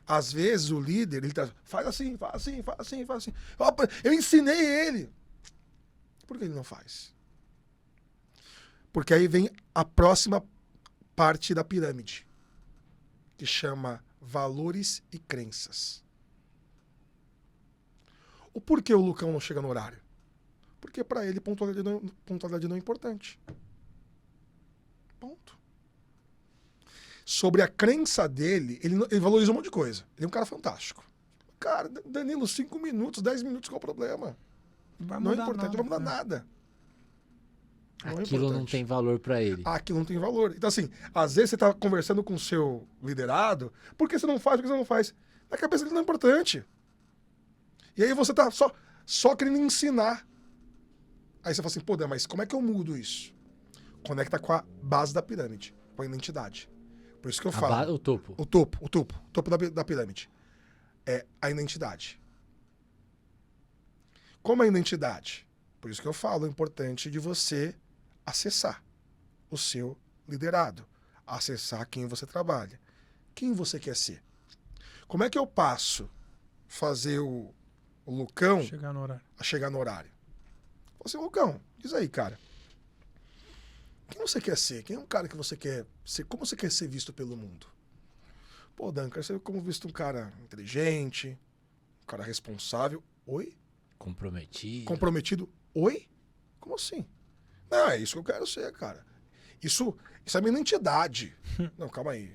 Às vezes, o líder, ele tá, faz assim, faz assim, faz assim, faz assim. Eu ensinei ele. Por que ele não faz? Porque aí vem a próxima parte da pirâmide, que chama valores e crenças. O porquê o Lucão não chega no horário? Porque para ele pontualidade não é importante. Ponto. Sobre a crença dele, ele valoriza um monte de coisa. Ele é um cara fantástico. Cara, Danilo, 5 minutos, 10 minutos, qual o problema? Não é importante, não vai mudar nada. Aquilo não tem valor pra ele. Aquilo não tem valor. Então, assim, às vezes você tá conversando com o seu liderado, por que você não faz, por que você não faz? Na cabeça dele não é importante. E aí você tá só querendo ensinar. Aí você fala assim, pô, Dan, mas como é que eu mudo isso? Conecta com a base da pirâmide, com a identidade. Por isso que eu falo. O topo. O topo da pirâmide. É a identidade. Como é a identidade? Por isso que eu falo, é importante de você acessar o seu liderado, acessar quem você trabalha, quem você quer ser. Como é que eu passo fazer o Lucão Chegar no horário. a chegar no horário? Fala assim, Lucão, diz aí, cara. Quem você quer ser? Quem é um cara que você quer ser? Como você quer ser visto pelo mundo? Pô, Dan, quero ser como visto um cara inteligente, um cara responsável. Oi? Comprometido. Oi? Como assim? Não, é isso que eu quero ser, cara. Isso é minha identidade. Não, calma aí.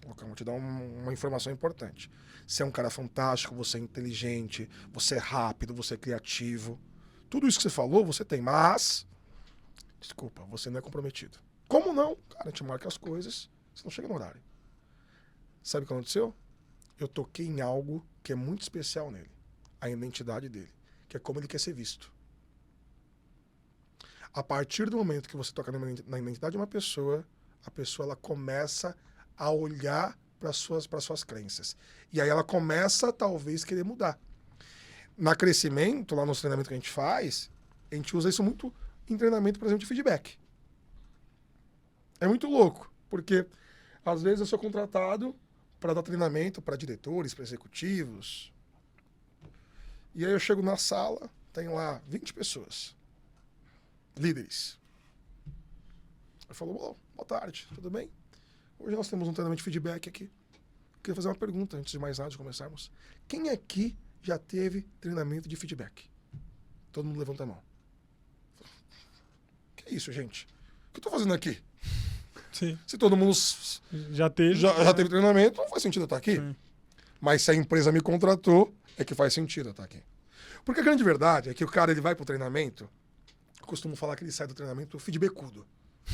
Vou te dar uma informação importante. Você é um cara fantástico, você é inteligente, você é rápido, você é criativo. Tudo isso que você falou, você tem, mas... Desculpa, você não é comprometido. Como não? Cara, a gente marca as coisas, você não chega no horário. Sabe o que aconteceu? Eu toquei em algo que é muito especial nele. A identidade dele, que é como ele quer ser visto. A partir do momento que você toca na identidade de uma pessoa, a pessoa ela começa a olhar para suas crenças. E aí ela começa, talvez, querer mudar. Na crescimento, lá nos treinamentos que a gente faz, a gente usa isso muito em treinamento, por exemplo, de feedback. É muito louco, porque às vezes eu sou contratado para dar treinamento para diretores, para executivos. E aí eu chego na sala, tem lá 20 pessoas. Líderes. Eu falo, boa tarde, tudo bem? Hoje nós temos um treinamento de feedback aqui. Eu queria fazer uma pergunta antes de mais nada, de começarmos. Quem aqui já teve treinamento de feedback? Todo mundo levanta a mão. Que é isso, gente? O que eu tô fazendo aqui? Sim. Se todo mundo Já teve. já teve treinamento, não faz sentido eu estar aqui. Sim. Mas se a empresa me contratou, é que faz sentido eu estar aqui. Porque a grande verdade é que o cara ele vai pro treinamento, eu costumo falar que ele sai do treinamento feedbackudo.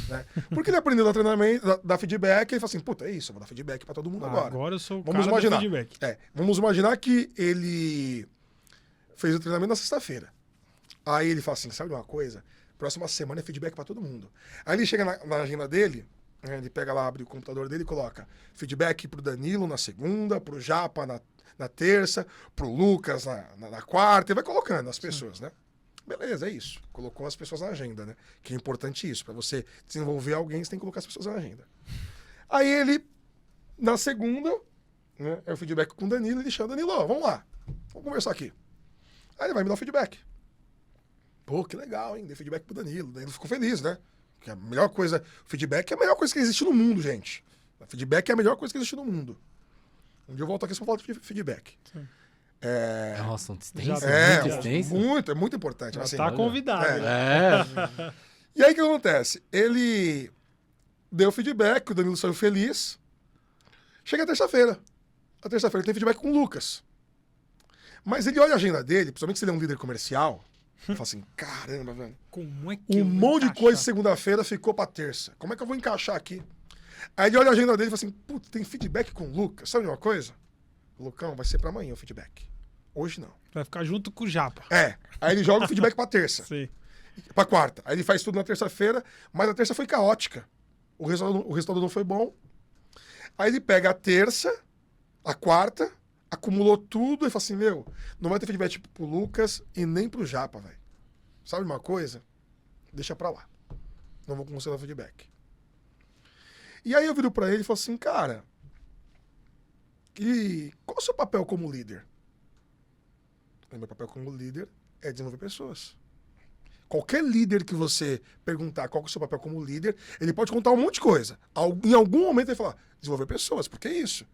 Né? Porque ele aprendeu no treinamento, dá feedback, e ele fala assim, puta, é isso, eu vou dar feedback pra todo mundo agora. Agora eu sou o Vamos cara imaginar. do feedback. Vamos imaginar que ele fez o treinamento na sexta-feira. Aí ele fala assim, sabe uma coisa? Próxima semana é feedback pra todo mundo. Aí ele chega na agenda dele, né, ele pega lá, abre o computador dele e coloca feedback pro Danilo na segunda, pro Japa na terça, pro Lucas na quarta, e vai colocando as pessoas, né? Beleza, é isso. Colocou as pessoas na agenda, né? Que é importante isso. Para você desenvolver alguém, você tem que colocar as pessoas na agenda. Aí ele, na segunda, né, é o feedback com o Danilo, ele chama o Danilo, vamos lá, vamos conversar aqui. Aí ele vai me dar o feedback. Pô, que legal, hein? Dei feedback pro Danilo. O Danilo ficou feliz, né? Que a melhor coisa... Feedback é a melhor coisa que existe no mundo, gente. Feedback é a melhor coisa que existe no mundo. Um dia eu volto aqui só pra falar de feedback. Sim. É um assunto extenso. Já- Muito extenso. muito, é muito importante. Já Assim, tá convidado. é. né? E aí o que acontece? Ele deu feedback, o Danilo saiu feliz. Chega a terça-feira. A terça-feira ele tem feedback com o Lucas. Mas ele olha a agenda dele, principalmente se ele é um líder comercial, e fala assim, caramba, velho. Como é que Um eu vou monte de encaixar? coisa segunda-feira ficou pra terça. Como é que eu vou encaixar aqui? Aí ele olha a agenda dele e fala assim, putz, tem feedback com o Lucas. Sabe de uma coisa? Lucão, vai ser pra amanhã o feedback. Hoje não. Vai ficar junto com o Japa. Aí ele joga o feedback pra terça. Sei. Pra quarta. Aí ele faz tudo na terça-feira, mas a terça foi caótica. O resultado não foi bom. Aí ele pega a terça, a quarta, acumulou tudo e fala assim, não vai ter feedback pro Lucas e nem pro Japa, velho. Sabe uma coisa? Deixa pra lá. Não vou considerar feedback. E aí eu viro pra ele e falo assim, cara, e qual é o seu papel como líder? O meu papel como líder é desenvolver pessoas. Qualquer líder que você perguntar qual é o seu papel como líder, ele pode contar um monte de coisa. Em algum momento ele vai falar, desenvolver pessoas, porque é isso.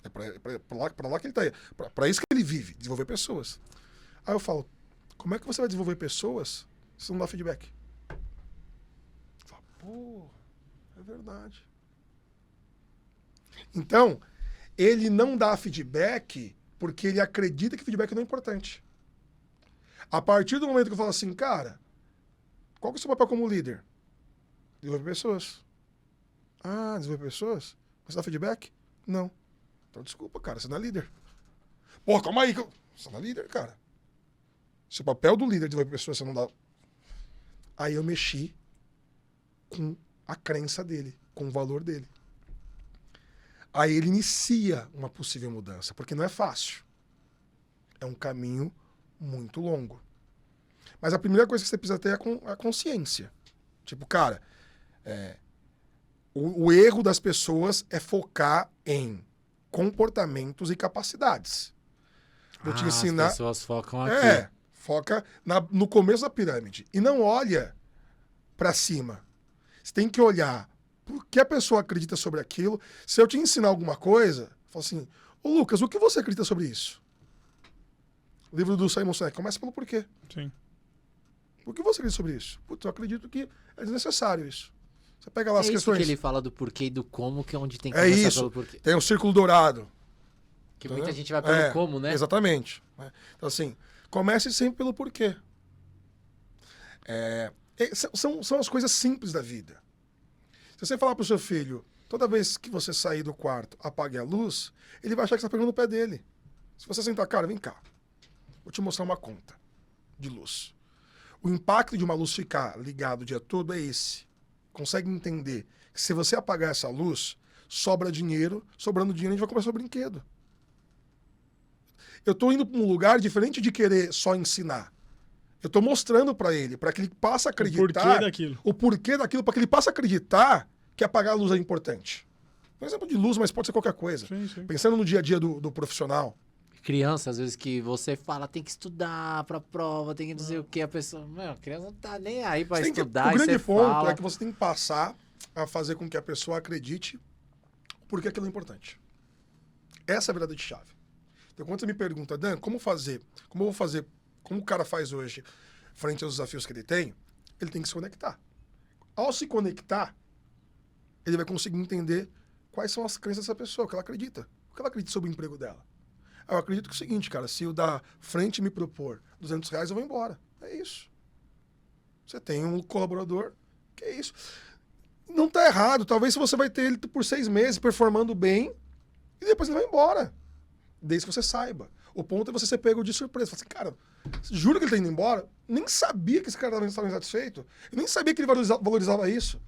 É pra lá que ele tá aí. Pra isso que ele vive, desenvolver pessoas. Aí eu falo, como é que você vai desenvolver pessoas se não dá feedback? Eu falo, pô, é verdade. Então, ele não dá feedback porque ele acredita que feedback não é importante. A partir do momento que eu falo assim, cara, qual que é o seu papel como líder? Desenvolver pessoas. Ah, desenvolver pessoas? Você dá feedback? Não. Então, desculpa, cara, você não é líder. Pô, calma aí. Você não é líder, cara. Se o papel do líder é desenvolver pessoas, você não dá... Aí eu mexi com a crença dele, com o valor dele. Aí ele inicia uma possível mudança, porque não é fácil. É um caminho muito longo. Mas a primeira coisa que você precisa ter é a consciência. Tipo, cara, o erro das pessoas é focar em comportamentos e capacidades. Vou te ensinar... As pessoas focam aqui. Foca no começo da pirâmide. E não olha para cima. Você tem que olhar por que a pessoa acredita sobre aquilo. Se eu te ensinar alguma coisa, fala assim, ô Lucas, o que você acredita sobre isso? O livro do Simon Sinek começa pelo porquê. Sim. Por que você acredita sobre isso? Putz, eu acredito que é desnecessário isso. Você pega lá as questões. É isso que ele fala do porquê e do como, que é onde tem que É começar isso. pelo porquê. Tem o círculo dourado. Que Entendeu? muita gente vai pelo como, né? Exatamente. Então, assim, comece sempre pelo porquê. São as coisas simples da vida. Se você falar pro seu filho, toda vez que você sair do quarto, apague a luz, ele vai achar que você está pegando no pé dele. Se você sentar, cara, vem cá. Vou te mostrar uma conta de luz. O impacto de uma luz ficar ligada o dia todo é esse. Consegue entender que se você apagar essa luz, sobra dinheiro, sobrando dinheiro a gente vai comprar seu brinquedo. Eu estou indo para um lugar diferente de querer só ensinar. Eu estou mostrando para ele, para que ele passe a acreditar... O porquê daquilo, para que ele passe a acreditar que apagar a luz é importante. Um exemplo de luz, mas pode ser qualquer coisa. Sim, sim. Pensando no dia a dia do profissional. Criança, às vezes, que você fala, tem que estudar pra prova, tem que dizer o que, a pessoa... Meu, a criança não tá nem aí pra estudar, o grande e você ponto fala... é que você tem que passar a fazer com que a pessoa acredite porque aquilo é importante. Essa é a verdadeira chave. Então, quando você me pergunta, Dan, como eu vou fazer, como o cara faz hoje, frente aos desafios que ele tem que se conectar. Ao se conectar, ele vai conseguir entender quais são as crenças dessa pessoa, o que ela acredita. O que ela acredita sobre o emprego dela. Eu acredito que é o seguinte, cara, se o da frente me propor R$200, eu vou embora. É isso. Você tem um colaborador, que é isso. Não tá errado. Talvez você vai ter ele por 6 meses performando bem e depois ele vai embora. Desde que você saiba. O ponto é você ser pego de surpresa. Fala assim, cara, juro que ele tá indo embora? Nem sabia que esse cara estava insatisfeito. Eu nem sabia que ele valorizava isso.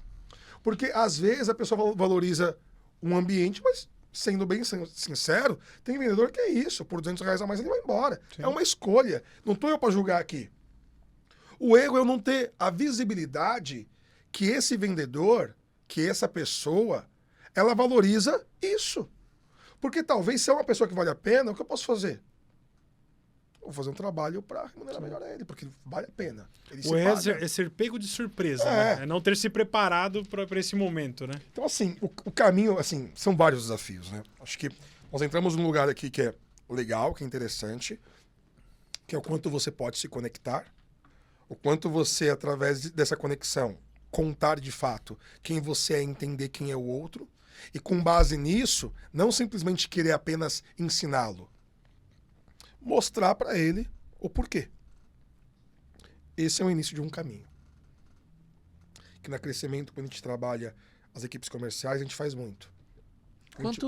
Porque, às vezes, a pessoa valoriza um ambiente, mas, sendo bem sincero, tem vendedor que é isso. Por R$200 a mais ele vai embora. Sim. É uma escolha. Não tô eu para julgar aqui. O erro é eu não ter a visibilidade que esse vendedor, que essa pessoa, ela valoriza isso. Porque talvez se é uma pessoa que vale a pena, o que eu posso fazer? vou fazer um trabalho para remunerar melhor a ele, porque vale a pena. Ele O se erro paga. é ser pego de surpresa, É. né? É não ter se preparado para esse momento, né? Então, assim, o caminho, assim, são vários desafios, né? Acho que nós entramos num lugar aqui que é legal, que é interessante, que é o quanto você pode se conectar, o quanto você, através dessa conexão, contar de fato quem você é, entender quem é o outro, e com base nisso, não simplesmente querer apenas ensiná-lo, mostrar para ele o porquê. Esse é o início de um caminho. Que na Crescimento, quando a gente trabalha as equipes comerciais, a gente faz muito. A gente-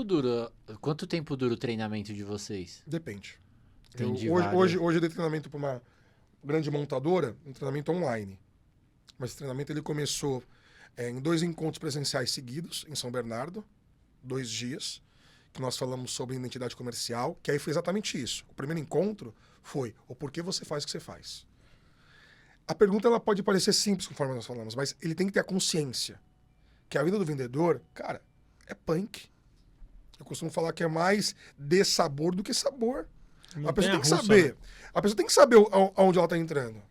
Quanto tempo dura o treinamento de vocês? Depende. Entendi, Hoje eu dei treinamento para uma grande montadora, um treinamento online. Mas esse treinamento ele começou em 2 encontros presenciais seguidos, em São Bernardo, 2 dias, que nós falamos sobre identidade comercial, que aí foi exatamente isso. O primeiro encontro foi o porquê você faz o que você faz. A pergunta ela pode parecer simples, conforme nós falamos, mas ele tem que ter a consciência que a vida do vendedor, cara, é punk. Eu costumo falar que é mais de sabor do que sabor. A pessoa tem que saber. A pessoa tem que saber aonde ela está entrando.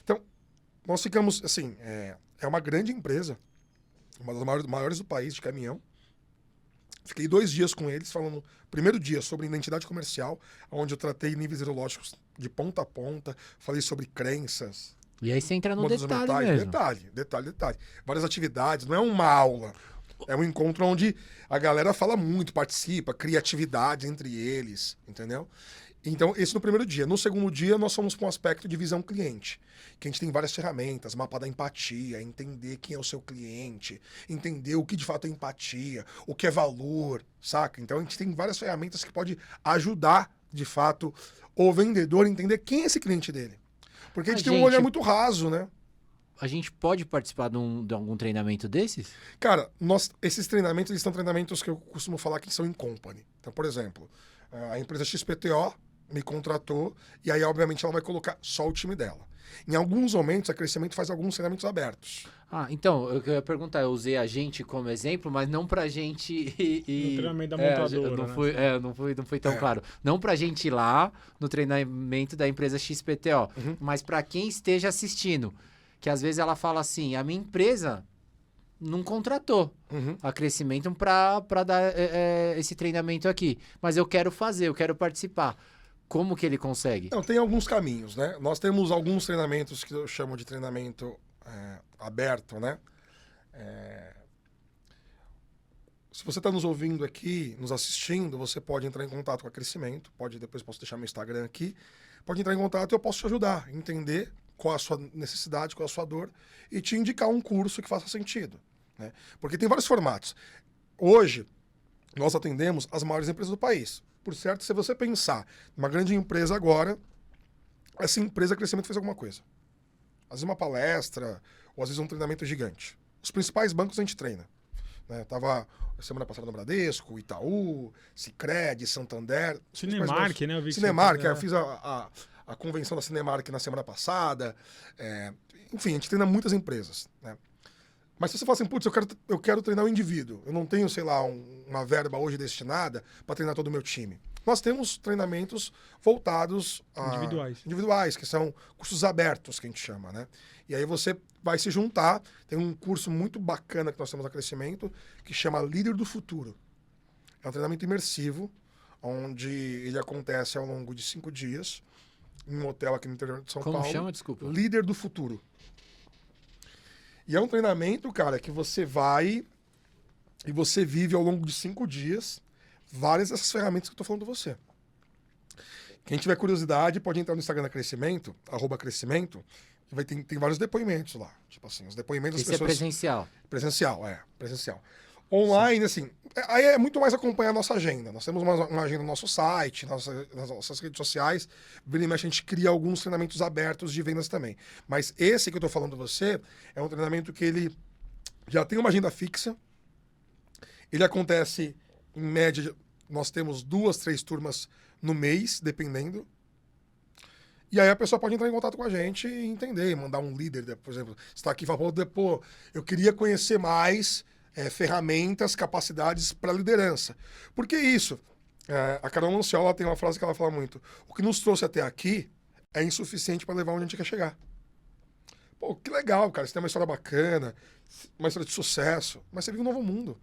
Então, nós ficamos, assim, é uma grande empresa, uma das maiores do país de caminhão. Fiquei 2 dias com eles, falando, primeiro dia, sobre identidade comercial, onde eu tratei níveis ideológicos de ponta a ponta, falei sobre crenças, E aí você entra no modos detalhe mentais, mesmo. detalhe. Várias atividades, não é uma aula. É um encontro onde a galera fala muito, participa, cria atividades entre eles, entendeu? Então, esse no primeiro dia. No segundo dia, nós fomos para um aspecto de visão cliente, que a gente tem várias ferramentas, mapa da empatia, entender quem é o seu cliente, entender o que de fato é empatia, o que é valor, saca? Então, a gente tem várias ferramentas que pode ajudar, de fato, o vendedor a entender quem é esse cliente dele. Porque a gente tem um olhar muito raso, né? A gente pode participar de algum treinamento desses? Cara, esses treinamentos, eles são treinamentos que eu costumo falar que são em company. Então, por exemplo, a empresa XPTO me contratou e aí, obviamente, ela vai colocar só o time dela. Em alguns momentos, a Crescimento faz alguns treinamentos abertos. Então, eu ia perguntar, eu usei a gente como exemplo, mas não pra gente No treinamento da montadora, não foi tão claro. Não pra gente ir lá no treinamento da empresa XPTO, mas pra quem esteja assistindo. Que às vezes ela fala assim, a minha empresa não contratou a Crescimento para dar esse treinamento aqui. Mas eu quero fazer, eu quero participar. Como que ele consegue? Não, tem alguns caminhos, né? Nós temos alguns treinamentos que eu chamo de treinamento aberto, né? Se você está nos ouvindo aqui, nos assistindo, você pode entrar em contato com a Crescimento, depois posso deixar meu Instagram aqui, pode entrar em contato e eu posso te ajudar a entender qual a sua necessidade, qual a sua dor, e te indicar um curso que faça sentido, né? Porque tem vários formatos. Hoje, nós atendemos as maiores empresas do país. Por certo, se você pensar numa grande empresa agora, essa empresa Crescimento fez alguma coisa. Às vezes uma palestra, ou às vezes um treinamento gigante. Os principais bancos a gente treina, né? Tava semana passada no Bradesco, Itaú, Sicredi, Santander. Cinemark, né? Eu vi que Cinemark, você... eu fiz a convenção da Cinemark na semana passada. Enfim, a gente treina muitas empresas, né? Mas se você fala assim, putz, eu quero treinar o indivíduo, eu não tenho, sei lá, uma verba hoje destinada para treinar todo o meu time. Nós temos treinamentos voltados a individuais, que são cursos abertos, que a gente chama, né? E aí você vai se juntar, tem um curso muito bacana que nós temos a Crescimento, que chama Líder do Futuro. É um treinamento imersivo, onde ele acontece ao longo de 5 dias, em um hotel aqui no interior de São Paulo. Como chama, desculpa? Líder do Futuro. E é um treinamento, cara, que você vai e você vive ao longo de 5 dias várias dessas ferramentas que eu tô falando pra você. Quem tiver curiosidade pode entrar no Instagram da Crescimento, @Crescimento, que tem vários depoimentos lá. Tipo assim, os depoimentos das Isso pessoas... é presencial? Presencial. Online, assim, aí é muito mais acompanhar a nossa agenda. Nós temos uma agenda no nosso site, nas nossas redes sociais. Vira e mexe, a gente cria alguns treinamentos abertos de vendas também. Mas esse que eu tô falando pra você é um treinamento que ele já tem uma agenda fixa. Ele acontece, em média, nós temos 2, 3 turmas no mês, dependendo. E aí a pessoa pode entrar em contato com a gente e entender, mandar um líder, por exemplo, está aqui e fala, pô, eu queria conhecer mais ferramentas, capacidades para liderança. Por que isso? A Carol Manciol, ela tem uma frase que ela fala muito. O que nos trouxe até aqui é insuficiente para levar onde a gente quer chegar. Pô, que legal, cara. Você tem uma história bacana, uma história de sucesso, mas você vive um novo mundo.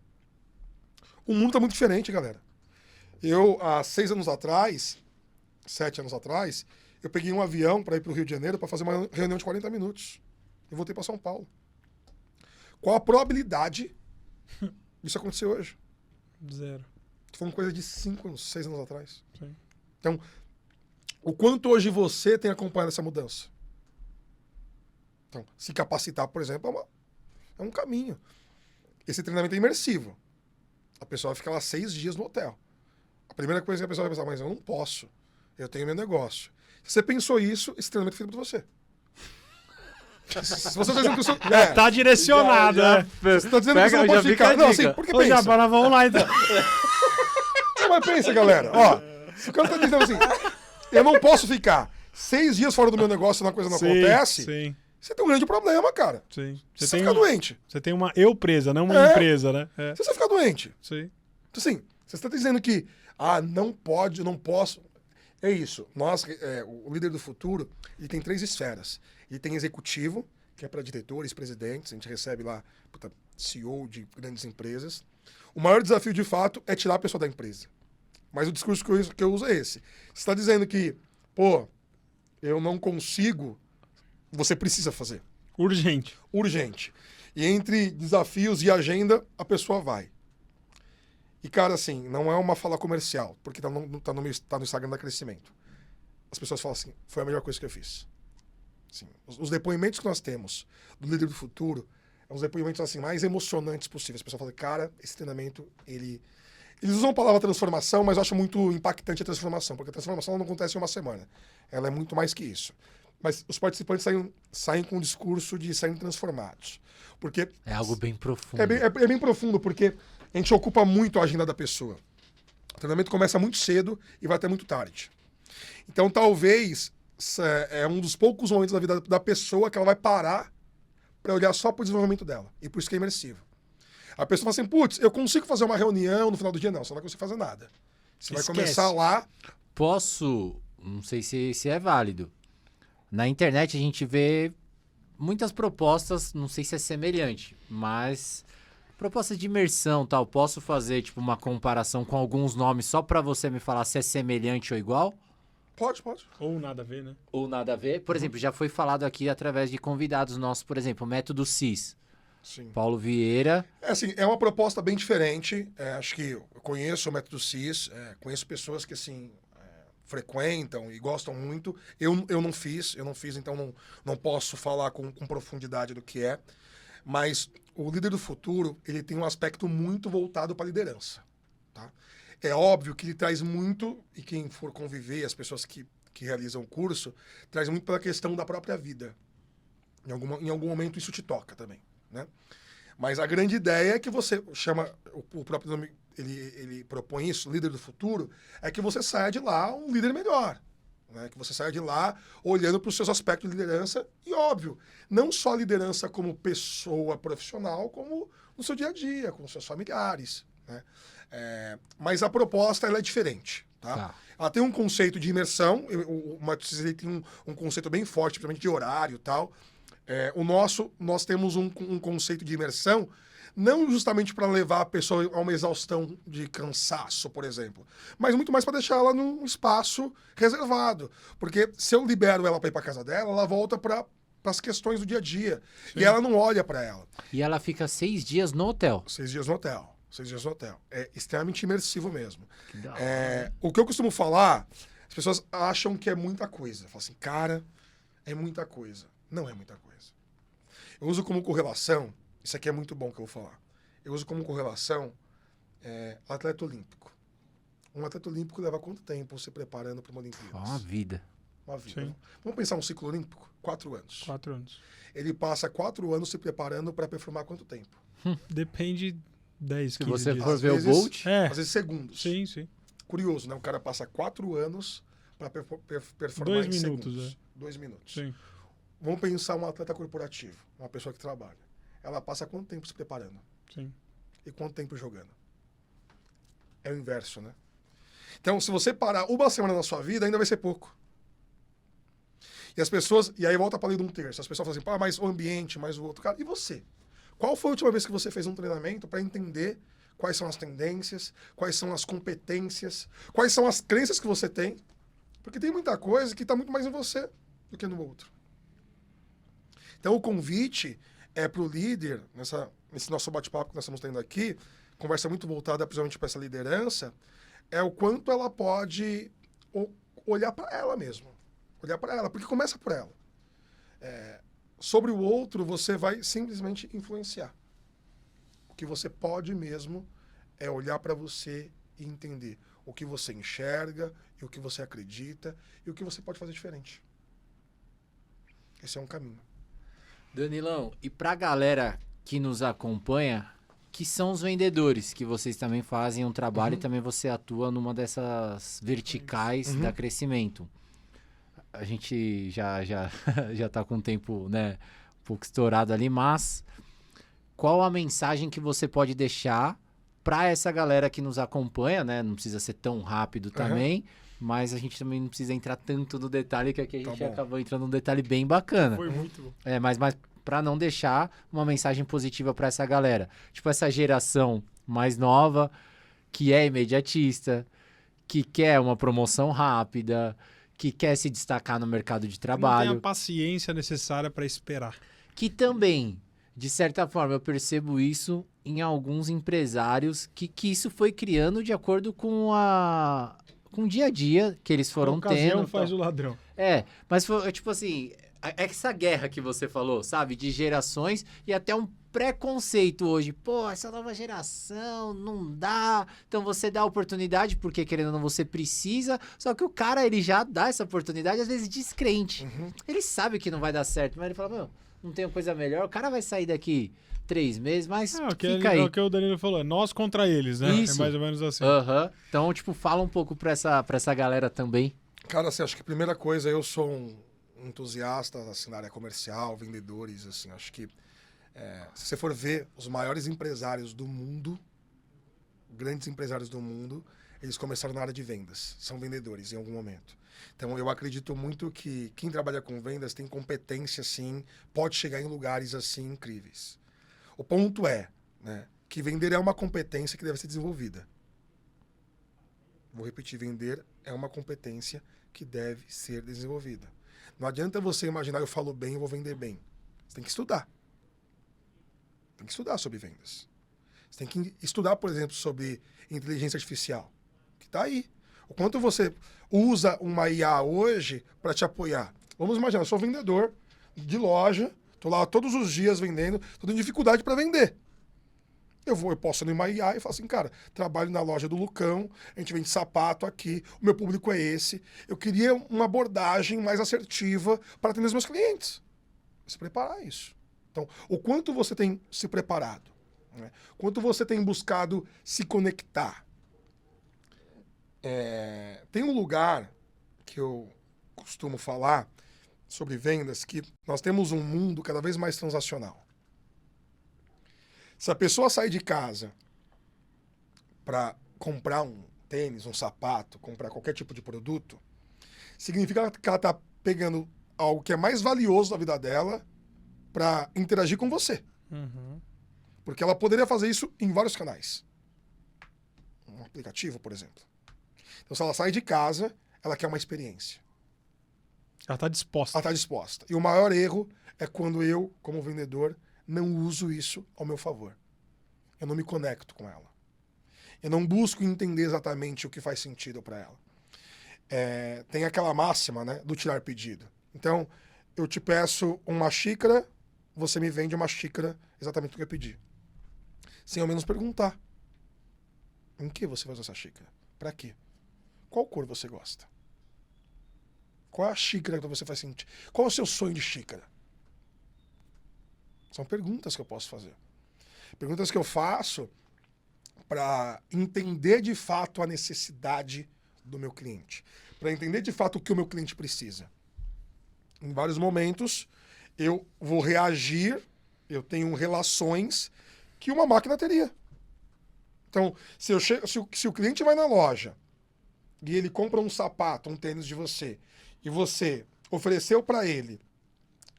O mundo tá muito diferente, galera. Eu, há 6 anos atrás, 7 anos atrás, eu peguei um avião para ir para o Rio de Janeiro para fazer uma reunião de 40 minutos. E voltei para São Paulo. Qual a probabilidade disso acontecer hoje? 0. Foi uma coisa de 5 anos, 6 anos atrás. Sim. Então, o quanto hoje você tem acompanhado essa mudança? Então, se capacitar, por exemplo, é um caminho. Esse treinamento é imersivo. A pessoa vai ficar lá 6 dias no hotel. A primeira coisa que a pessoa vai pensar, mas eu não posso. Eu tenho meu negócio. Se você pensou isso, esse treinamento é feito para você. Se você está dizendo que eu Tá direcionado, né? Você está dizendo que você não pode ficar. Não, assim, porque Ô, pensa. Jabá, nós vamos lá, então. Não, mas pensa, galera. Ó, se o cara tá dizendo assim, eu não posso ficar 6 dias fora do meu negócio e uma coisa não acontece, Sim, você tem um grande problema, cara. sim. Você fica doente. Você tem uma eu presa, não uma empresa, né? Se você ficar doente. Sim. Então, assim, você está dizendo que, não pode, não posso. É isso. Nós, o líder do futuro, ele tem 3 esferas. Ele tem executivo, que é para diretores, presidentes, a gente recebe lá, CEO de grandes empresas. O maior desafio, de fato, é tirar a pessoa da empresa. Mas o discurso que eu uso é esse. Você está dizendo que, eu não consigo, você precisa fazer. Urgente. E entre desafios e agenda, a pessoa vai. E, cara, assim, não é uma fala comercial, porque tá no Instagram da Crescimento. As pessoas falam assim, foi a melhor coisa que eu fiz. Assim, os depoimentos que nós temos do líder do futuro, são os depoimentos assim, mais emocionantes possíveis. As pessoas falam, cara, esse treinamento, eles usam a palavra transformação, mas eu acho muito impactante a transformação, porque a transformação não acontece em uma semana. Ela é muito mais que isso. Mas os participantes saem com um discurso de saírem transformados. Porque É algo bem profundo. é bem profundo, porque a gente ocupa muito a agenda da pessoa. O treinamento começa muito cedo e vai até muito tarde. Então, talvez, é um dos poucos momentos da vida da pessoa que ela vai parar para olhar só para o desenvolvimento dela. E por isso que é imersivo. A pessoa fala assim, putz, eu consigo fazer uma reunião no final do dia? Não, você não vai conseguir fazer nada. Você vai começar lá... Não sei se é válido. Na internet a gente vê muitas propostas, não sei se é semelhante, mas propostas de imersão, tal. Posso fazer tipo uma comparação com alguns nomes só para você me falar se é semelhante ou igual? Pode. Ou nada a ver, né? Ou nada a ver. Por exemplo, já foi falado aqui através de convidados nossos, por exemplo, o Método CIS. Sim. Paulo Vieira. É uma proposta bem diferente. Acho que eu conheço o Método CIS, conheço pessoas que assim frequentam e gostam muito. Eu não fiz, então não posso falar com profundidade do que é. Mas o líder do futuro, ele tem um aspecto muito voltado para a liderança. Tá? É óbvio que ele traz muito, e quem for conviver, as pessoas que realizam o curso, traz muito pela questão da própria vida. Em algum momento isso te toca também. Né? Mas a grande ideia é que você chama, o próprio nome, ele propõe isso, líder do futuro, é que você saia de lá um líder melhor. Né? Que você saia de lá olhando para os seus aspectos de liderança e, óbvio, não só a liderança como pessoa profissional, como no seu dia a dia, com os seus familiares. Né? Mas a proposta ela é diferente. Tá? Ela tem um conceito de imersão, o Matheus tem um conceito bem forte, principalmente de horário e tal. Nós temos um conceito de imersão, não justamente para levar a pessoa a uma exaustão de cansaço, por exemplo, mas muito mais para deixar ela num espaço reservado. Porque se eu libero ela para ir para casa dela, ela volta para as questões do dia a dia. Sim. E ela não olha para ela. E ela fica 6 dias no hotel. 6 dias no hotel. 6 dias no hotel. É extremamente imersivo mesmo. O que eu costumo falar, as pessoas acham que é muita coisa. Falam assim, cara, é muita coisa. Não é muita coisa. Eu uso como correlação, isso aqui é muito bom que eu vou falar. Eu uso como correlação atleta olímpico. Um atleta olímpico leva quanto tempo se preparando para uma Olimpíada? Uma vida. Uma vida. Sim. Vamos pensar um ciclo olímpico? 4 anos. 4 anos. Ele passa 4 anos se preparando para performar quanto tempo? Depende 10, 15 Se você dias. for ver o Bolt... Às vezes segundos. Sim, sim. Curioso, né? O cara passa 4 anos para performar 2 em minutos, segundos. 2 minutos. Sim. Vamos pensar um atleta corporativo, uma pessoa que trabalha. Ela passa quanto tempo se preparando? Sim. E quanto tempo jogando? É o inverso, né? Então, se você parar uma semana na sua vida, ainda vai ser pouco. E as pessoas... E aí volta para a lei de um terço. As pessoas falam assim, mas o ambiente, mas o outro. Cara, e você? Qual foi a última vez que você fez um treinamento para entender quais são as tendências, quais são as competências, quais são as crenças que você tem? Porque tem muita coisa que está muito mais em você do que no outro. Então, o convite é para o líder, nesse nosso bate-papo que nós estamos tendo aqui, conversa muito voltada principalmente para essa liderança, é o quanto ela pode olhar para ela mesma. Olhar para ela, porque começa por ela. Sobre o outro, você vai simplesmente influenciar. O que você pode mesmo é olhar para você e entender o que você enxerga, e o que você acredita, e o que você pode fazer diferente. Esse é um caminho. Danilão, e pra galera que nos acompanha, que são os vendedores, que vocês também fazem um trabalho e também você atua numa dessas verticais da crescimento. A gente já tá com o tempo, né, um pouco estourado ali, mas qual a mensagem que você pode deixar para essa galera que nos acompanha, né? Não precisa ser tão rápido também, mas a gente também não precisa entrar tanto no detalhe, que aqui a gente acabou entrando num detalhe bem bacana. Foi muito bom. Mas para não deixar uma mensagem positiva para essa galera. Tipo, essa geração mais nova, que é imediatista, que quer uma promoção rápida, que quer se destacar no mercado de trabalho. Não tem a paciência necessária para esperar. Que também, de certa forma, eu percebo isso em alguns empresários, que isso foi criando de acordo com o dia a dia que eles foram tendo. A ocasião faz o ladrão. Mas foi tipo assim, essa guerra que você falou, sabe? De gerações e até um preconceito hoje. Pô, essa nova geração não dá. Então você dá a oportunidade, porque querendo ou não você precisa. Só que o cara, ele já dá essa oportunidade, às vezes descrente. Ele sabe que não vai dar certo, mas ele fala, meu, não tem coisa melhor. O cara vai sair daqui 3 meses, mas fica aí. É o que o Danilo falou, nós contra eles, né? Isso. É mais ou menos assim. Então, tipo, fala um pouco pra essa galera também. Cara, assim, acho que a primeira coisa, eu sou um entusiasta, assim, na área comercial, vendedores, assim, acho que se você for ver os maiores empresários do mundo, grandes empresários do mundo, eles começaram na área de vendas, são vendedores em algum momento. Então, eu acredito muito que quem trabalha com vendas tem competência, assim, pode chegar em lugares, assim, incríveis. O ponto é, né, que vender é uma competência que deve ser desenvolvida. Vou repetir, vender é uma competência que deve ser desenvolvida. Não adianta você imaginar, eu falo bem, eu vou vender bem. Você tem que estudar. Tem que estudar sobre vendas. Você tem que estudar, por exemplo, sobre inteligência artificial, que está aí. O quanto você usa uma IA hoje para te apoiar. Vamos imaginar, eu sou vendedor de loja, estou lá todos os dias vendendo, estou tendo dificuldade para vender. Eu posso ir numa IA e falar assim, cara, trabalho na loja do Lucão, a gente vende sapato aqui, o meu público é esse. Eu queria uma abordagem mais assertiva para atender os meus clientes. Se preparar isso. Então, o quanto você tem se preparado, né? Quanto você tem buscado se conectar. Tem um lugar que eu costumo falar sobre vendas, que nós temos um mundo cada vez mais transacional. Se a pessoa sair de casa para comprar um tênis, um sapato, comprar qualquer tipo de produto, significa que ela está pegando algo que é mais valioso da vida dela para interagir com você. Porque ela poderia fazer isso em vários canais. Um aplicativo, por exemplo. Então, se ela sai de casa, ela quer uma experiência. Ela está disposta. Ela está disposta. E o maior erro é quando eu, como vendedor, não uso isso ao meu favor. Eu não me conecto com ela. Eu não busco entender exatamente o que faz sentido para ela. Tem aquela máxima, né, do tirar pedido. Então, eu te peço uma xícara, você me vende uma xícara exatamente do que eu pedi. Sem ao menos perguntar. Em que você vai usar essa xícara? Para quê? Qual cor você gosta? Qual é a xícara que você faz sentir? Qual é o seu sonho de xícara? São perguntas que eu posso fazer. Perguntas que eu faço para entender de fato a necessidade do meu cliente. Para entender de fato o que o meu cliente precisa. Em vários momentos, eu vou reagir, eu tenho relações que uma máquina teria. Então, se o cliente vai na loja e ele compra um sapato, um tênis de você, e você ofereceu para ele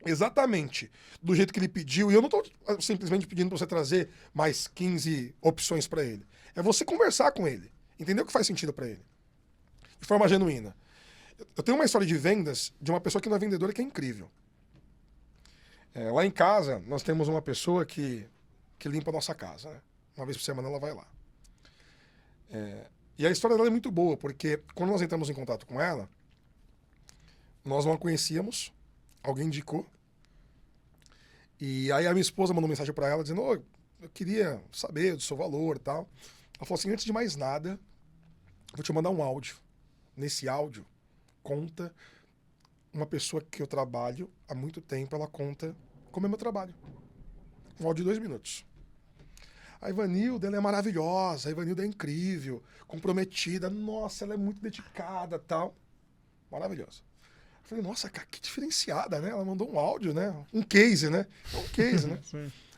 exatamente do jeito que ele pediu, e eu não tô simplesmente pedindo para você trazer mais 15 opções para ele. É você conversar com ele, entender o que faz sentido para ele, de forma genuína. Eu tenho uma história de vendas de uma pessoa que não é vendedora que é incrível. Lá em casa, nós temos uma pessoa que limpa a nossa casa, né? Uma vez por semana ela vai lá. E a história dela é muito boa, porque quando nós entramos em contato com ela, nós não a conhecíamos, alguém indicou, e aí a minha esposa mandou mensagem para ela dizendo: eu queria saber do seu valor e tal. Ela falou assim: antes de mais nada, vou te mandar um áudio. Nesse áudio, conta uma pessoa que eu trabalho há muito tempo, ela conta como é meu trabalho. Um áudio de 2 minutos. A Ivanilda, ela é maravilhosa, a Ivanilda é incrível, comprometida, nossa, ela é muito dedicada, tal. Maravilhosa. Eu falei: nossa, cara, que diferenciada, né? Ela mandou um áudio, né? Um case, né? Um case, né?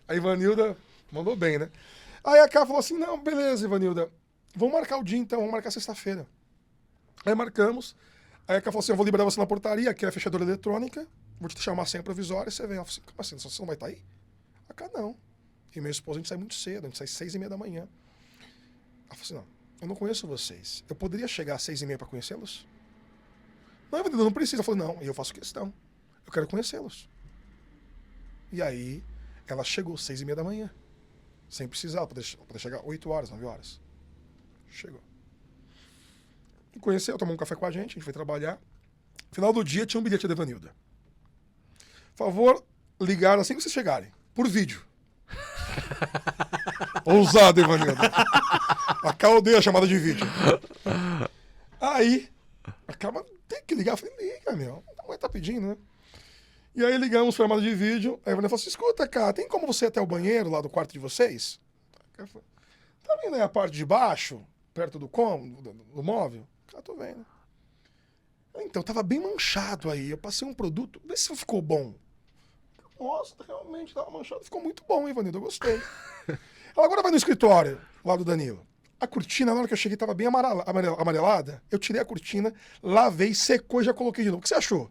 A Ivanilda mandou bem, né? Aí a Ká falou assim: não, beleza, Ivanilda, vamos marcar o dia então, vamos marcar sexta-feira. Aí marcamos. Aí a Ká falou assim: eu vou liberar você na portaria, aqui é a fechadora eletrônica, vou te deixar uma senha provisória, você vem. Ela falou assim: como assim, você não vai estar aí? A Ká: não. E minha esposa, a gente sai muito cedo, a gente sai 6h30 da manhã. Ela falou assim: não, eu não conheço vocês. Eu poderia chegar às 6h30 para conhecê-los? Não, Ivanilda, não precisa. Eu falei: não, eu faço questão. Eu quero conhecê-los. E aí, ela chegou às 6h30 da manhã. Sem precisar, poder chegar 8 horas, 9 horas. Chegou. Me conheceu, tomou um café com a gente foi trabalhar. Final do dia tinha um bilhete da Ivanilda. Favor, ligar assim que vocês chegarem. Por vídeo. Ousado, Ivanilda. A Ká odeia a chamada de vídeo. Aí, a Ká, tem que ligar. Eu falei: liga, meu. A mãe tá pedindo, né? E aí ligamos para chamada de vídeo. Aí a Ivanilda falou assim: escuta, Ká, tem como você ir até o banheiro lá do quarto de vocês? Tá vendo aí a parte de baixo, perto do cômodo, do móvel? Ah, tô vendo. Então, tava bem manchado aí. Eu passei um produto, vê se ficou bom. Nossa, realmente tava manchado. Ficou muito bom, Ivanilda, eu gostei. Ela agora vai no escritório, lá do Danilo. A cortina, na hora que eu cheguei, tava bem amarelada. Eu tirei a cortina, lavei, secou e já coloquei de novo. O que você achou?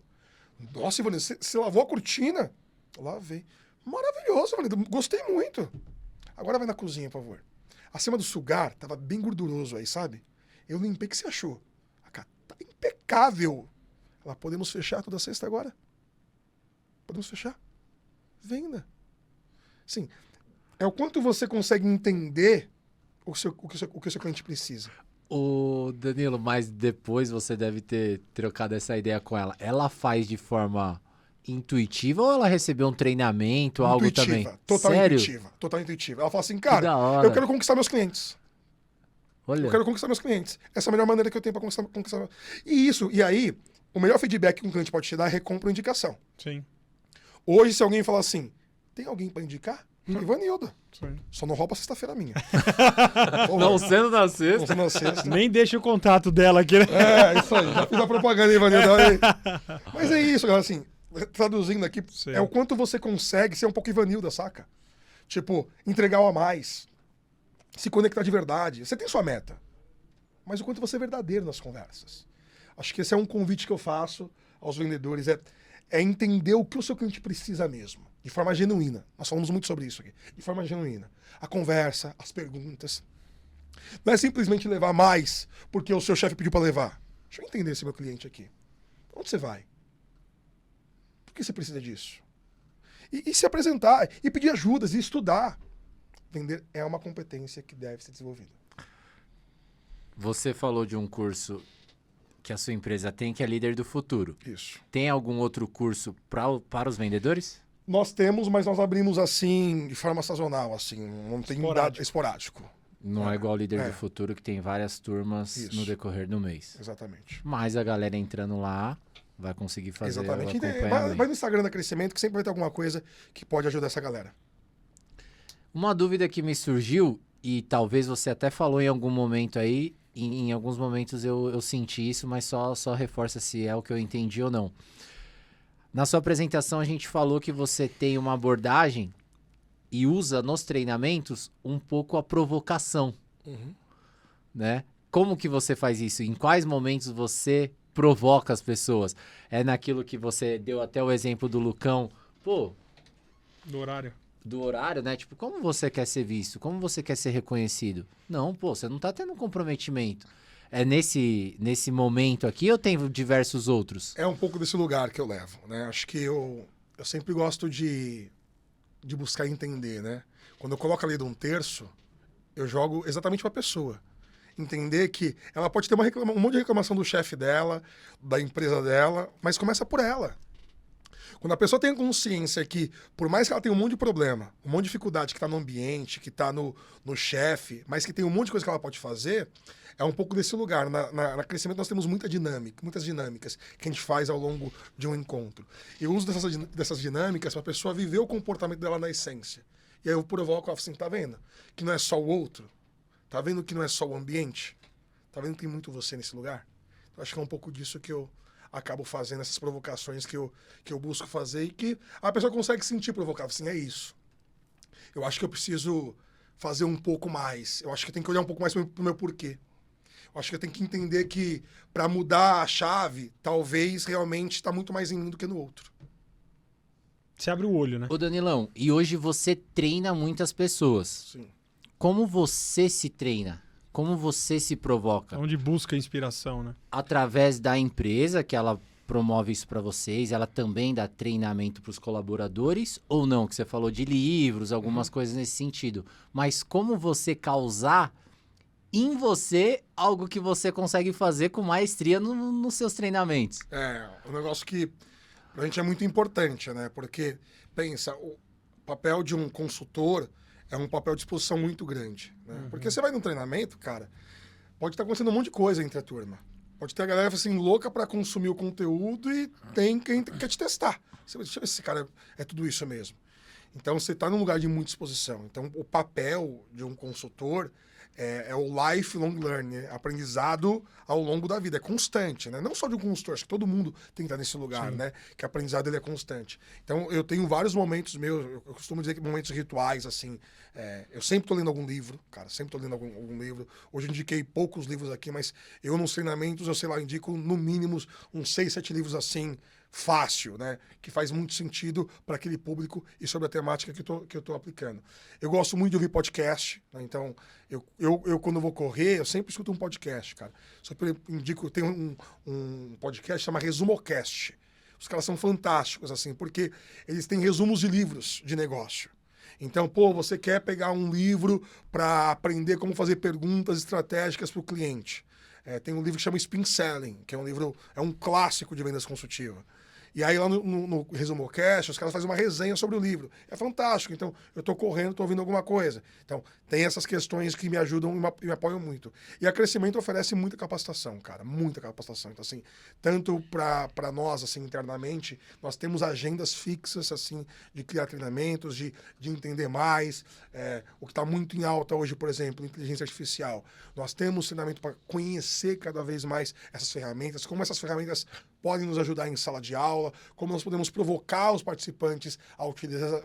Nossa, Ivanilda, você lavou a cortina? Eu lavei. Maravilhoso, Ivanilda, gostei muito. Agora vai na cozinha, por favor. Acima do sugar, tava bem gorduroso aí, sabe? Eu limpei, o que você achou? Tá impecável. Ela: podemos fechar toda sexta agora? Podemos fechar? Venda. Sim, é o quanto você consegue entender o que o seu cliente precisa. Ô, Danilo, mas depois você deve ter trocado essa ideia com ela. Ela faz de forma intuitiva ou ela recebeu um treinamento, algo também? Total Sério? intuitiva. Total intuitiva. Ela fala assim: cara, da hora. eu quero conquistar meus clientes. Olha. Eu quero conquistar meus clientes. Essa é a melhor maneira que eu tenho para conquistar. E aí, o melhor feedback que um cliente pode te dar é recompra ou indicação. Sim. Hoje, se alguém falar assim: tem alguém para indicar? Ivanilda. Sim. Só não rouba sexta-feira minha. Não sendo na Não sexta. sendo na sexta. Nem deixa o contato dela aqui, né? Isso aí. Já fiz a propaganda, Ivanilda. Mas é isso, galera. Assim, traduzindo aqui, Sim. é o quanto você consegue ser um pouco Ivanilda, saca? Tipo, entregar o a mais. Se conectar de verdade. Você tem sua meta. Mas o quanto você é verdadeiro nas conversas. Acho que esse é um convite que eu faço aos vendedores. É entender o que o seu cliente precisa mesmo. De forma genuína. Nós falamos muito sobre isso aqui. De forma genuína. A conversa, as perguntas. Não é simplesmente levar mais porque o seu chefe pediu para levar. Deixa eu entender esse meu cliente aqui. Onde você vai? Por que você precisa disso? E se apresentar, e pedir ajudas, e estudar. Vender é uma competência que deve ser desenvolvida. Você falou de um curso que a sua empresa tem, que é Líder do Futuro. Isso. Tem algum outro curso para os vendedores? Nós temos, mas nós abrimos assim, de forma sazonal, assim. Não tem esporádico. Não é igual o Líder do Futuro, que tem várias turmas Isso. no decorrer do mês. Exatamente. Mas a galera entrando lá vai conseguir fazer Exatamente. o acompanhamento. Vai no Instagram da Crescimento, que sempre vai ter alguma coisa que pode ajudar essa galera. Uma dúvida que me surgiu, e talvez você até falou em algum momento aí, em alguns momentos eu senti isso, mas só reforça se é o que eu entendi ou não. Na sua apresentação a gente falou que você tem uma abordagem e usa nos treinamentos um pouco a provocação, né? como que você faz isso? Em quais momentos você provoca as pessoas? É naquilo que você deu até o exemplo do Lucão, pô, Do horário. do horário, né? Tipo, como você quer ser visto? Como você quer ser reconhecido? Não, pô, você não tá tendo um comprometimento. É nesse momento aqui ou tem diversos outros? É um pouco desse lugar que eu levo, né? Acho que eu sempre gosto de buscar entender, né? Quando eu coloco a lei de um terço, eu jogo exatamente para a pessoa. Entender que ela pode ter um monte de reclamação do chefe dela, da empresa dela, mas começa por ela. Quando a pessoa tem consciência que, por mais que ela tenha um monte de problema, um monte de dificuldade que está no ambiente, que está no chefe, mas que tem um monte de coisa que ela pode fazer, é um pouco desse lugar. Na crescimento nós temos muitas dinâmicas que a gente faz ao longo de um encontro. Eu uso dessas dinâmicas para a pessoa viver o comportamento dela na essência. E aí eu provoco, assim, tá vendo? Que não é só o outro. Tá vendo que não é só o ambiente? Tá vendo que tem muito você nesse lugar? Eu acho que é um pouco disso que eu acabo fazendo, essas provocações que eu busco fazer e que a pessoa consegue sentir provocado. Assim, é isso. Eu acho que eu preciso fazer um pouco mais. Eu acho que eu tenho que olhar um pouco mais pro meu porquê. Eu acho que eu tenho que entender que para mudar a chave, talvez realmente está muito mais em mim do que no outro. Você abre o olho, né? Ô Danilão, e hoje você treina muitas pessoas. Sim. Como você se treina? Como você se provoca? Onde busca inspiração, né? Através da empresa, que ela promove isso para vocês, ela também dá treinamento para os colaboradores, ou não? Que você falou de livros, algumas coisas nesse sentido. Mas como você causar em você algo que você consegue fazer com maestria nos seus treinamentos? É, um negócio que pra gente é muito importante, né? Porque, pensa, o papel de um consultor é um papel de exposição muito grande, né? Porque você vai num treinamento, cara, pode estar acontecendo um monte de coisa entre a turma. Pode ter a galera assim, louca para consumir o conteúdo e tem quem quer te testar. Você vai, deixa eu ver se esse cara é tudo isso mesmo. Então, você está num lugar de muita exposição. Então, o papel de um consultor é o lifelong learning, né? Aprendizado ao longo da vida, é constante, né? Não só de um consultor, acho que todo mundo tem que estar nesse lugar, né? Que o aprendizado ele é constante. Então, eu tenho vários momentos meus, eu costumo dizer que momentos rituais, assim, eu sempre estou lendo algum livro, cara, sempre estou lendo algum livro. Hoje eu indiquei poucos livros aqui, mas eu nos treinamentos, eu sei lá, indico no mínimo uns 6, 7 livros assim, fácil, né? Que faz muito sentido para aquele público e sobre a temática que eu tô aplicando. Eu gosto muito de ouvir podcast, né? Então, eu quando vou correr, eu sempre escuto um podcast, cara. Só que eu indico, tem um podcast que chama Resumocast. Os caras são fantásticos, assim, porque eles têm resumos de livros de negócio. Então, pô, você quer pegar um livro para aprender como fazer perguntas estratégicas para o cliente. Tem um livro que chama Spin Selling, que é um livro, é um clássico de vendas consultiva. E aí lá no Resumocast, os caras fazem uma resenha sobre o livro. É fantástico. Então, eu estou correndo, estou ouvindo alguma coisa. Então, tem essas questões que me ajudam e me apoiam muito. E a Crescimento oferece muita capacitação, cara. Muita capacitação. Então, assim, tanto para nós, assim, internamente, nós temos agendas fixas, assim, de criar treinamentos, de entender mais. O que está muito em alta hoje, por exemplo, inteligência artificial. Nós temos treinamento para conhecer cada vez mais essas ferramentas, como essas ferramentas podem nos ajudar em sala de aula, como nós podemos provocar os participantes a utilizar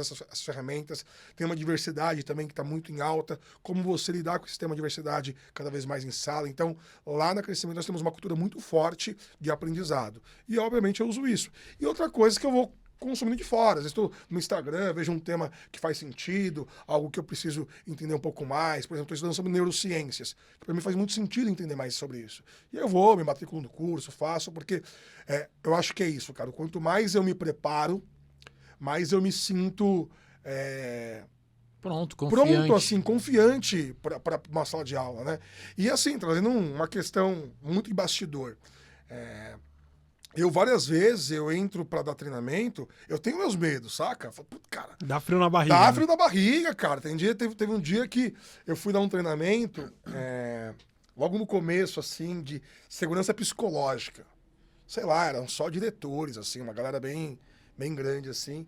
essas ferramentas. Tem uma diversidade também que está muito em alta, como você lidar com esse tema de diversidade cada vez mais em sala. Então, lá na Crescimento nós temos uma cultura muito forte de aprendizado. E, obviamente, eu uso isso. E outra coisa que eu vou consumindo de fora. Às vezes estou no Instagram, vejo um tema que faz sentido, algo que eu preciso entender um pouco mais. Por exemplo, estou estudando sobre neurociências, que para mim faz muito sentido entender mais sobre isso. E eu vou, me matriculo no curso, faço, porque eu acho que é isso, cara. Quanto mais eu me preparo, mais eu me sinto Pronto, assim, confiante para uma sala de aula, né? E assim, trazendo uma questão muito em bastidor. Eu, várias vezes, eu entro pra dar treinamento, eu tenho meus medos, saca? Cara, dá frio na barriga. Dá frio na barriga, cara. Teve um dia que eu fui dar um treinamento, logo no começo, assim, de segurança psicológica. Sei lá, eram só diretores, assim, uma galera bem grande, assim.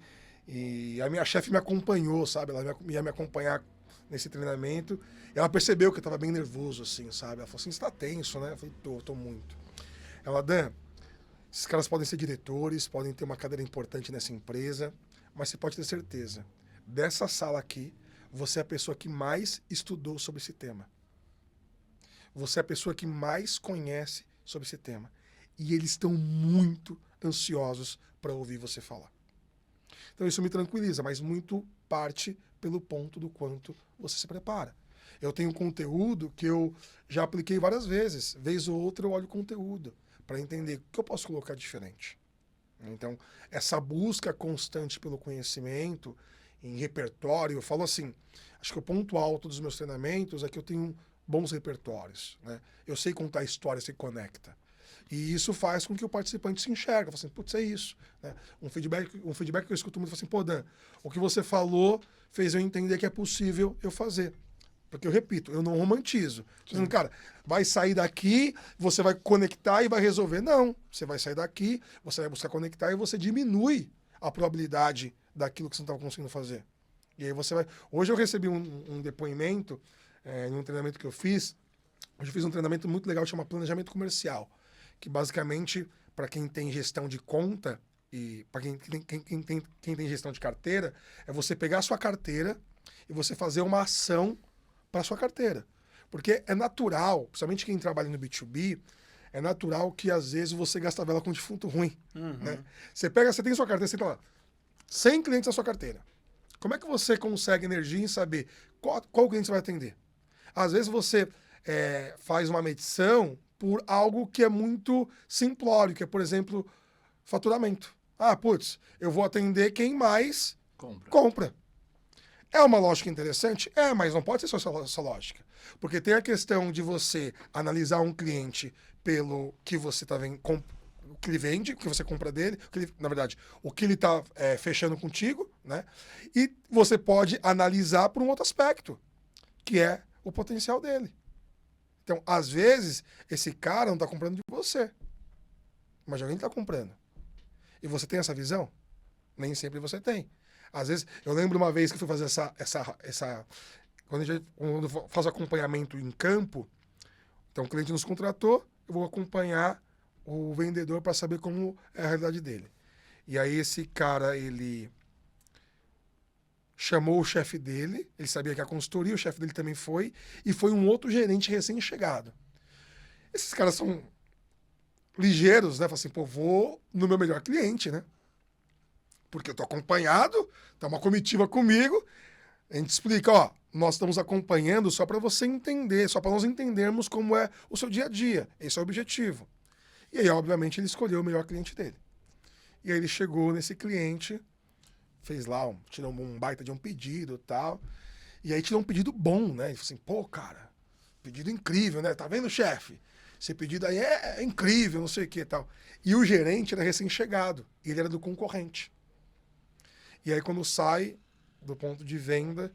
E a minha chefe me acompanhou, sabe? Ela ia me acompanhar nesse treinamento. E ela percebeu que eu tava bem nervoso, assim, sabe? Ela falou assim, você tá tenso, né? Eu falei, tô muito. Ela, Dan, esses caras podem ser diretores, podem ter uma cadeira importante nessa empresa, mas você pode ter certeza, dessa sala aqui, você é a pessoa que mais estudou sobre esse tema. você é a pessoa que mais conhece sobre esse tema. E eles estão muito ansiosos para ouvir você falar. Então isso me tranquiliza, mas muito parte pelo ponto do quanto você se prepara. Eu tenho conteúdo que eu já apliquei várias vezes. Vez ou outra eu olho o conteúdo para entender o que eu posso colocar diferente. Então, essa busca constante pelo conhecimento, em repertório, eu falo assim, acho que o ponto alto dos meus treinamentos é que eu tenho bons repertórios, né? Eu sei contar a história, se conecta. E isso faz com que o participante se enxergue. Fala assim, putz, é isso. Né? Um feedback que eu escuto muito, assim, pô, Dan, o que você falou fez eu entender que é possível eu fazer. Porque eu repito, eu não romantizo. Dizendo, cara, vai sair daqui, você vai conectar e vai resolver. Não, você vai sair daqui, você vai buscar conectar e você diminui a probabilidade daquilo que você não estava conseguindo fazer. E aí você vai... Hoje eu recebi um depoimento em um treinamento que eu fiz. Hoje eu fiz um treinamento muito legal, chama Planejamento Comercial. Que basicamente, para quem tem gestão de conta e para quem tem gestão de carteira, é você pegar a sua carteira e você fazer uma ação para a sua carteira. Porque é natural, principalmente quem trabalha no B2B, é natural que às vezes você gasta vela com defunto ruim. Né? Você tem sua carteira, você tem lá 100 clientes na sua carteira. Como é que você consegue energia em saber qual cliente você vai atender? Às vezes você faz uma medição por algo que é muito simplório, que é, por exemplo, faturamento. Ah, putz, eu vou atender quem mais compra. É uma lógica interessante? É, mas não pode ser só essa lógica. Porque tem a questão de você analisar um cliente pelo que você está vendo, o que ele vende, o que você compra dele, na verdade, o que ele está fechando contigo, né? E você pode analisar por um outro aspecto, que é o potencial dele. Então, às vezes, esse cara não está comprando de você, mas alguém está comprando. E você tem essa visão? Nem sempre você tem. Às vezes, eu lembro uma vez que eu fui fazer quando eu faço acompanhamento em campo, então o cliente nos contratou, eu vou acompanhar o vendedor para saber como é a realidade dele. E aí esse cara, ele chamou o chefe dele, ele sabia que a consultoria, o chefe dele também foi, e foi um outro gerente recém-chegado. Esses caras são ligeiros, né? Falam assim, pô, vou no meu melhor cliente, né? Porque eu tô acompanhado, tá uma comitiva comigo, a gente explica, ó, nós estamos acompanhando só para você entender, só para nós entendermos como é o seu dia a dia. Esse é o objetivo. E aí, obviamente, ele escolheu o melhor cliente dele. E aí ele chegou nesse cliente, fez lá, tirou um baita de um pedido e tal. E aí tirou um pedido bom, né? Ele falou assim, pô, cara, pedido incrível, né? Tá vendo, chefe? Esse pedido aí é incrível, não sei o que e tal. E o gerente era recém-chegado, e ele era do concorrente. E aí quando sai do ponto de venda,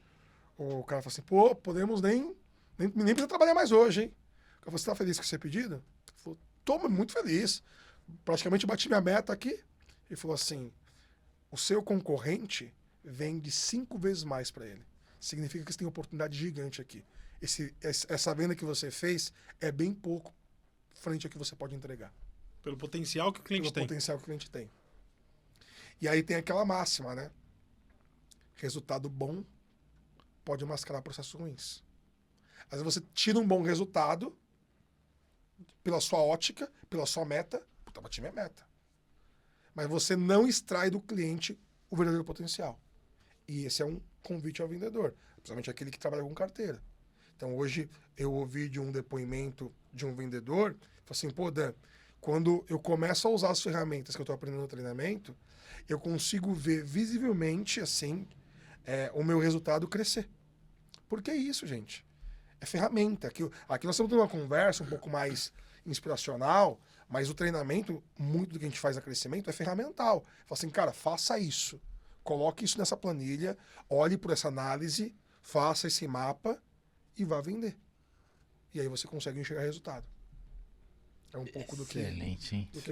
o cara fala assim, pô, podemos nem precisa trabalhar mais hoje, hein? O cara falou, você tá feliz com esse pedido? Ele falou, tô muito feliz. Praticamente bati minha meta aqui. Ele falou assim, o seu concorrente vende 5 vezes mais para ele. Significa que você tem uma oportunidade gigante aqui. Essa venda que você fez é bem pouco frente ao que você pode entregar. Pelo potencial que o cliente tem. Pelo potencial que o cliente tem. E aí tem aquela máxima, né? Resultado bom pode mascarar processos ruins. Às vezes você tira um bom resultado pela sua ótica, pela sua meta. Puta, bati minha meta. Mas você não extrai do cliente o verdadeiro potencial. E esse é um convite ao vendedor, principalmente aquele que trabalha com carteira. Então hoje eu ouvi de um depoimento de um vendedor, falou assim, pô, Dan, quando eu começo a usar as ferramentas que eu estou aprendendo no treinamento, eu consigo ver visivelmente, assim, o meu resultado crescer. Por que isso, gente? É ferramenta. Aqui nós estamos tendo uma conversa um pouco mais inspiracional, mas o treinamento, muito do que a gente faz a crescimento, é ferramental. Fala assim, cara, faça isso. Coloque isso nessa planilha, olhe por essa análise, faça esse mapa e vá vender. E aí você consegue enxergar resultado. É um pouco do que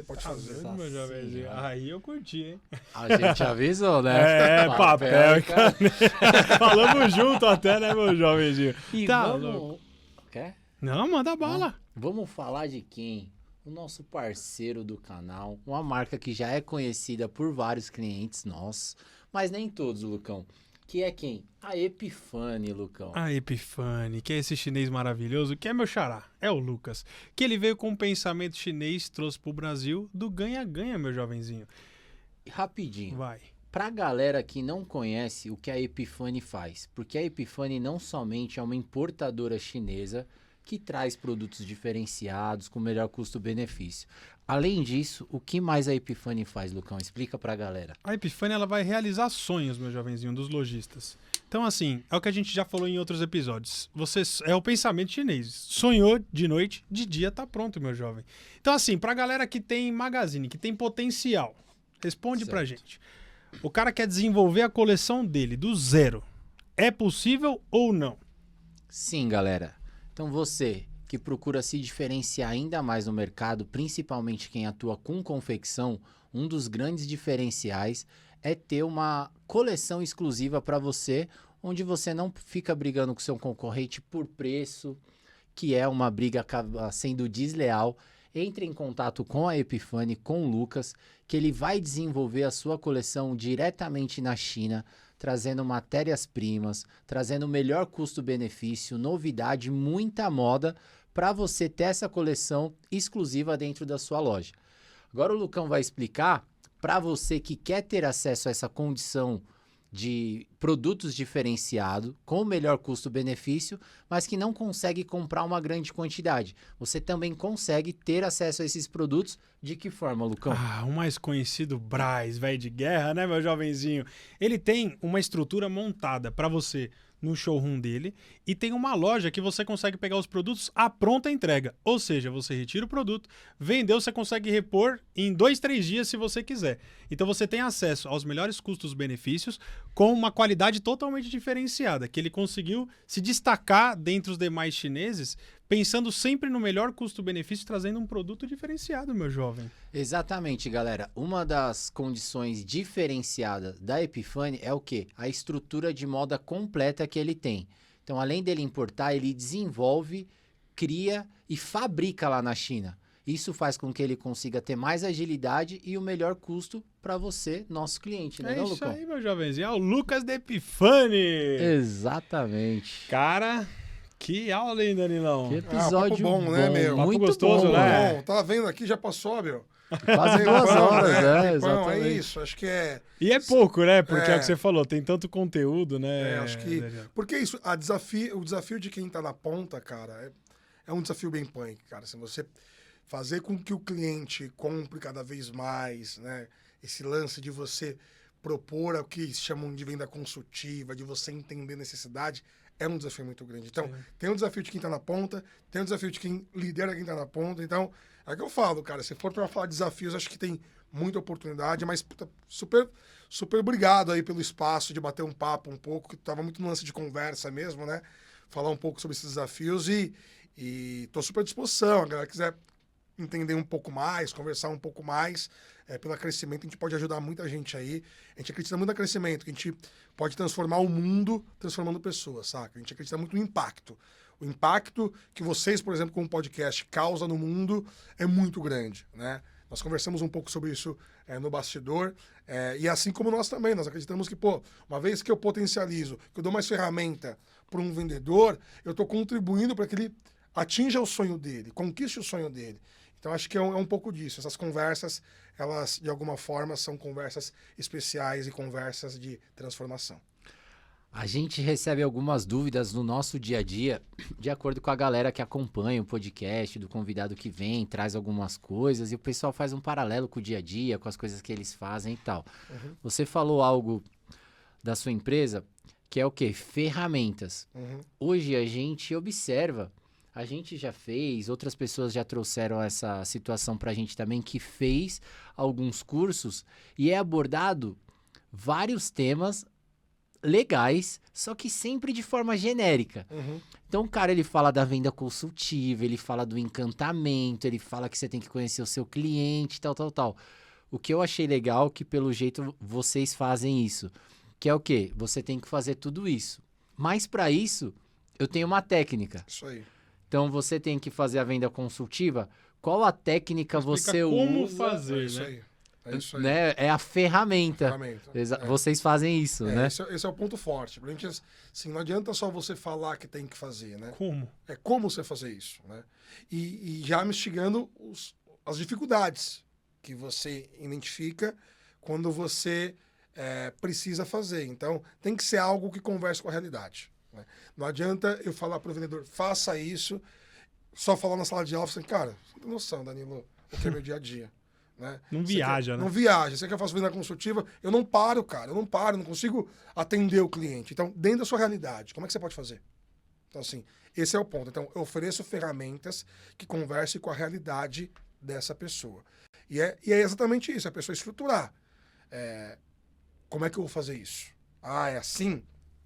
pode fazer. Meu jovem, aí eu curti, hein? A gente avisou, né? Papel e caneta. Falamos junto até, né, meu jovenzinho? E tá vamos... louco. Quer? Não, manda bala. Vamos falar de quem? O nosso parceiro do canal, uma marca que já é conhecida por vários clientes nossos, mas nem todos, Lucão. Que é quem? A Epifani, Lucão. A Epifani, que é esse chinês maravilhoso, que é meu xará, é o Lucas. Que ele veio com um pensamento chinês, trouxe pro Brasil do ganha-ganha, meu jovenzinho. Rapidinho. Vai. Pra galera que não conhece o que a Epifani faz, porque a Epifani não somente é uma importadora chinesa que traz produtos diferenciados com melhor custo-benefício. Além disso, o que mais a Epifani faz, Lucão? Explica pra galera. A Epifani, ela vai realizar sonhos, meu jovenzinho, dos lojistas. Então, assim, é o que a gente já falou em outros episódios. É o pensamento chinês. Sonhou de noite, de dia tá pronto, meu jovem. Então, assim, pra galera que tem magazine, que tem potencial, responde pra gente. O cara quer desenvolver a coleção dele do zero. É possível ou não? Sim, galera. Então você que procura se diferenciar ainda mais no mercado, principalmente quem atua com confecção, um dos grandes diferenciais é ter uma coleção exclusiva para você, onde você não fica brigando com seu concorrente por preço, que é uma briga acaba sendo desleal. Entre em contato com a Epifani, com o Lucas, que ele vai desenvolver a sua coleção diretamente na China, trazendo matérias-primas, trazendo melhor custo-benefício, novidade, muita moda, para você ter essa coleção exclusiva dentro da sua loja. Agora o Lucão vai explicar para você que quer ter acesso a essa condição de produtos diferenciados, com o melhor custo-benefício, mas que não consegue comprar uma grande quantidade. Você também consegue ter acesso a esses produtos. De que forma, Lucão? O mais conhecido Brás, velho de guerra, né, meu jovenzinho? Ele tem uma estrutura montada para você no showroom dele e tem uma loja que você consegue pegar os produtos à pronta entrega. Ou seja, você retira o produto, vendeu, você consegue repor em 2, 3 dias se você quiser. Então você tem acesso aos melhores custos-benefícios com uma qualidade totalmente diferenciada, que ele conseguiu se destacar dentre os demais chineses, pensando sempre no melhor custo-benefício, trazendo um produto diferenciado, meu jovem. Exatamente, galera. Uma das condições diferenciadas da Epifani é o quê? A estrutura de moda completa que ele tem. Então, além dele importar, ele desenvolve, cria e fabrica lá na China. Isso faz com que ele consiga ter mais agilidade e o melhor custo para você, nosso cliente, né, não, Lucão? É isso aí, meu jovenzinho. É o Lucas da Epifani. Exatamente. Cara, que aula, hein, Danilão? Que episódio bom, né, meu? Muito gostoso, bom, né? Bom, tava vendo aqui, já passou, meu. Quase 2 horas, né? exatamente. É isso, acho que é... E é pouco, né? Porque é o que você falou, tem tanto conteúdo, né? acho que... Porque é isso, o desafio de quem tá na ponta, cara, é um desafio bem punk, cara. Se você fazer com que o cliente compre cada vez mais, né? Esse lance de você propor o que chamam de venda consultiva, de você entender necessidade, é um desafio muito grande. Então, tem um desafio de quem tá na ponta, tem um desafio de quem lidera quem tá na ponta. Então, é o que eu falo, cara. Se for para falar de desafios, acho que tem muita oportunidade, mas puta, super obrigado aí pelo espaço de bater um papo um pouco, que tava muito no lance de conversa mesmo, né? Falar um pouco sobre esses desafios e tô super à disposição. A galera quiser entender um pouco mais, conversar um pouco mais, pelo crescimento, a gente pode ajudar muita gente aí. A gente acredita muito no crescimento, que a gente pode transformar o mundo transformando pessoas, saca? A gente acredita muito no impacto. O impacto que vocês, por exemplo, com o podcast, causam no mundo é muito grande, né? Nós conversamos um pouco sobre isso no bastidor, e assim como nós também, nós acreditamos que, uma vez que eu potencializo, que eu dou mais ferramenta para um vendedor, eu estou contribuindo para que ele atinja o sonho dele, conquiste o sonho dele. Então, acho que é um pouco disso. Essas conversas, elas, de alguma forma, são conversas especiais e conversas de transformação. A gente recebe algumas dúvidas no nosso dia a dia, de acordo com a galera que acompanha o podcast, do convidado que vem, traz algumas coisas, e o pessoal faz um paralelo com o dia a dia, com as coisas que eles fazem e tal. Uhum. Você falou algo da sua empresa, que é o quê? Ferramentas. Uhum. Hoje a gente observa, a gente já fez, outras pessoas já trouxeram essa situação pra gente também, que fez alguns cursos e é abordado vários temas legais, só que sempre de forma genérica. Uhum. Então, o cara, ele fala da venda consultiva, ele fala do encantamento, ele fala que você tem que conhecer o seu cliente, tal. O que eu achei legal, que pelo jeito vocês fazem isso, que é o quê? Você tem que fazer tudo isso. Mas para isso, eu tenho uma técnica. Isso aí. Então, você tem que fazer a venda consultiva. Qual a técnica você como usa? fazer, isso né? aí. É isso aí. Né? É a ferramenta. Vocês fazem isso, né? Esse é o ponto forte. Pra gente, assim, não adianta só você falar que tem que fazer, né? Como? É como você fazer isso, né? E já investigando as dificuldades que você identifica quando você precisa fazer. Então, tem que ser algo que converse com a realidade, né? Não adianta eu falar para o vendedor, faça isso, só falar na sala de aula, assim, cara, você tem noção, Danilo, o que é meu dia a dia. Né? Não viaja, né? Não viaja. Você quer fazer venda consultiva? Eu não paro, cara. Eu não consigo atender o cliente. Então, dentro da sua realidade, como é que você pode fazer? Então, assim, esse é o ponto. Então, eu ofereço ferramentas que conversem com a realidade dessa pessoa. E é exatamente isso, a pessoa estruturar. Como é que eu vou fazer isso? Ah, é assim?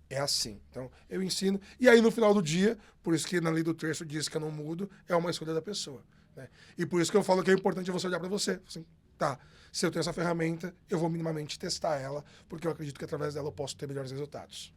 É assim. Então, eu ensino. E aí, no final do dia, por isso que na lei do terço diz que eu não mudo, é uma escolha da pessoa. Né? E por isso que eu falo que é importante você olhar para você. Assim, tá, se eu tenho essa ferramenta, eu vou minimamente testar ela, porque eu acredito que através dela eu posso ter melhores resultados.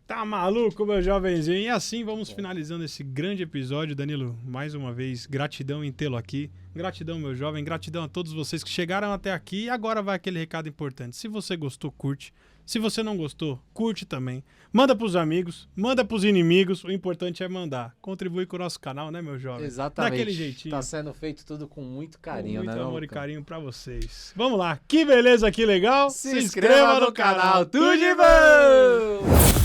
Tá maluco, meu jovenzinho? E assim vamos finalizando esse grande episódio. Danilo, mais uma vez, gratidão em tê-lo aqui. Gratidão, meu jovem. Gratidão a todos vocês que chegaram até aqui. E agora vai aquele recado importante. Se você gostou, curte. Se você não gostou, curte também. Manda pros amigos, manda pros inimigos. O importante é mandar. Contribui com o nosso canal, né, meu jovem? Exatamente. Daquele jeitinho. Tá sendo feito tudo com muito carinho, com muito né? amor e carinho pra vocês. Vamos lá. Que beleza, que legal. Se inscreva no canal. Tudo de bom!